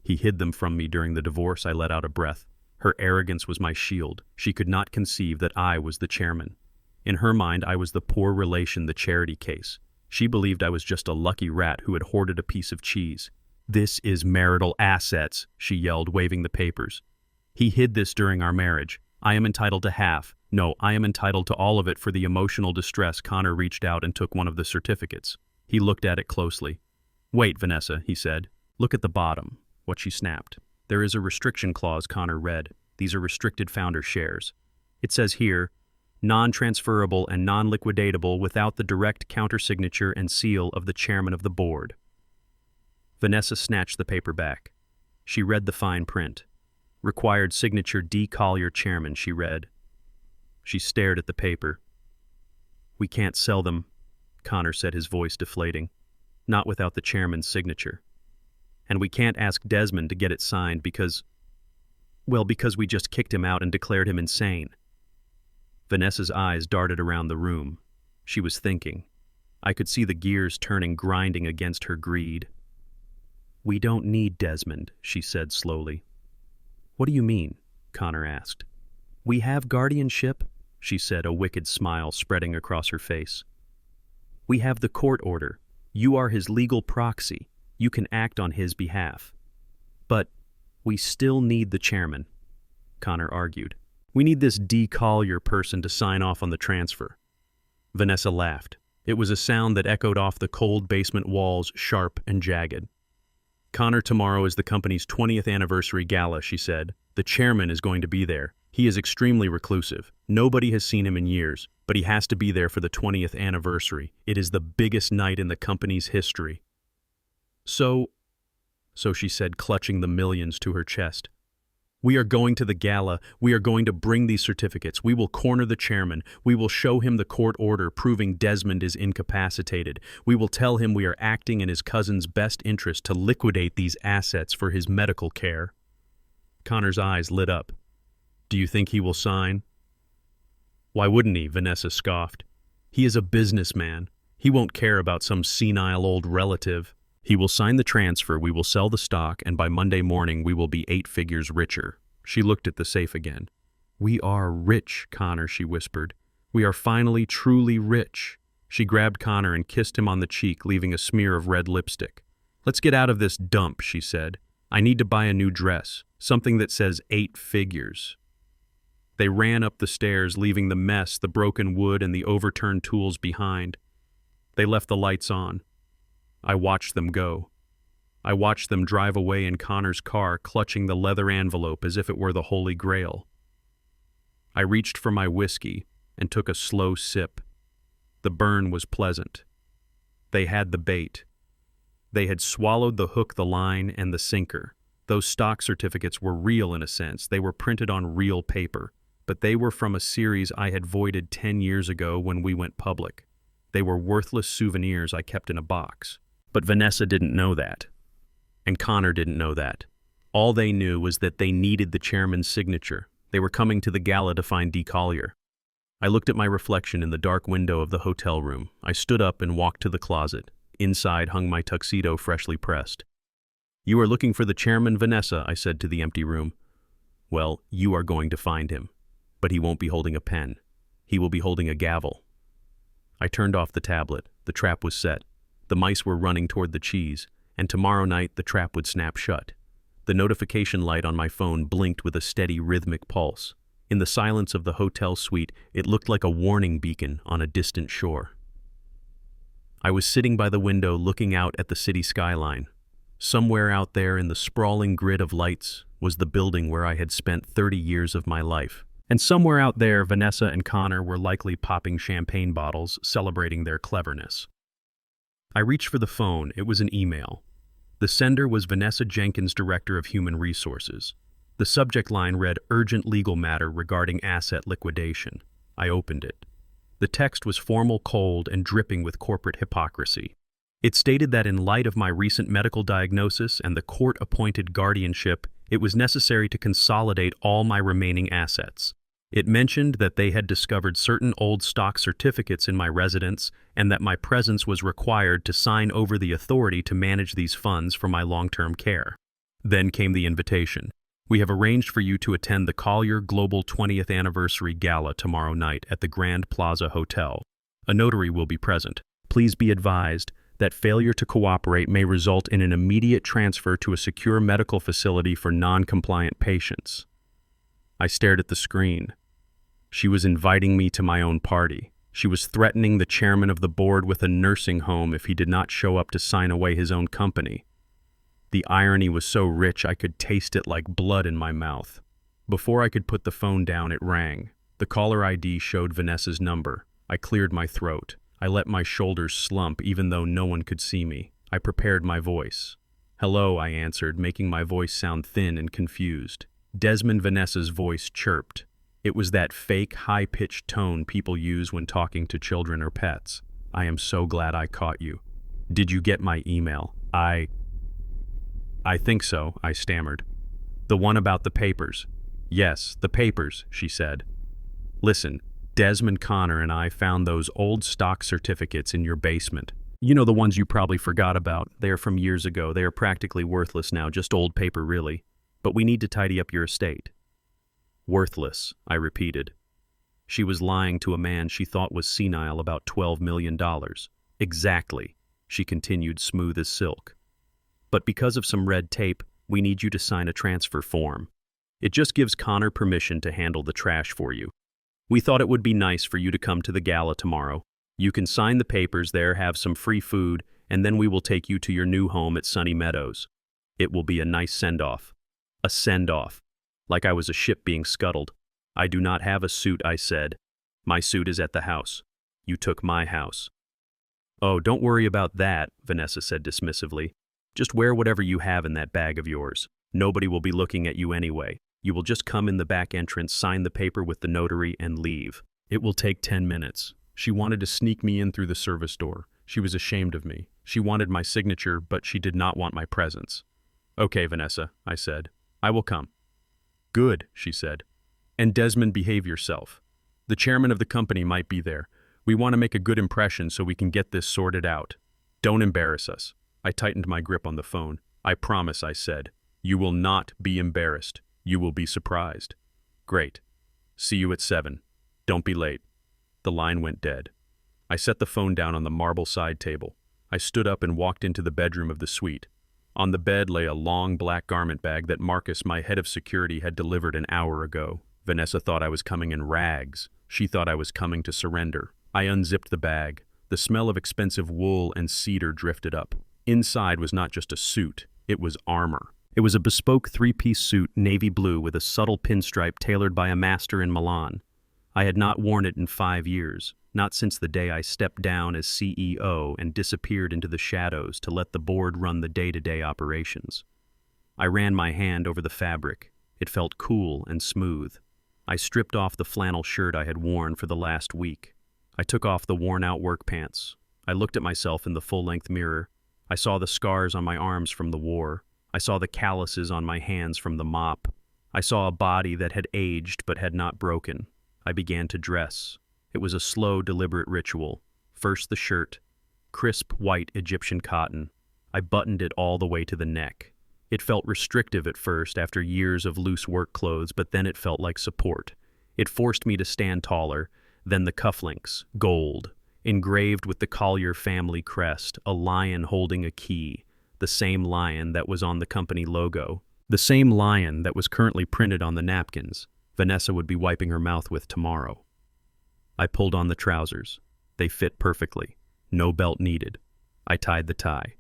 A: He hid them from me during the divorce." I let out a breath. Her arrogance was my shield. She could not conceive that I was the chairman. In her mind, I was the poor relation, the charity case. She believed I was just a lucky rat who had hoarded a piece of cheese. "This is marital assets," she yelled, waving the papers. "He hid this during our marriage. I am entitled to half. No, I am entitled to all of it for the emotional distress." Connor reached out and took one of the certificates. He looked at it closely. "Wait, Vanessa," he said. "Look at the bottom." What she snapped. "There is a restriction clause," Connor read. "These are restricted founder shares. It says here, non-transferable and non-liquidatable without the direct countersignature and seal of the chairman of the board." Vanessa snatched the paper back. She read the fine print. "Required signature D. Collier, chairman," she read. She stared at the paper. "We can't sell them," Connor said, his voice deflating. "Not without the chairman's signature. And we can't ask Desmond to get it signed because we just kicked him out and declared him insane." Vanessa's eyes darted around the room. She was thinking. I could see the gears turning, grinding against her greed. "We don't need Desmond," she said slowly. "What do you mean?" Connor asked. "We have guardianship," she said, a wicked smile spreading across her face. "We have the court order. You are his legal proxy. You can act on his behalf. But we still need the chairman," Connor argued. "We need this D. Collier person to sign off on the transfer." Vanessa laughed. It was a sound that echoed off the cold basement walls, sharp and jagged. "Connor, tomorrow is the company's 20th anniversary gala," she said. "The chairman is going to be there. He is extremely reclusive. Nobody has seen him in years, but he has to be there for the 20th anniversary. It is the biggest night in the company's history." So she said, clutching the millions to her chest. "We are going to the gala. We are going to bring these certificates. We will corner the chairman. We will show him the court order proving Desmond is incapacitated. We will tell him we are acting in his cousin's best interest to liquidate these assets for his medical care." Connor's eyes lit up. "Do you think he will sign?" "Why wouldn't he?" Vanessa scoffed. "He is a businessman. He won't care about some senile old relative. He will sign the transfer, we will sell the stock, and by Monday morning we will be 8 figures richer. She looked at the safe again. We are rich, Connor, she whispered. We are finally truly rich. She grabbed Connor and kissed him on the cheek, leaving a smear of red lipstick. Let's get out of this dump, she said. I need to buy a new dress, something that says 8 figures. They ran up the stairs, leaving the mess, the broken wood, and the overturned tools behind. They left the lights on. I watched them go. I watched them drive away in Connor's car, clutching the leather envelope as if it were the Holy Grail. I reached for my whiskey and took a slow sip. The burn was pleasant. They had the bait. They had swallowed the hook, the line, and the sinker. Those stock certificates were real in a sense. They were printed on real paper, but they were from a series I had voided 10 years ago when we went public. They were worthless souvenirs I kept in a box. But Vanessa didn't know that. And Connor didn't know that. All they knew was that they needed the chairman's signature. They were coming to the gala to find D. Collier. I looked at my reflection in the dark window of the hotel room. I stood up and walked to the closet. Inside hung my tuxedo freshly pressed. You are looking for the chairman, Vanessa, I said to the empty room. Well, you are going to find him. But he won't be holding a pen. He will be holding a gavel. I turned off the tablet. The trap was set. The mice were running toward the cheese, and tomorrow night the trap would snap shut. The notification light on my phone blinked with a steady rhythmic pulse. In the silence of the hotel suite, it looked like a warning beacon on a distant shore. I was sitting by the window looking out at the city skyline. Somewhere out there in the sprawling grid of lights was the building where I had spent 30 years of my life. And somewhere out there, Vanessa and Connor were likely popping champagne bottles, celebrating their cleverness. I reached for the phone. It was an email. The sender was Vanessa Jenkins, Director of Human Resources. The subject line read, Urgent legal matter regarding asset liquidation. I opened it. The text was formal, cold, and dripping with corporate hypocrisy. It stated that in light of my recent medical diagnosis and the court-appointed guardianship, it was necessary to consolidate all my remaining assets. It mentioned that they had discovered certain old stock certificates in my residence and that my presence was required to sign over the authority to manage these funds for my long-term care. Then came the invitation. We have arranged for you to attend the Collier Global 20th Anniversary Gala tomorrow night at the Grand Plaza Hotel. A notary will be present. Please be advised that failure to cooperate may result in an immediate transfer to a secure medical facility for non-compliant patients. I stared at the screen. She was inviting me to my own party. She was threatening the chairman of the board with a nursing home if he did not show up to sign away his own company. The irony was so rich I could taste it like blood in my mouth. Before I could put the phone down, it rang. The caller ID showed Vanessa's number. I cleared my throat. I let my shoulders slump even though no one could see me. I prepared my voice. Hello, I answered, making my voice sound thin and confused. Desmond Vanessa's voice chirped. It was that fake, high-pitched tone people use when talking to children or pets. I am so glad I caught you. Did you get my email? I think so, I stammered. The one about the papers. Yes, the papers, she said. Listen, Desmond Connor and I found those old stock certificates in your basement. You know, the ones you probably forgot about. They are from years ago. They are practically worthless now, just old paper really. But we need to tidy up your estate. Worthless, I repeated. She was lying to a man she thought was senile about $12 million. Exactly, she continued, smooth as silk. But because of some red tape, we need you to sign a transfer form. It just gives Connor permission to handle the trash for you. We thought it would be nice for you to come to the gala tomorrow. You can sign the papers there, have some free food, and then we will take you to your new home at Sunny Meadows. It will be a nice send-off. A send-off. Like I was a ship being scuttled. I do not have a suit, I said. My suit is at the house. You took my house. Oh, don't worry about that, Vanessa said dismissively. Just wear whatever you have in that bag of yours. Nobody will be looking at you anyway. You will just come in the back entrance, sign the paper with the notary, and leave. It will take 10 minutes. She wanted to sneak me in through the service door. She was ashamed of me. She wanted my signature, but she did not want my presence. Okay, Vanessa, I said. I will come. Good, she said. And Desmond, behave yourself. The chairman of the company might be there. We want to make a good impression so we can get this sorted out. Don't embarrass us. I tightened my grip on the phone. I promise, I said. You will not be embarrassed. You will be surprised. Great. See you at 7. Don't be late. The line went dead. I set the phone down on the marble side table. I stood up and walked into the bedroom of the suite. On the bed lay a long black garment bag that Marcus, my head of security, had delivered an hour ago. Vanessa thought I was coming in rags. She thought I was coming to surrender. I unzipped the bag. The smell of expensive wool and cedar drifted up. Inside was not just a suit, it was armor. It was a bespoke 3-piece suit, navy blue, with a subtle pinstripe tailored by a master in Milan. I had not worn it in 5 years, not since the day I stepped down as CEO and disappeared into the shadows to let the board run the day-to-day operations. I ran my hand over the fabric. It felt cool and smooth. I stripped off the flannel shirt I had worn for the last week. I took off the worn-out work pants. I looked at myself in the full-length mirror. I saw the scars on my arms from the war. I saw the calluses on my hands from the mop. I saw a body that had aged but had not broken. I began to dress. It was a slow, deliberate ritual. First the shirt, crisp white Egyptian cotton. I buttoned it all the way to the neck. It felt restrictive at first after years of loose work clothes, but then it felt like support. It forced me to stand taller. Then the cufflinks, gold, engraved with the Collier family crest, a lion holding a key, the same lion that was on the company logo, the same lion that was currently printed on the napkins Vanessa would be wiping her mouth with tomorrow. I pulled on the trousers. They fit perfectly. No belt needed. I tied the tie.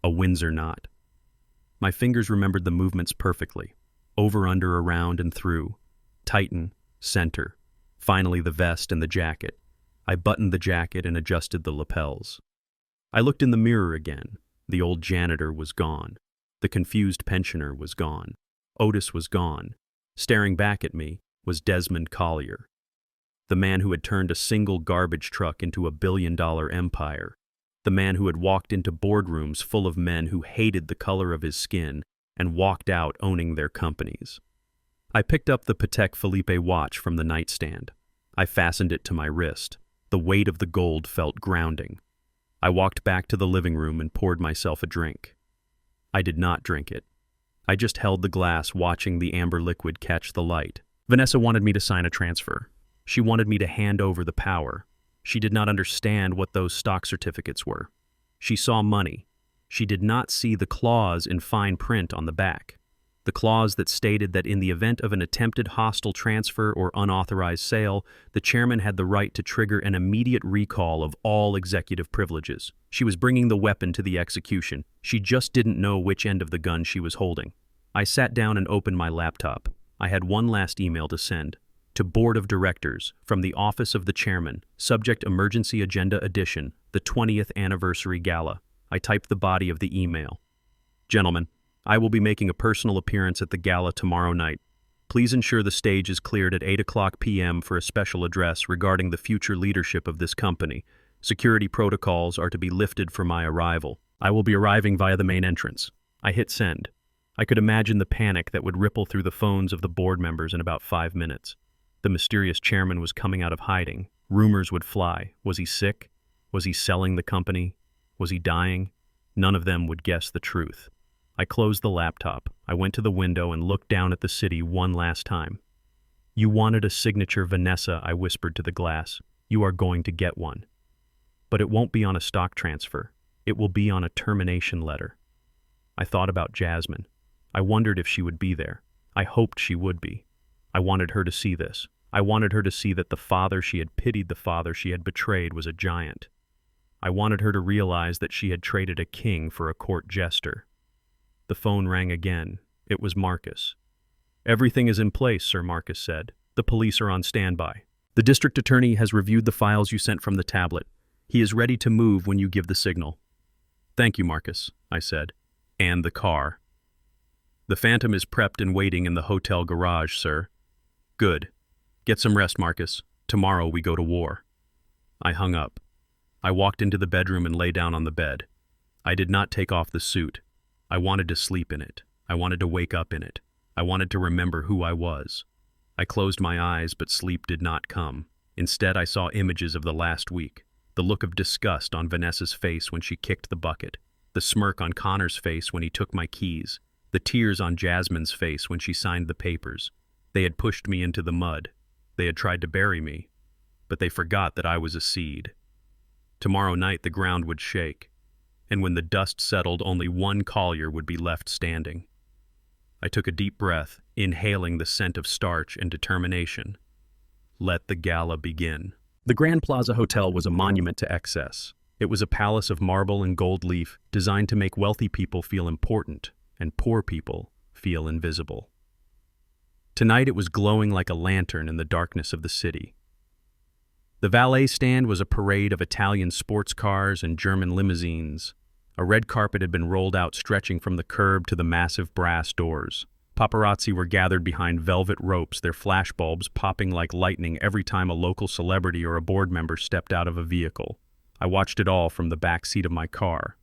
A: A Windsor knot. My fingers remembered the movements perfectly. Over, under, around, and through. Tighten, center. Finally the vest and the jacket. I buttoned the jacket and adjusted the lapels. I looked in the mirror again. The old janitor was gone. The confused pensioner was gone. Otis was gone. Staring back at me was Desmond Collier, the man who had turned a single garbage truck into a billion-dollar empire, the man who had walked into boardrooms full of men who hated the color of his skin and walked out owning their companies. I picked up the Patek Philippe watch from the nightstand. I fastened it to my wrist. The weight of the gold felt grounding. I walked back to the living room and poured myself a drink. I did not drink it. I just held the glass, watching the amber liquid catch the light. Vanessa wanted me to sign a transfer. She wanted me to hand over the power. She did not understand what those stock certificates were. She saw money. She did not see the clause in fine print on the back. The clause that stated that in the event of an attempted hostile transfer or unauthorized sale, the chairman had the right to trigger an immediate recall of all executive privileges. She was bringing the weapon to the execution. She just didn't know which end of the gun she was holding. I sat down and opened my laptop. I had one last email to send. To Board of Directors, from the Office of the Chairman, subject Emergency Agenda Edition, the 20th Anniversary Gala. I typed the body of the email. Gentlemen, I will be making a personal appearance at the gala tomorrow night. Please ensure the stage is cleared at 8:00 p.m. for a special address regarding the future leadership of this company. Security protocols are to be lifted for my arrival. I will be arriving via the main entrance. I hit send. I could imagine the panic that would ripple through the phones of the board members in about 5 minutes. The mysterious chairman was coming out of hiding. Rumors would fly. Was he sick? Was he selling the company? Was he dying? None of them would guess the truth. I closed the laptop. I went to the window and looked down at the city one last time. You wanted a signature, Vanessa, I whispered to the glass. You are going to get one. But it won't be on a stock transfer. It will be on a termination letter. I thought about Jasmine. I wondered if she would be there. I hoped she would be. I wanted her to see this. I wanted her to see that the father she had pitied, the father she had betrayed, was a giant. I wanted her to realize that she had traded a king for a court jester. The phone rang again. It was Marcus. Everything is in place, Sir, Marcus said. The police are on standby. The district attorney has reviewed the files you sent from the tablet. He is ready to move when you give the signal. Thank you, Marcus, I said. And the car. The Phantom is prepped and waiting in the hotel garage, sir. Good. Get some rest, Marcus. Tomorrow we go to war. I hung up. I walked into the bedroom and lay down on the bed. I did not take off the suit. I wanted to sleep in it. I wanted to wake up in it. I wanted to remember who I was. I closed my eyes, but sleep did not come. Instead, I saw images of the last week, the look of disgust on Vanessa's face when she kicked the bucket, The smirk on Connor's face when he took my keys, the tears on Jasmine's face when she signed the papers. They had pushed me into the mud. They had tried to bury me, but they forgot that I was a seed. Tomorrow night the ground would shake, and when the dust settled, only one Collier would be left standing. I took a deep breath, inhaling the scent of starch and determination. Let the gala begin. The Grand Plaza Hotel was a monument to excess. It was a palace of marble and gold leaf designed to make wealthy people feel important and poor people feel invisible. Tonight it was glowing like a lantern in the darkness of the city. The valet stand was a parade of Italian sports cars and German limousines. A red carpet had been rolled out, stretching from the curb to the massive brass doors. Paparazzi were gathered behind velvet ropes, their flashbulbs popping like lightning every time a local celebrity or a board member stepped out of a vehicle. I watched it all from the back seat of my car.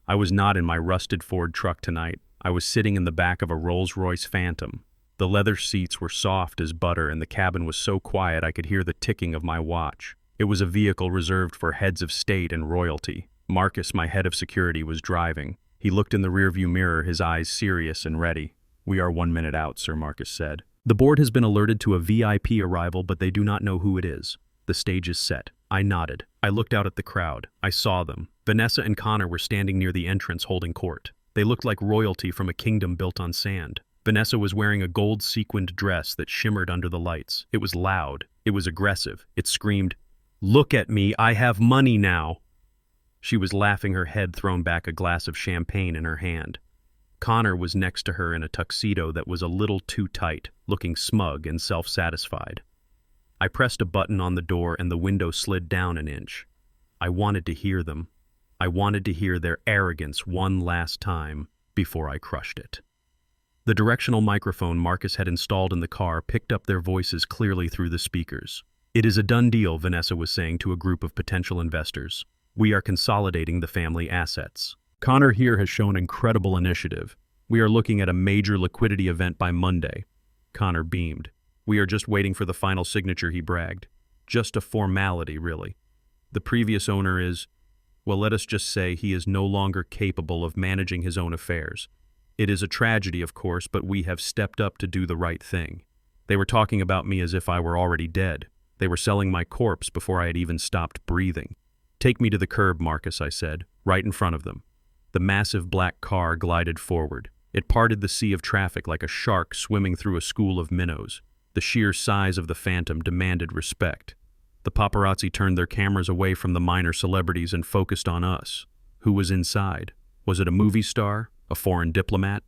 A: I was not in my rusted Ford truck tonight. I was sitting in the back of a Rolls-Royce Phantom. The leather seats were soft as butter, and the cabin was so quiet I could hear the ticking of my watch. It was a vehicle reserved for heads of state and royalty. Marcus, my head of security, was driving. He looked in the rearview mirror, his eyes serious and ready. "We are 1 minute out," Sir Marcus said. "The board has been alerted to a VIP arrival, but they do not know who it is. The stage is set." I nodded. I looked out at the crowd. I saw them. Vanessa and Connor were standing near the entrance holding court. They looked like royalty from a kingdom built on sand. Vanessa was wearing a gold sequined dress that shimmered under the lights. It was loud. It was aggressive. It screamed, "Look at me, I have money now." She was laughing, her head thrown back, a glass of champagne in her hand. Connor was next to her in a tuxedo that was a little too tight, looking smug and self-satisfied. I pressed a button on the door and the window slid down an inch. I wanted to hear them. I wanted to hear their arrogance one last time before I crushed it. The directional microphone Marcus had installed in the car picked up their voices clearly through the speakers. "It is a done deal," Vanessa was saying to a group of potential investors. "We are consolidating the family assets. Connor here has shown incredible initiative. We are looking at a major liquidity event by Monday." Connor beamed. "We are just waiting for the final signature," he bragged. "Just a formality, really. The previous owner is, well, let us just say he is no longer capable of managing his own affairs. It is a tragedy, of course, but we have stepped up to do the right thing. They were talking about me as if I were already dead. They were selling my corpse before I had even stopped breathing." "Take me to the curb, Marcus," I said, right in front of them. The massive black car glided forward. It parted the sea of traffic like a shark swimming through a school of minnows. The sheer size of the Phantom demanded respect. The paparazzi turned their cameras away from the minor celebrities and focused on us. Who was inside? Was it a movie star? A foreign diplomat?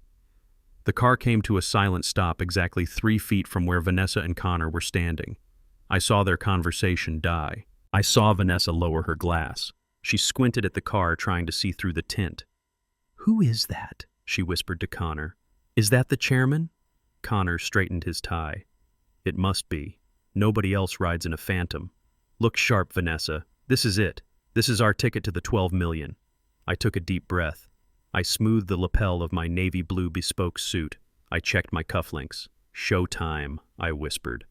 A: The car came to a silent stop exactly 3 feet from where Vanessa and Connor were standing. I saw their conversation die. I saw Vanessa lower her glass. She squinted at the car, trying to see through the tint. "Who is that?" she whispered to Connor. "Is that the chairman?" Connor straightened his tie. "It must be. Nobody else rides in a Phantom. Look sharp, Vanessa. This is it. This is our ticket to the 12 million. I took a deep breath. I smoothed the lapel of my navy blue bespoke suit. I checked my cufflinks. "Show time," I whispered.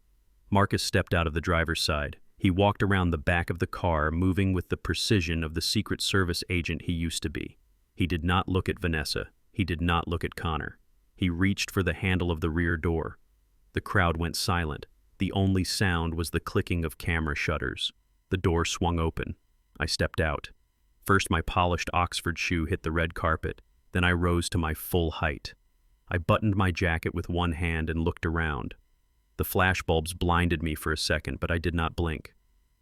A: Marcus stepped out of the driver's side. He walked around the back of the car, moving with the precision of the Secret Service agent he used to be. He did not look at Vanessa. He did not look at Connor. He reached for the handle of the rear door. The crowd went silent. The only sound was the clicking of camera shutters. The door swung open. I stepped out. First, my polished Oxford shoe hit the red carpet. Then I rose to my full height. I buttoned my jacket with one hand and looked around. The flashbulbs blinded me for a second, but I did not blink.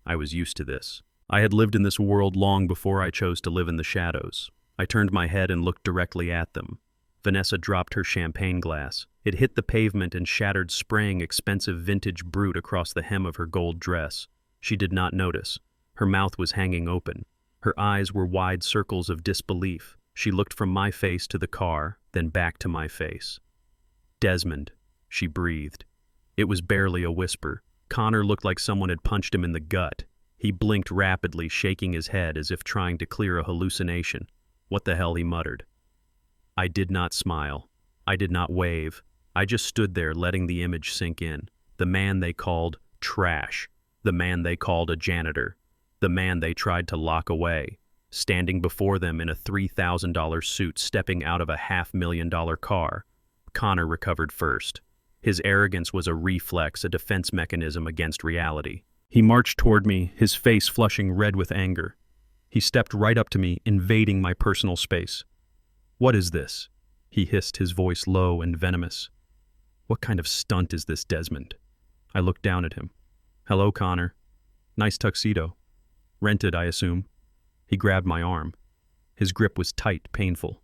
A: I was used to this. I had lived in this world long before I chose to live in the shadows. I turned my head and looked directly at them. Vanessa dropped her champagne glass. It hit the pavement and shattered, spraying expensive vintage brut across the hem of her gold dress. She did not notice. Her mouth was hanging open. Her eyes were wide circles of disbelief. She looked from my face to the car, then back to my face. "Desmond," she breathed. It was barely a whisper. Connor looked like someone had punched him in the gut. He blinked rapidly, shaking his head as if trying to clear a hallucination. "What the hell?" he muttered. I did not smile. I did not wave. I just stood there, letting the image sink in. The man they called trash. The man they called a janitor. The man they tried to lock away. standing before them in a $3,000 suit stepping out of a $500,000 car. Connor recovered first. His arrogance was a reflex, a defense mechanism against reality. He marched toward me, his face flushing red with anger. He stepped right up to me, invading my personal space. "What is this?" he hissed, his voice low and venomous. "What kind of stunt is this, Desmond?" I looked down at him. "Hello, Connor. Nice tuxedo. Rented, I assume." He grabbed my arm. His grip was tight, painful.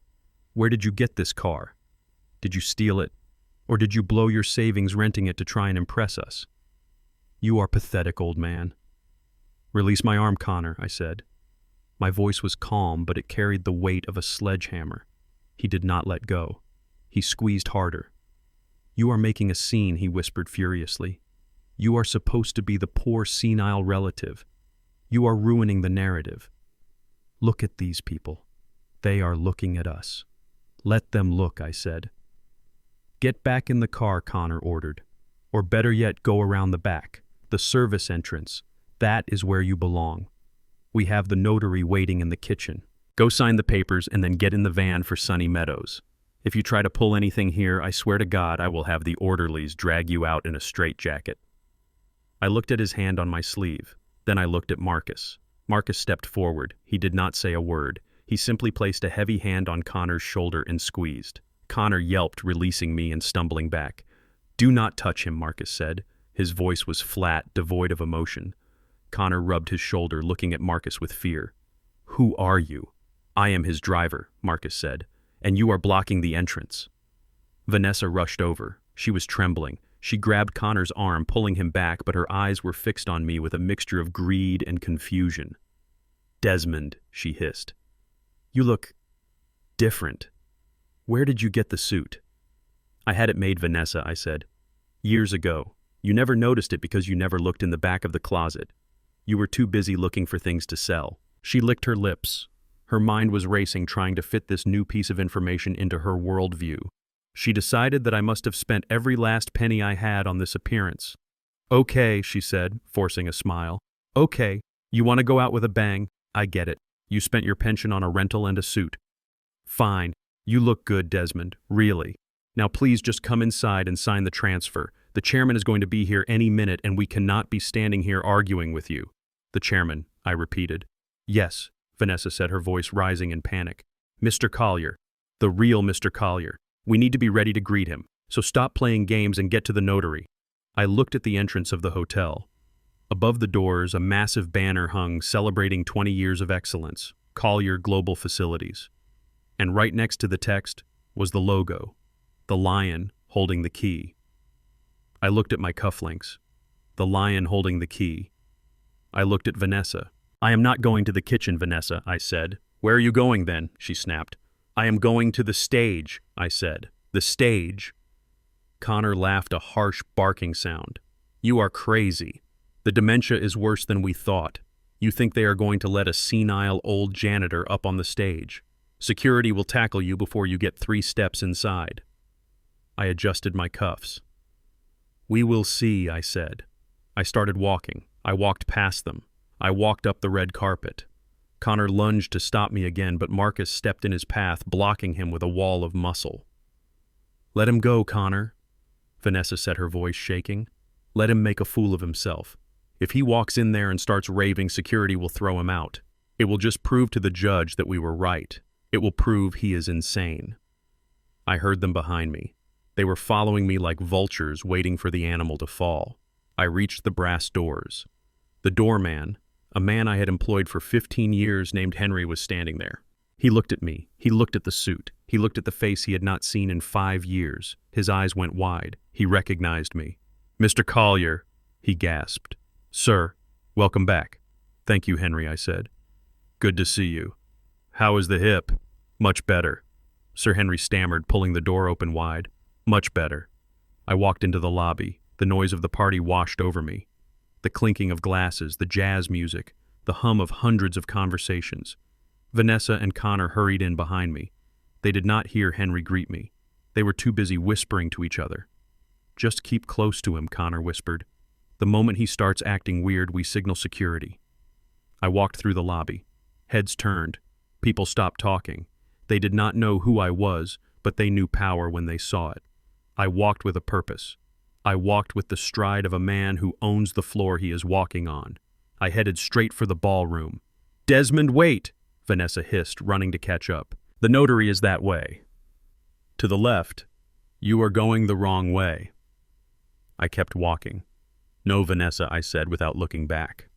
A: "Where did you get this car? Did you steal it? Or did you blow your savings renting it to try and impress us?" "You are pathetic, old man." "Release my arm, Connor," I said. My voice was calm, but it carried the weight of a sledgehammer. He did not let go. He squeezed harder. "You are making a scene," he whispered furiously. "You are supposed to be the poor, senile relative. You are ruining the narrative. Look at these people. They are looking at us. Let them look," I said. "Get back in the car," Connor ordered. "Or better yet, go around the back, the service entrance. That is where you belong. We have the notary waiting in the kitchen. Go sign the papers and then get in the van for Sunny Meadows. If you try to pull anything here, I swear to God I will have the orderlies drag you out in a straitjacket." I looked at his hand on my sleeve. Then I looked at Marcus. Marcus stepped forward. He did not say a word. He simply placed a heavy hand on Connor's shoulder and squeezed. Connor yelped, releasing me and stumbling back. "Do not touch him," Marcus said. His voice was flat, devoid of emotion. Connor rubbed his shoulder, looking at Marcus with fear. "Who are you?" "I am his driver," Marcus said, "and you are blocking the entrance." Vanessa rushed over. She was trembling. She grabbed Connor's arm, pulling him back, but her eyes were fixed on me with a mixture of greed and confusion. "Desmond," she hissed. "You look different. Where did you get the suit?" "I had it made, Vanessa," I said. "Years ago. You never noticed it because you never looked in the back of the closet. You were too busy looking for things to sell." She licked her lips. Her mind was racing, trying to fit this new piece of information into her worldview. She decided that I must have spent every last penny I had on this appearance. "Okay," she said, forcing a smile. "Okay, you want to go out with a bang. I get it. You spent your pension on a rental and a suit. Fine. You look good, Desmond. Really. Now please just come inside and sign the transfer. The chairman is going to be here any minute and we cannot be standing here arguing with you." "The chairman," I repeated. "Yes," Vanessa said, her voice rising in panic. "Mr. Collier. The real Mr. Collier. We need to be ready to greet him. So stop playing games and get to the notary." I looked at the entrance of the hotel. Above the doors, a massive banner hung celebrating 20 years of excellence, Collier Global Facilities. And right next to the text was the logo, the lion holding the key. I looked at my cufflinks. The lion holding the key. I looked at Vanessa. "I am not going to the kitchen, Vanessa," I said. "Where are you going then?" she snapped. "I am going to the stage," I said. "The stage?" Connor laughed, a harsh barking sound. "You are crazy. The dementia is worse than we thought. You think they are going to let a senile old janitor up on the stage. Security will tackle you before you get 3 steps inside." I adjusted my cuffs. "We will see," I said. I started walking. I walked past them. I walked up the red carpet. Connor lunged to stop me again, but Marcus stepped in his path, blocking him with a wall of muscle. "Let him go, Connor," Vanessa said, her voice shaking. "Let him make a fool of himself. If he walks in there and starts raving, security will throw him out. It will just prove to the judge that we were right. It will prove he is insane." I heard them behind me. They were following me like vultures, waiting for the animal to fall. I reached the brass doors. The doorman, a man I had employed for 15 years named Henry, was standing there. He looked at me. He looked at the suit. He looked at the face he had not seen in 5 years. His eyes went wide. He recognized me. "Mr. Collier," he gasped. "Sir, welcome back." "Thank you, Henry," I said. "Good to see you. How is the hip?" "Much better." Sir Henry stammered, pulling the door open wide. "Much better." I walked into the lobby. The noise of the party washed over me. The clinking of glasses, the jazz music, the hum of hundreds of conversations. Vanessa and Connor hurried in behind me. They did not hear Henry greet me. They were too busy whispering to each other. "Just keep close to him," Connor whispered. "The moment he starts acting weird, we signal security." I walked through the lobby. Heads turned. People stopped talking. They did not know who I was, but they knew power when they saw it. I walked with a purpose. I walked with the stride of a man who owns the floor he is walking on. I headed straight for the ballroom. "Desmond, wait!" Vanessa hissed, running to catch up. "The notary is that way." "To the left. You are going the wrong way." I kept walking. "No, Vanessa," I said without looking back.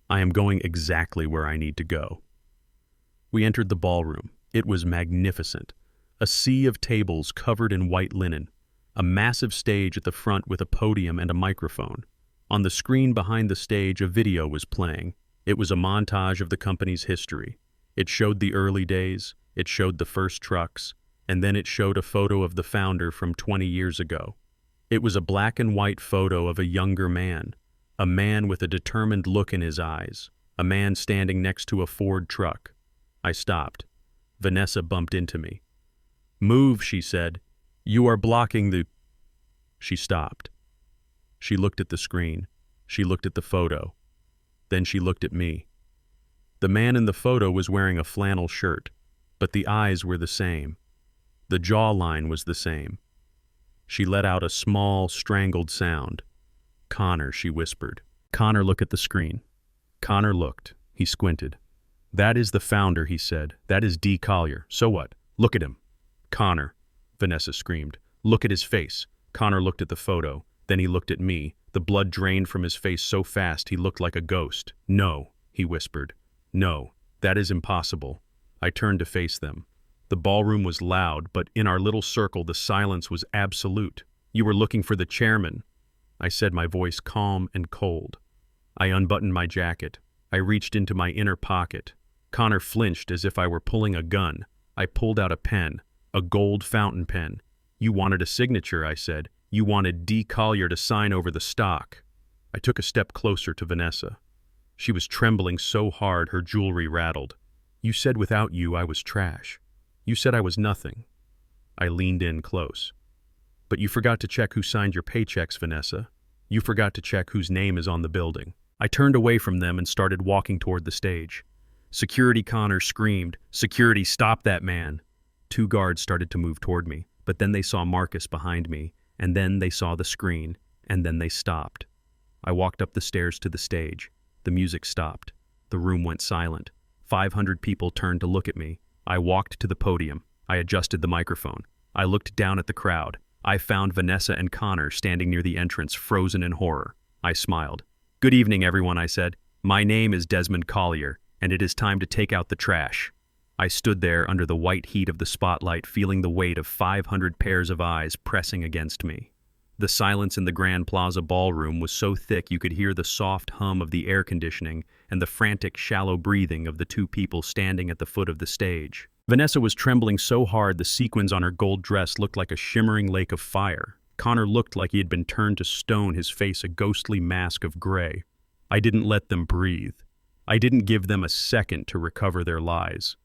A: "I am going exactly where I need to go." We entered the ballroom. It was magnificent. A sea of tables covered in white linen. A massive stage at the front with a podium and a microphone. On the screen behind the stage, a video was playing. It was a montage of the company's history. It showed the early days, it showed the first trucks, and then it showed a photo of the founder from 20 years ago. It was a black and white photo of a younger man, a man with a determined look in his eyes, a man standing next to a Ford truck. I stopped. Vanessa bumped into me. "Move," she said. "You are blocking the—" She stopped. She looked at the screen. She looked at the photo. Then she looked at me. The man in the photo was wearing a flannel shirt, but the eyes were the same. The jawline was the same. She let out a small, strangled sound. "Connor," she whispered. "Connor, look at the screen." Connor looked. He squinted. "That is the founder," he said. "That is D. Collier. So what? Look at him." "Connor," Vanessa screamed. "Look at his face." Connor looked at the photo. Then he looked at me. The blood drained from his face so fast he looked like a ghost. "No," he whispered. "No, that is impossible." I turned to face them. The ballroom was loud, but in our little circle the silence was absolute. "You were looking for the chairman," I said, my voice calm and cold. I unbuttoned my jacket. I reached into my inner pocket. Connor flinched as if I were pulling a gun. I pulled out a pen, a gold fountain pen. "You wanted a signature," I said. "You wanted D. Collier to sign over the stock." I took a step closer to Vanessa. She was trembling so hard her jewelry rattled. "You said without you I was trash. You said I was nothing." I leaned in close. "But you forgot to check who signed your paychecks, Vanessa. You forgot to check whose name is on the building." I turned away from them and started walking toward the stage. "Security!" Connor screamed. "Security, stop that man!" 2 guards started to move toward me, but then they saw Marcus behind me, and then they saw the screen, and then they stopped. I walked up the stairs to the stage. The music stopped. The room went silent. 500 people turned to look at me. I walked to the podium. I adjusted the microphone. I looked down at the crowd. I found Vanessa and Connor standing near the entrance, frozen in horror. I smiled. "Good evening, everyone," I said. "My name is Desmond Collier, and it is time to take out the trash." I stood there under the white heat of the spotlight, feeling the weight of 500 pairs of eyes pressing against me. The silence in the Grand Plaza ballroom was so thick you could hear the soft hum of the air conditioning and the frantic, shallow breathing of the 2 people standing at the foot of the stage. Vanessa was trembling so hard the sequins on her gold dress looked like a shimmering lake of fire. Connor looked like he had been turned to stone, his face a ghostly mask of gray. I didn't let them breathe. I didn't give them a second to recover their lies.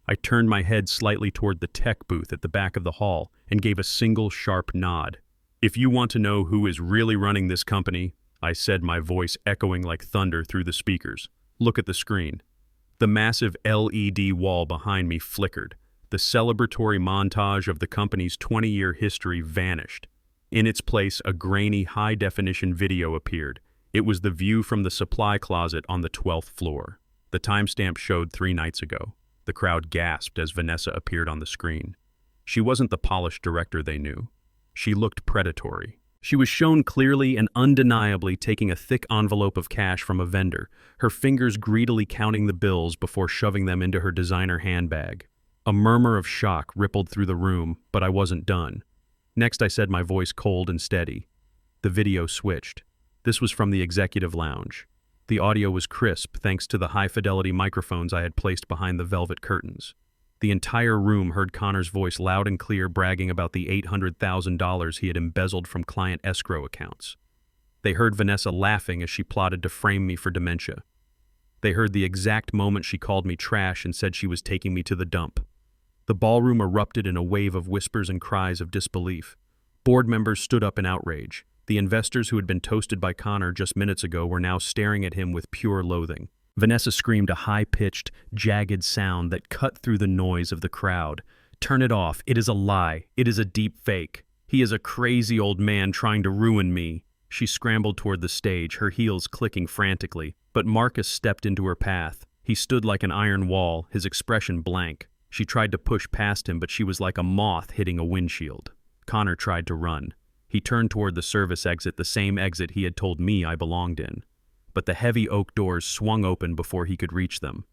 A: I turned my head slightly toward the tech booth at the back of the hall and gave a single sharp nod. "If you want to know who is really running this company," I said, my voice echoing like thunder through the speakers, "look at the screen." The massive LED wall behind me flickered. The celebratory montage of the company's 20-year history vanished. In its place, a grainy, high-definition video appeared. It was the view from the supply closet on the 12th floor. The timestamp showed 3 nights ago. The crowd gasped as Vanessa appeared on the screen. She wasn't the polished director they knew. She looked predatory. She was shown clearly and undeniably taking a thick envelope of cash from a vendor, her fingers greedily counting the bills before shoving them into her designer handbag. A murmur of shock rippled through the room, but I wasn't done. Next, I said, my voice cold and steady. The video switched. This was from the executive lounge. The audio was crisp thanks to the high-fidelity microphones I had placed behind the velvet curtains. The entire room heard Connor's voice loud and clear bragging about the $800,000 he had embezzled from client escrow accounts. They heard Vanessa laughing as she plotted to frame me for dementia. They heard the exact moment she called me trash and said she was taking me to the dump. The ballroom erupted in a wave of whispers and cries of disbelief. Board members stood up in outrage. The investors who had been toasted by Connor just minutes ago were now staring at him with pure loathing. Vanessa screamed a high-pitched, jagged sound that cut through the noise of the crowd. "Turn it off. It is a lie. It is a deep fake. He is a crazy old man trying to ruin me." She scrambled toward the stage, her heels clicking frantically, but Marcus stepped into her path. He stood like an iron wall, his expression blank. She tried to push past him, but she was like a moth hitting a windshield. Connor tried to run. He turned toward the service exit, the same exit he had told me I belonged in. But the heavy oak doors swung open before he could reach them.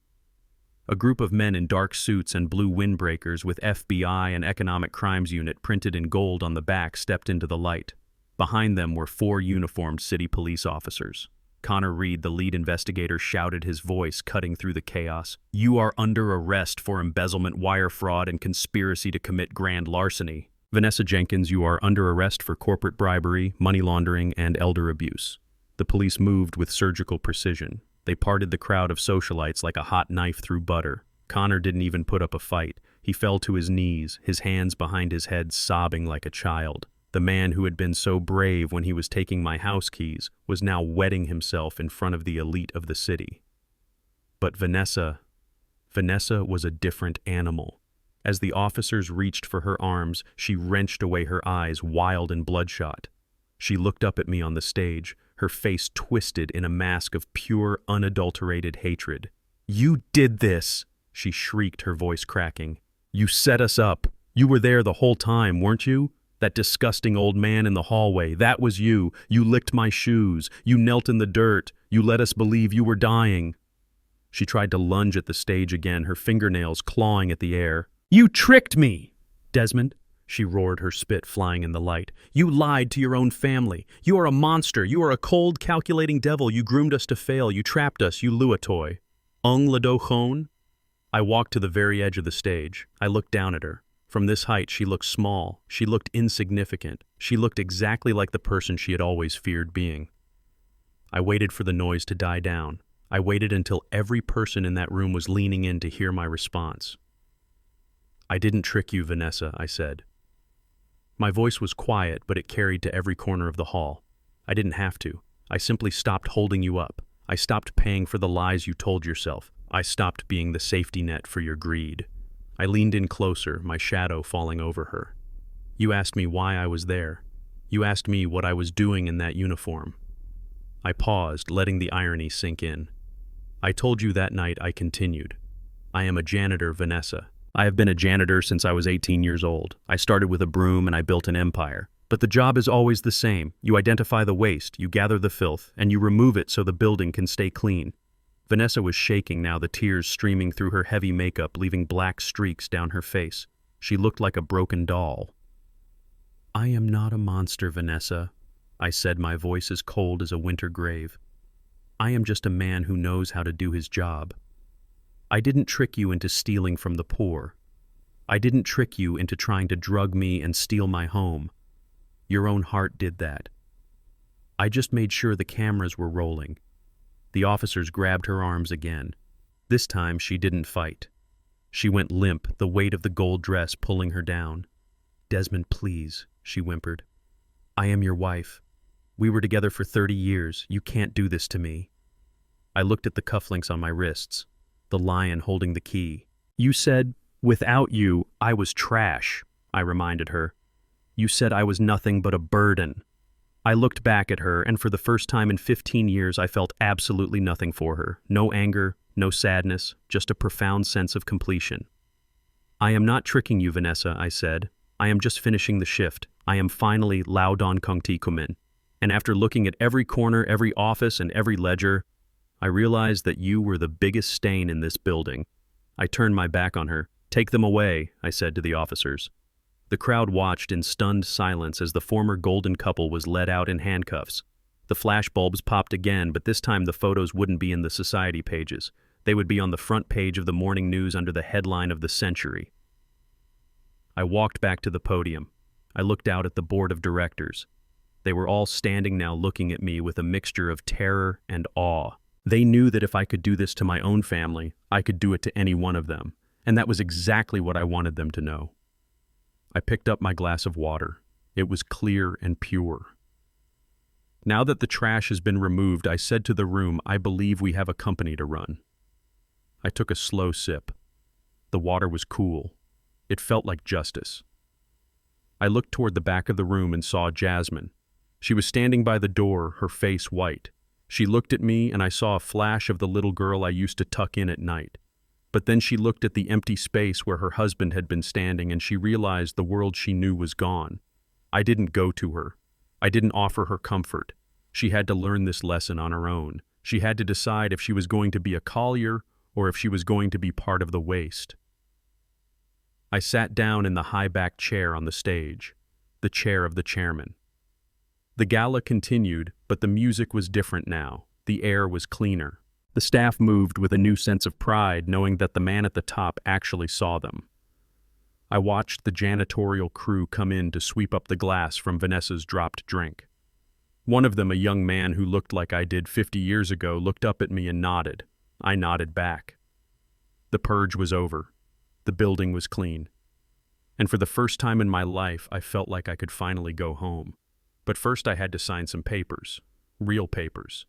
A: A group of men in dark suits and blue windbreakers with FBI and Economic Crimes Unit printed in gold on the back stepped into the light. Behind them were 4 uniformed city police officers. Connor Reed, the lead investigator, shouted, his voice cutting through the chaos. "You are under arrest for embezzlement, wire fraud, and conspiracy to commit grand larceny. Vanessa Jenkins, you are under arrest for corporate bribery, money laundering, and elder abuse." The police moved with surgical precision. They parted the crowd of socialites like a hot knife through butter. Connor didn't even put up a fight. He fell to his knees, his hands behind his head, sobbing like a child. The man who had been so brave when he was taking my house keys was now wetting himself in front of the elite of the city. But Vanessa was a different animal. As the officers reached for her arms, she wrenched away her eyes, wild and bloodshot. She looked up at me on the stage, her face twisted in a mask of pure, unadulterated hatred. "You did this!" she shrieked, her voice cracking. "You set us up. You were there the whole time, weren't you? That disgusting old man in the hallway, that was you. You licked my shoes. You knelt in the dirt. You let us believe you were dying." She tried to lunge at the stage again, her fingernails clawing at the air. "You tricked me, Desmond," she roared, her spit flying in the light. "You lied to your own family. You are a monster. You are a cold, calculating devil. You groomed us to fail. You trapped us. You luatoy. Ung lado chon?" I walked to the very edge of the stage. I looked down at her. From this height, she looked small. She looked insignificant. She looked exactly like the person she had always feared being. I waited for the noise to die down. I waited until every person in that room was leaning in to hear my response. "I didn't trick you, Vanessa," I said. My voice was quiet, but it carried to every corner of the hall. I didn't have to. I simply stopped holding you up. I stopped paying for the lies you told yourself. I stopped being the safety net for your greed. I leaned in closer, my shadow falling over her. "You asked me why I was there. You asked me what I was doing in that uniform." I paused, letting the irony sink in. "I told you that night," I continued. "I am a janitor, Vanessa. I have been a janitor since I was 18 years old. I started with a broom and I built an empire. But the job is always the same. You identify the waste, you gather the filth, and you remove it so the building can stay clean." Vanessa was shaking now, the tears streaming through her heavy makeup, leaving black streaks down her face. She looked like a broken doll. "I am not a monster, Vanessa," I said, my voice as cold as a winter grave. "I am just a man who knows how to do his job. I didn't trick you into stealing from the poor. I didn't trick you into trying to drug me and steal my home. Your own heart did that. I just made sure the cameras were rolling." The officers grabbed her arms again. This time she didn't fight. She went limp, the weight of the gold dress pulling her down. "Desmond, please," she whimpered. "I am your wife. We were together for 30 years. You can't do this to me." I looked at the cufflinks on my wrists, the lion holding the key. "You said, without you, I was trash," I reminded her. "You said I was nothing but a burden." I looked back at her, and for the first time in 15 years I felt absolutely nothing for her. No anger, no sadness, just a profound sense of completion. "I am not tricking you, Vanessa," I said. "I am just finishing the shift. I am finally Laudon Kongti Kumin. And after looking at every corner, every office, and every ledger, I realized that you were the biggest stain in this building." I turned my back on her. "Take them away," I said to the officers. The crowd watched in stunned silence as the former golden couple was led out in handcuffs. The flashbulbs popped again, but this time the photos wouldn't be in the society pages. They would be on the front page of the morning news under the headline of the century. I walked back to the podium. I looked out at the board of directors. They were all standing now looking at me with a mixture of terror and awe. They knew that if I could do this to my own family, I could do it to any one of them, and that was exactly what I wanted them to know. I picked up my glass of water. It was clear and pure. Now that the trash has been removed, I said to the room, I believe we have a company to run. I took a slow sip. The water was cool. It felt like justice. I looked toward the back of the room and saw Jasmine. She was standing by the door, her face white. She looked at me and I saw a flash of the little girl I used to tuck in at night. But then she looked at the empty space where her husband had been standing and she realized the world she knew was gone. I didn't go to her. I didn't offer her comfort. She had to learn this lesson on her own. She had to decide if she was going to be a Collier or if she was going to be part of the waste. I sat down in the high-backed chair on the stage, the chair of the chairman. The gala continued, but the music was different now. The air was cleaner. The staff moved with a new sense of pride, knowing that the man at the top actually saw them. I watched the janitorial crew come in to sweep up the glass from Vanessa's dropped drink. One of them, a young man who looked like I did 50 years ago, looked up at me and nodded. I nodded back. The purge was over. The building was clean. And for the first time in my life, I felt like I could finally go home. But first I had to sign some papers. Real papers.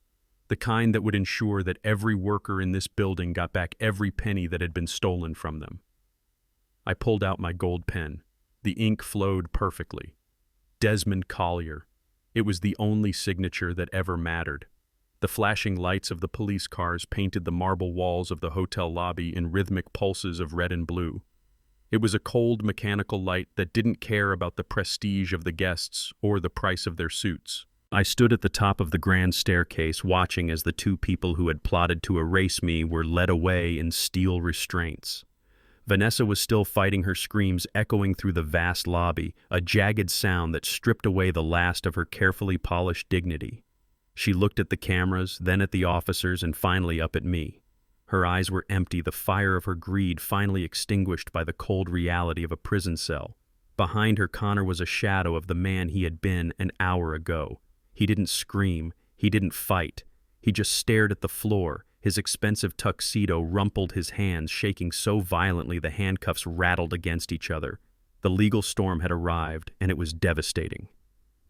A: The kind that would ensure that every worker in this building got back every penny that had been stolen from them. I pulled out my gold pen. The ink flowed perfectly. Desmond Collier. It was the only signature that ever mattered. The flashing lights of the police cars painted the marble walls of the hotel lobby in rhythmic pulses of red and blue. It was a cold, mechanical light that didn't care about the prestige of the guests or the price of their suits. I stood at the top of the grand staircase watching as the two people who had plotted to erase me were led away in steel restraints. Vanessa was still fighting, her screams echoing through the vast lobby, a jagged sound that stripped away the last of her carefully polished dignity. She looked at the cameras, then at the officers, and finally up at me. Her eyes were empty, the fire of her greed finally extinguished by the cold reality of a prison cell. Behind her, Connor was a shadow of the man he had been an hour ago. He didn't scream, he didn't fight. He just stared at the floor. His expensive tuxedo rumpled his hands, shaking so violently the handcuffs rattled against each other. The legal storm had arrived, and it was devastating.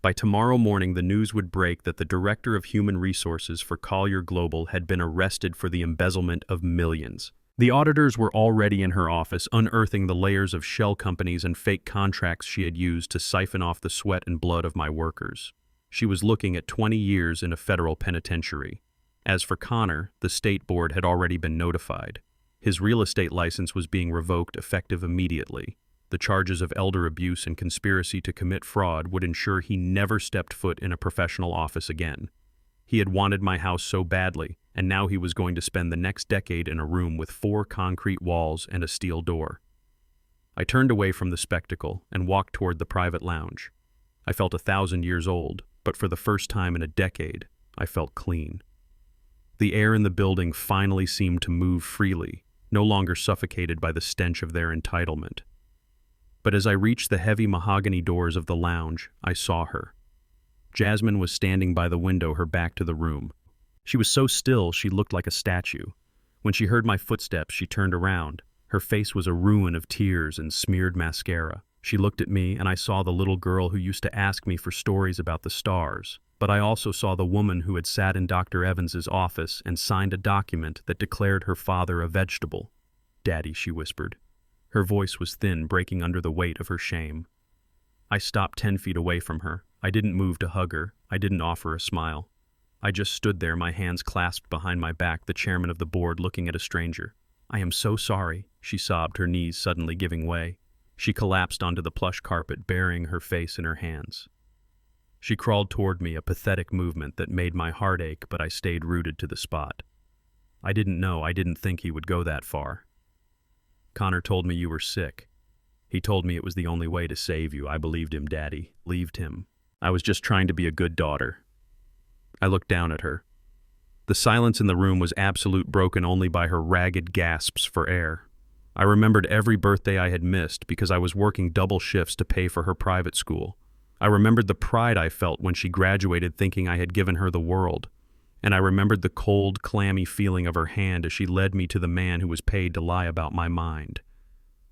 A: By tomorrow morning, the news would break that the director of human resources for Collier Global had been arrested for the embezzlement of millions. The auditors were already in her office, unearthing the layers of shell companies and fake contracts she had used to siphon off the sweat and blood of my workers. She was looking at 20 years in a federal penitentiary. As for Connor, the state board had already been notified. His real estate license was being revoked effective immediately. The charges of elder abuse and conspiracy to commit fraud would ensure he never stepped foot in a professional office again. He had wanted my house so badly, and now he was going to spend the next decade in a room with 4 concrete walls and a steel door. I turned away from the spectacle and walked toward the private lounge. I felt 1,000 years old, but for the first time in a decade, I felt clean. The air in the building finally seemed to move freely, no longer suffocated by the stench of their entitlement. But as I reached the heavy mahogany doors of the lounge, I saw her. Jasmine was standing by the window, her back to the room. She was so still she looked like a statue. When she heard my footsteps, she turned around. Her face was a ruin of tears and smeared mascara. She looked at me, and I saw the little girl who used to ask me for stories about the stars. But I also saw the woman who had sat in Dr. Evans's office and signed a document that declared her father a vegetable. "Daddy," she whispered. Her voice was thin, breaking under the weight of her shame. I stopped 10 feet away from her. I didn't move to hug her. I didn't offer a smile. I just stood there, my hands clasped behind my back, the chairman of the board looking at a stranger. "I am so sorry," she sobbed, her knees suddenly giving way. She collapsed onto the plush carpet, burying her face in her hands. She crawled toward me, a pathetic movement that made my heart ache, but I stayed rooted to the spot. I didn't think he would go that far. "Connor told me you were sick. He told me it was the only way to save you. I believed him, Daddy. Believed him. I was just trying to be a good daughter." I looked down at her. The silence in the room was absolute, broken only by her ragged gasps for air. I remembered every birthday I had missed because I was working double shifts to pay for her private school. I remembered the pride I felt when she graduated, thinking I had given her the world. And I remembered the cold, clammy feeling of her hand as she led me to the man who was paid to lie about my mind.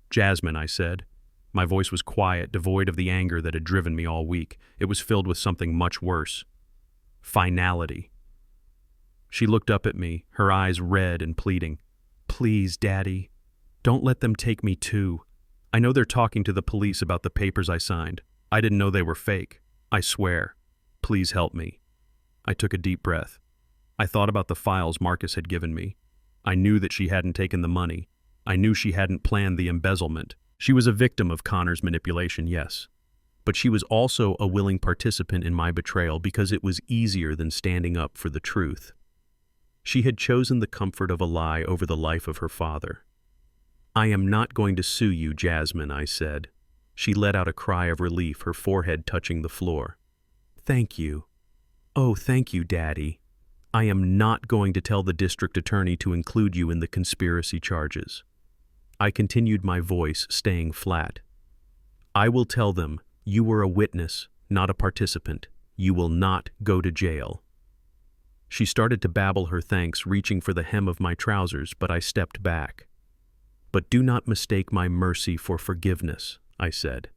A: "Jasmine," I said. My voice was quiet, devoid of the anger that had driven me all week. It was filled with something much worse. Finality. She looked up at me, her eyes red and pleading. Please, Daddy, don't let them take me too. I know they're talking to the police about the papers I signed. I didn't know they were fake. I swear. Please help me. I took a deep breath. I thought about the files Marcus had given me. I knew that she hadn't taken the money. I knew she hadn't planned the embezzlement. She was a victim of Connor's manipulation, yes. But she was also a willing participant in my betrayal because it was easier than standing up for the truth. She had chosen the comfort of a lie over the life of her father. I am not going to sue you, Jasmine, I said. She let out a cry of relief, her forehead touching the floor. Thank you. Oh, thank you, Daddy. I am not going to tell the district attorney to include you in the conspiracy charges. I continued, my voice staying flat. I will tell them you were a witness, not a participant. You will not go to jail. She started to babble her thanks, reaching for the hem of my trousers, but I stepped back. But do not mistake my mercy for forgiveness, I said.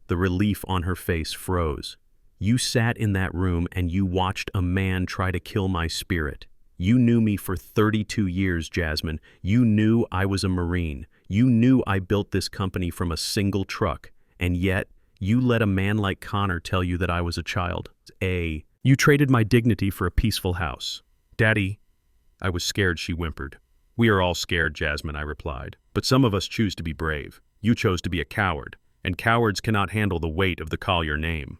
A: The relief on her face froze. You sat in that room and you watched a man try to kill my spirit. You knew me for 32 years, Jasmine. You knew I was a Marine. You knew I built this company from a single truck. And yet, you let a man like Connor tell you that I was a child. You traded my dignity for a peaceful house. Daddy, I was scared, she whimpered. We are all scared, Jasmine, I replied. But some of us choose to be brave. You chose to be a coward, and cowards cannot handle the weight of the Collier name.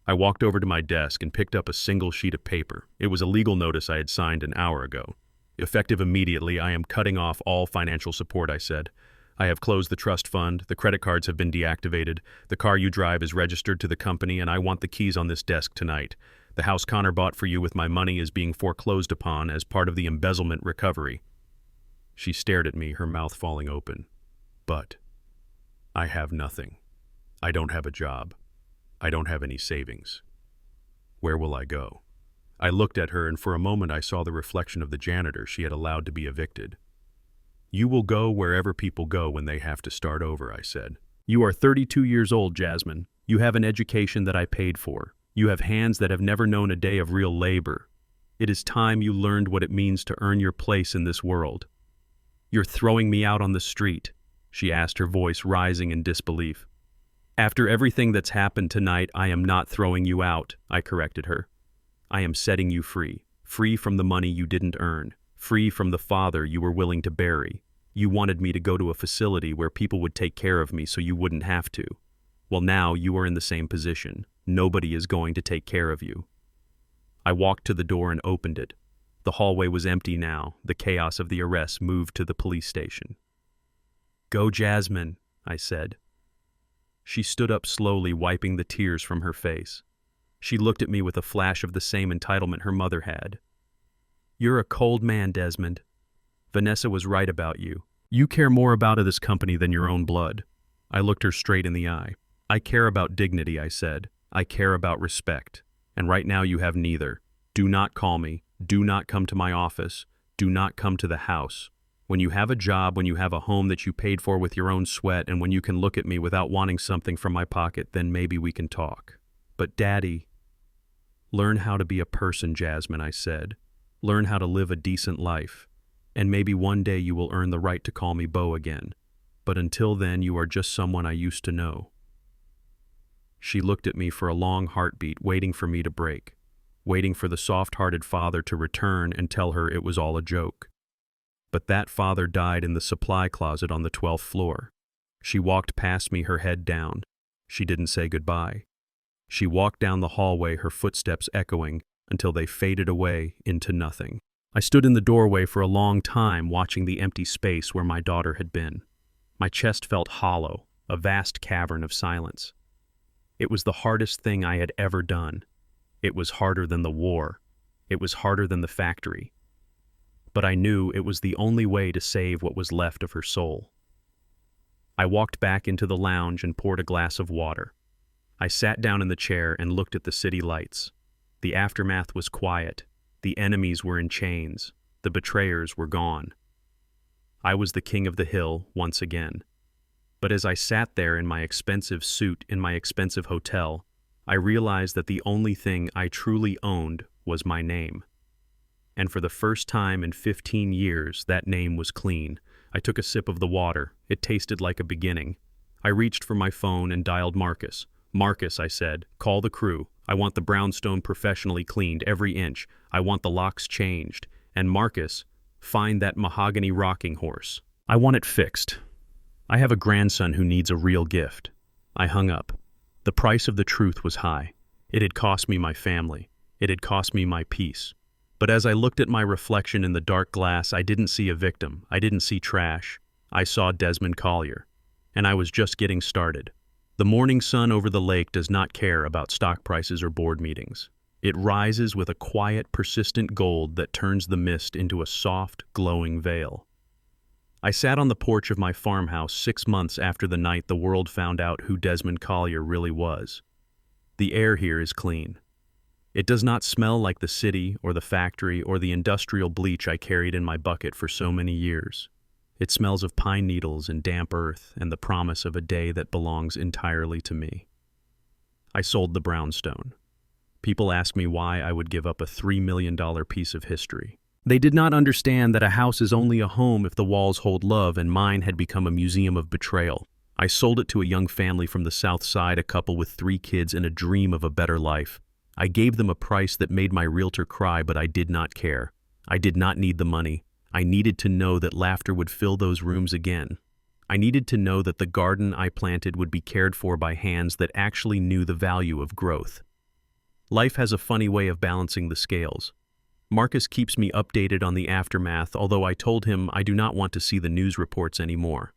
A: I walked over to my desk and picked up a single sheet of paper. It was a legal notice I had signed an hour ago. Effective immediately, I am cutting off all financial support, I said. I have closed the trust fund, the credit cards have been deactivated, the car you drive is registered to the company, and I want the keys on this desk tonight. The house Connor bought for you with my money is being foreclosed upon as part of the embezzlement recovery. She stared at me, her mouth falling open. But I have nothing. I don't have a job. I don't have any savings. Where will I go? I looked at her, and for a moment I saw the reflection of the janitor she had allowed to be evicted. You will go wherever people go when they have to start over, I said. You are 32 years old, Jasmine. You have an education that I paid for. You have hands that have never known a day of real labor. It is time you learned what it means to earn your place in this world. You're throwing me out on the street, she asked, her voice rising in disbelief. After everything that's happened tonight, I am not throwing you out, I corrected her. I am setting you free, free from the money you didn't earn, free from the father you were willing to bury. You wanted me to go to a facility where people would take care of me so you wouldn't have to. Well, now you are in the same position. Nobody is going to take care of you. I walked to the door and opened it. The hallway was empty now. The chaos of the arrest moved to the police station. Go, Jasmine, I said. She stood up slowly, wiping the tears from her face. She looked at me with a flash of the same entitlement her mother had. You're a cold man, Desmond. Vanessa was right about you. You care more about this company than your own blood. I looked her straight in the eye. I care about dignity, I said. I care about respect. And right now you have neither. Do not call me. Do not come to my office. Do not come to the house. When you have a job, when you have a home that you paid for with your own sweat, and when you can look at me without wanting something from my pocket, then maybe we can talk. But Daddy, learn how to be a person, Jasmine, I said. Learn how to live a decent life. And maybe one day you will earn the right to call me Beau again. But until then, you are just someone I used to know. She looked at me for a long heartbeat, waiting for me to break, waiting for the soft-hearted father to return and tell her it was all a joke. But that father died in the supply closet on the 12th floor. She walked past me, her head down. She didn't say goodbye. She walked down the hallway, her footsteps echoing, until they faded away into nothing. I stood in the doorway for a long time, watching the empty space where my daughter had been. My chest felt hollow, a vast cavern of silence. It was the hardest thing I had ever done. It was harder than the war. It was harder than the factory. But I knew it was the only way to save what was left of her soul. I walked back into the lounge and poured a glass of water. I sat down in the chair and looked at the city lights. The aftermath was quiet. The enemies were in chains. The betrayers were gone. I was the king of the hill once again. But as I sat there in my expensive suit in my expensive hotel, I realized that the only thing I truly owned was my name. And for the first time in 15 years, that name was clean. I took a sip of the water. It tasted like a beginning. I reached for my phone and dialed Marcus. "Marcus," I said, "call the crew. I want the brownstone professionally cleaned, every inch. I want the locks changed. And Marcus, find that mahogany rocking horse. I want it fixed. I have a grandson who needs a real gift." I hung up. The price of the truth was high. It had cost me my family. It had cost me my peace. But as I looked at my reflection in the dark glass, I didn't see a victim. I didn't see trash. I saw Desmond Collier. And I was just getting started. The morning sun over the lake does not care about stock prices or board meetings. It rises with a quiet, persistent gold that turns the mist into a soft, glowing veil. I sat on the porch of my farmhouse 6 months after the night the world found out who Desmond Collier really was. The air here is clean. It does not smell like the city or the factory or the industrial bleach I carried in my bucket for so many years. It smells of pine needles and damp earth and the promise of a day that belongs entirely to me. I sold the brownstone. People ask me why I would give up a $3 million piece of history. They did not understand that a house is only a home if the walls hold love, and mine had become a museum of betrayal. I sold it to a young family from the South Side, a couple with 3 kids and a dream of a better life. I gave them a price that made my realtor cry, but I did not care. I did not need the money. I needed to know that laughter would fill those rooms again. I needed to know that the garden I planted would be cared for by hands that actually knew the value of growth. Life has a funny way of balancing the scales. Marcus keeps me updated on the aftermath, although I told him I do not want to see the news reports anymore.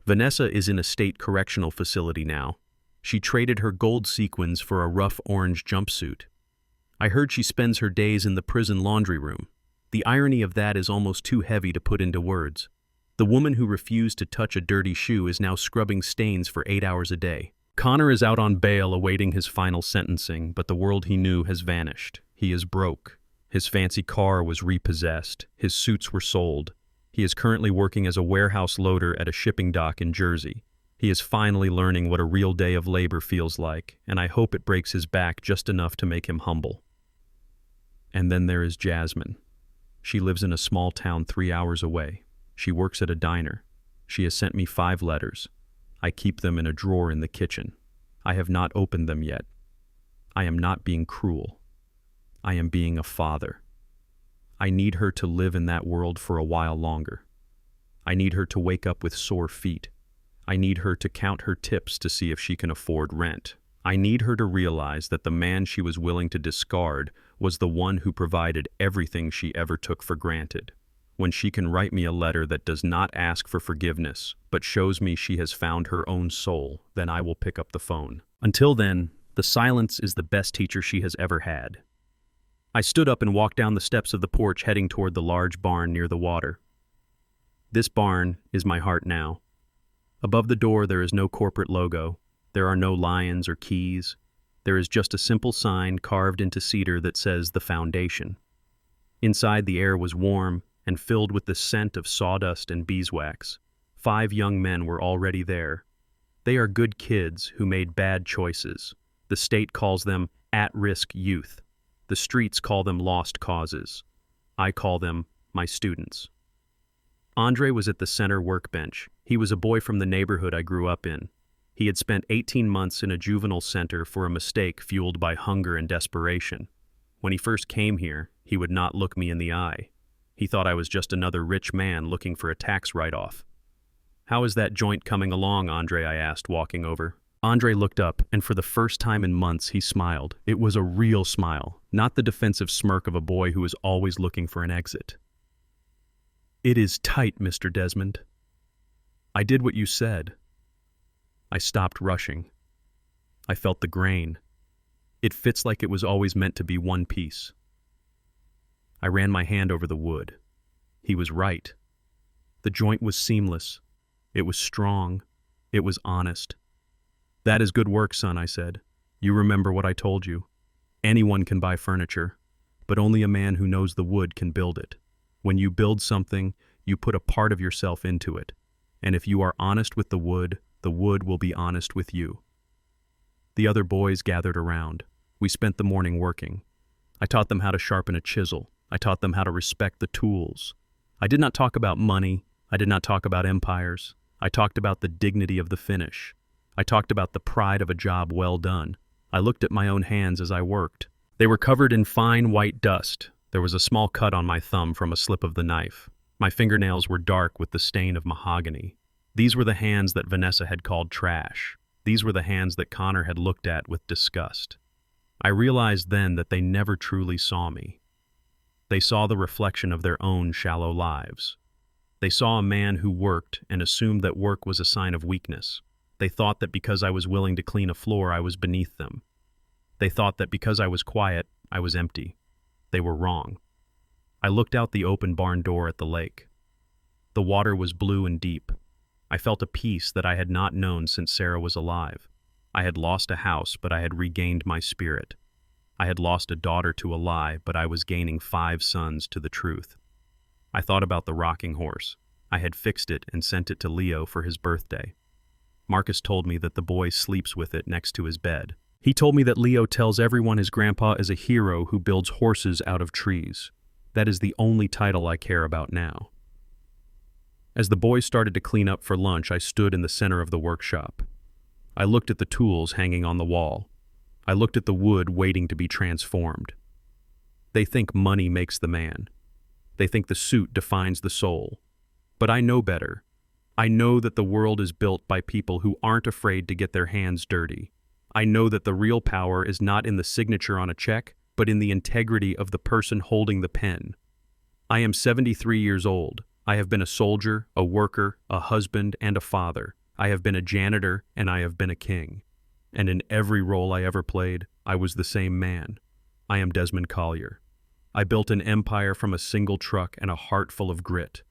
A: Vanessa is in a state correctional facility now. She traded her gold sequins for a rough orange jumpsuit. I heard she spends her days in the prison laundry room. The irony of that is almost too heavy to put into words. The woman who refused to touch a dirty shoe is now scrubbing stains for 8 hours a day. Connor is out on bail awaiting his final sentencing, but the world he knew has vanished. He is broke. His fancy car was repossessed. His suits were sold. He is currently working as a warehouse loader at a shipping dock in Jersey. He is finally learning what a real day of labor feels like, and I hope it breaks his back just enough to make him humble. And then there is Jasmine. She lives in a small town 3 hours away. She works at a diner. She has sent me 5 letters. I keep them in a drawer in the kitchen. I have not opened them yet. I am not being cruel. I am being a father. I need her to live in that world for a while longer. I need her to wake up with sore feet. I need her to count her tips to see if she can afford rent. I need her to realize that the man she was willing to discard was the one who provided everything she ever took for granted. When she can write me a letter that does not ask for forgiveness, but shows me she has found her own soul, then I will pick up the phone. Until then, the silence is the best teacher she has ever had. I stood up and walked down the steps of the porch, heading toward the large barn near the water. This barn is my heart now. Above the door there is no corporate logo. There are no lions or keys. There is just a simple sign carved into cedar that says "The Foundation." Inside, the air was warm and filled with the scent of sawdust and beeswax. 5 young men were already there. They are good kids who made bad choices. The state calls them at-risk youth. The streets call them lost causes. I call them my students. Andre was at the center workbench. He was a boy from the neighborhood I grew up in. He had spent 18 months in a juvenile center for a mistake fueled by hunger and desperation. When he first came here, he would not look me in the eye. He thought I was just another rich man looking for a tax write-off. "How is that joint coming along, Andre?" I asked, walking over. Andre looked up, and for the first time in months, he smiled. It was a real smile, not the defensive smirk of a boy who is always looking for an exit. "It is tight, Mr. Desmond. I did what you said." I stopped rushing. I felt the grain. It fits like it was always meant to be one piece. I ran my hand over the wood. He was right. The joint was seamless. It was strong. It was honest. "That is good work, son," I said. "You remember what I told you. Anyone can buy furniture, but only a man who knows the wood can build it. When you build something, you put a part of yourself into it. And if you are honest with the wood will be honest with you." The other boys gathered around. We spent the morning working. I taught them how to sharpen a chisel. I taught them how to respect the tools. I did not talk about money. I did not talk about empires. I talked about the dignity of the finish. I talked about the pride of a job well done. I looked at my own hands as I worked. They were covered in fine white dust. There was a small cut on my thumb from a slip of the knife. My fingernails were dark with the stain of mahogany. These were the hands that Vanessa had called trash. These were the hands that Connor had looked at with disgust. I realized then that they never truly saw me. They saw the reflection of their own shallow lives. They saw a man who worked and assumed that work was a sign of weakness. They thought that because I was willing to clean a floor, I was beneath them. They thought that because I was quiet, I was empty. They were wrong. I looked out the open barn door at the lake. The water was blue and deep. I felt a peace that I had not known since Sarah was alive. I had lost a house, but I had regained my spirit. I had lost a daughter to a lie, but I was gaining 5 sons to the truth. I thought about the rocking horse. I had fixed it and sent it to Leo for his birthday. Marcus told me that the boy sleeps with it next to his bed. He told me that Leo tells everyone his grandpa is a hero who builds horses out of trees. That is the only title I care about now. As the boys started to clean up for lunch, I stood in the center of the workshop. I looked at the tools hanging on the wall. I looked at the wood waiting to be transformed. They think money makes the man. They think the suit defines the soul. But I know better. I know that the world is built by people who aren't afraid to get their hands dirty. I know that the real power is not in the signature on a check, but in the integrity of the person holding the pen. I am 73 years old. I have been a soldier, a worker, a husband, and a father. I have been a janitor, and I have been a king. And in every role I ever played, I was the same man. I am Desmond Collier. I built an empire from a single truck and a heart full of grit.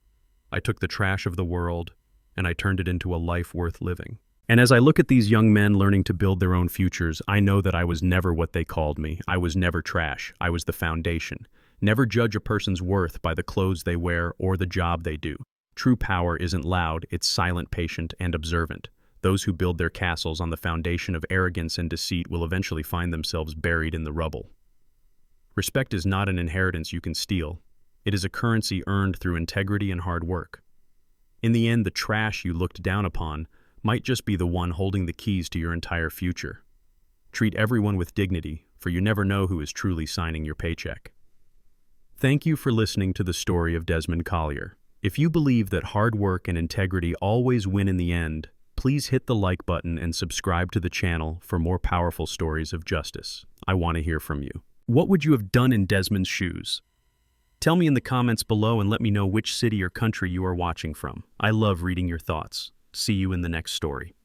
A: I took the trash of the world, and I turned it into a life worth living. And as I look at these young men learning to build their own futures, I know that I was never what they called me. I was never trash. I was the foundation. Never judge a person's worth by the clothes they wear or the job they do. True power isn't loud, it's silent, patient, and observant. Those who build their castles on the foundation of arrogance and deceit will eventually find themselves buried in the rubble. Respect is not an inheritance you can steal. It is a currency earned through integrity and hard work. In the end, the trash you looked down upon might just be the one holding the keys to your entire future. Treat everyone with dignity, for you never know who is truly signing your paycheck. Thank you for listening to the story of Desmond Collier. If you believe that hard work and integrity always win in the end, please hit the like button and subscribe to the channel for more powerful stories of justice. I want to hear from you. What would you have done in Desmond's shoes? Tell me in the comments below and let me know which city or country you are watching from. I love reading your thoughts. See you in the next story.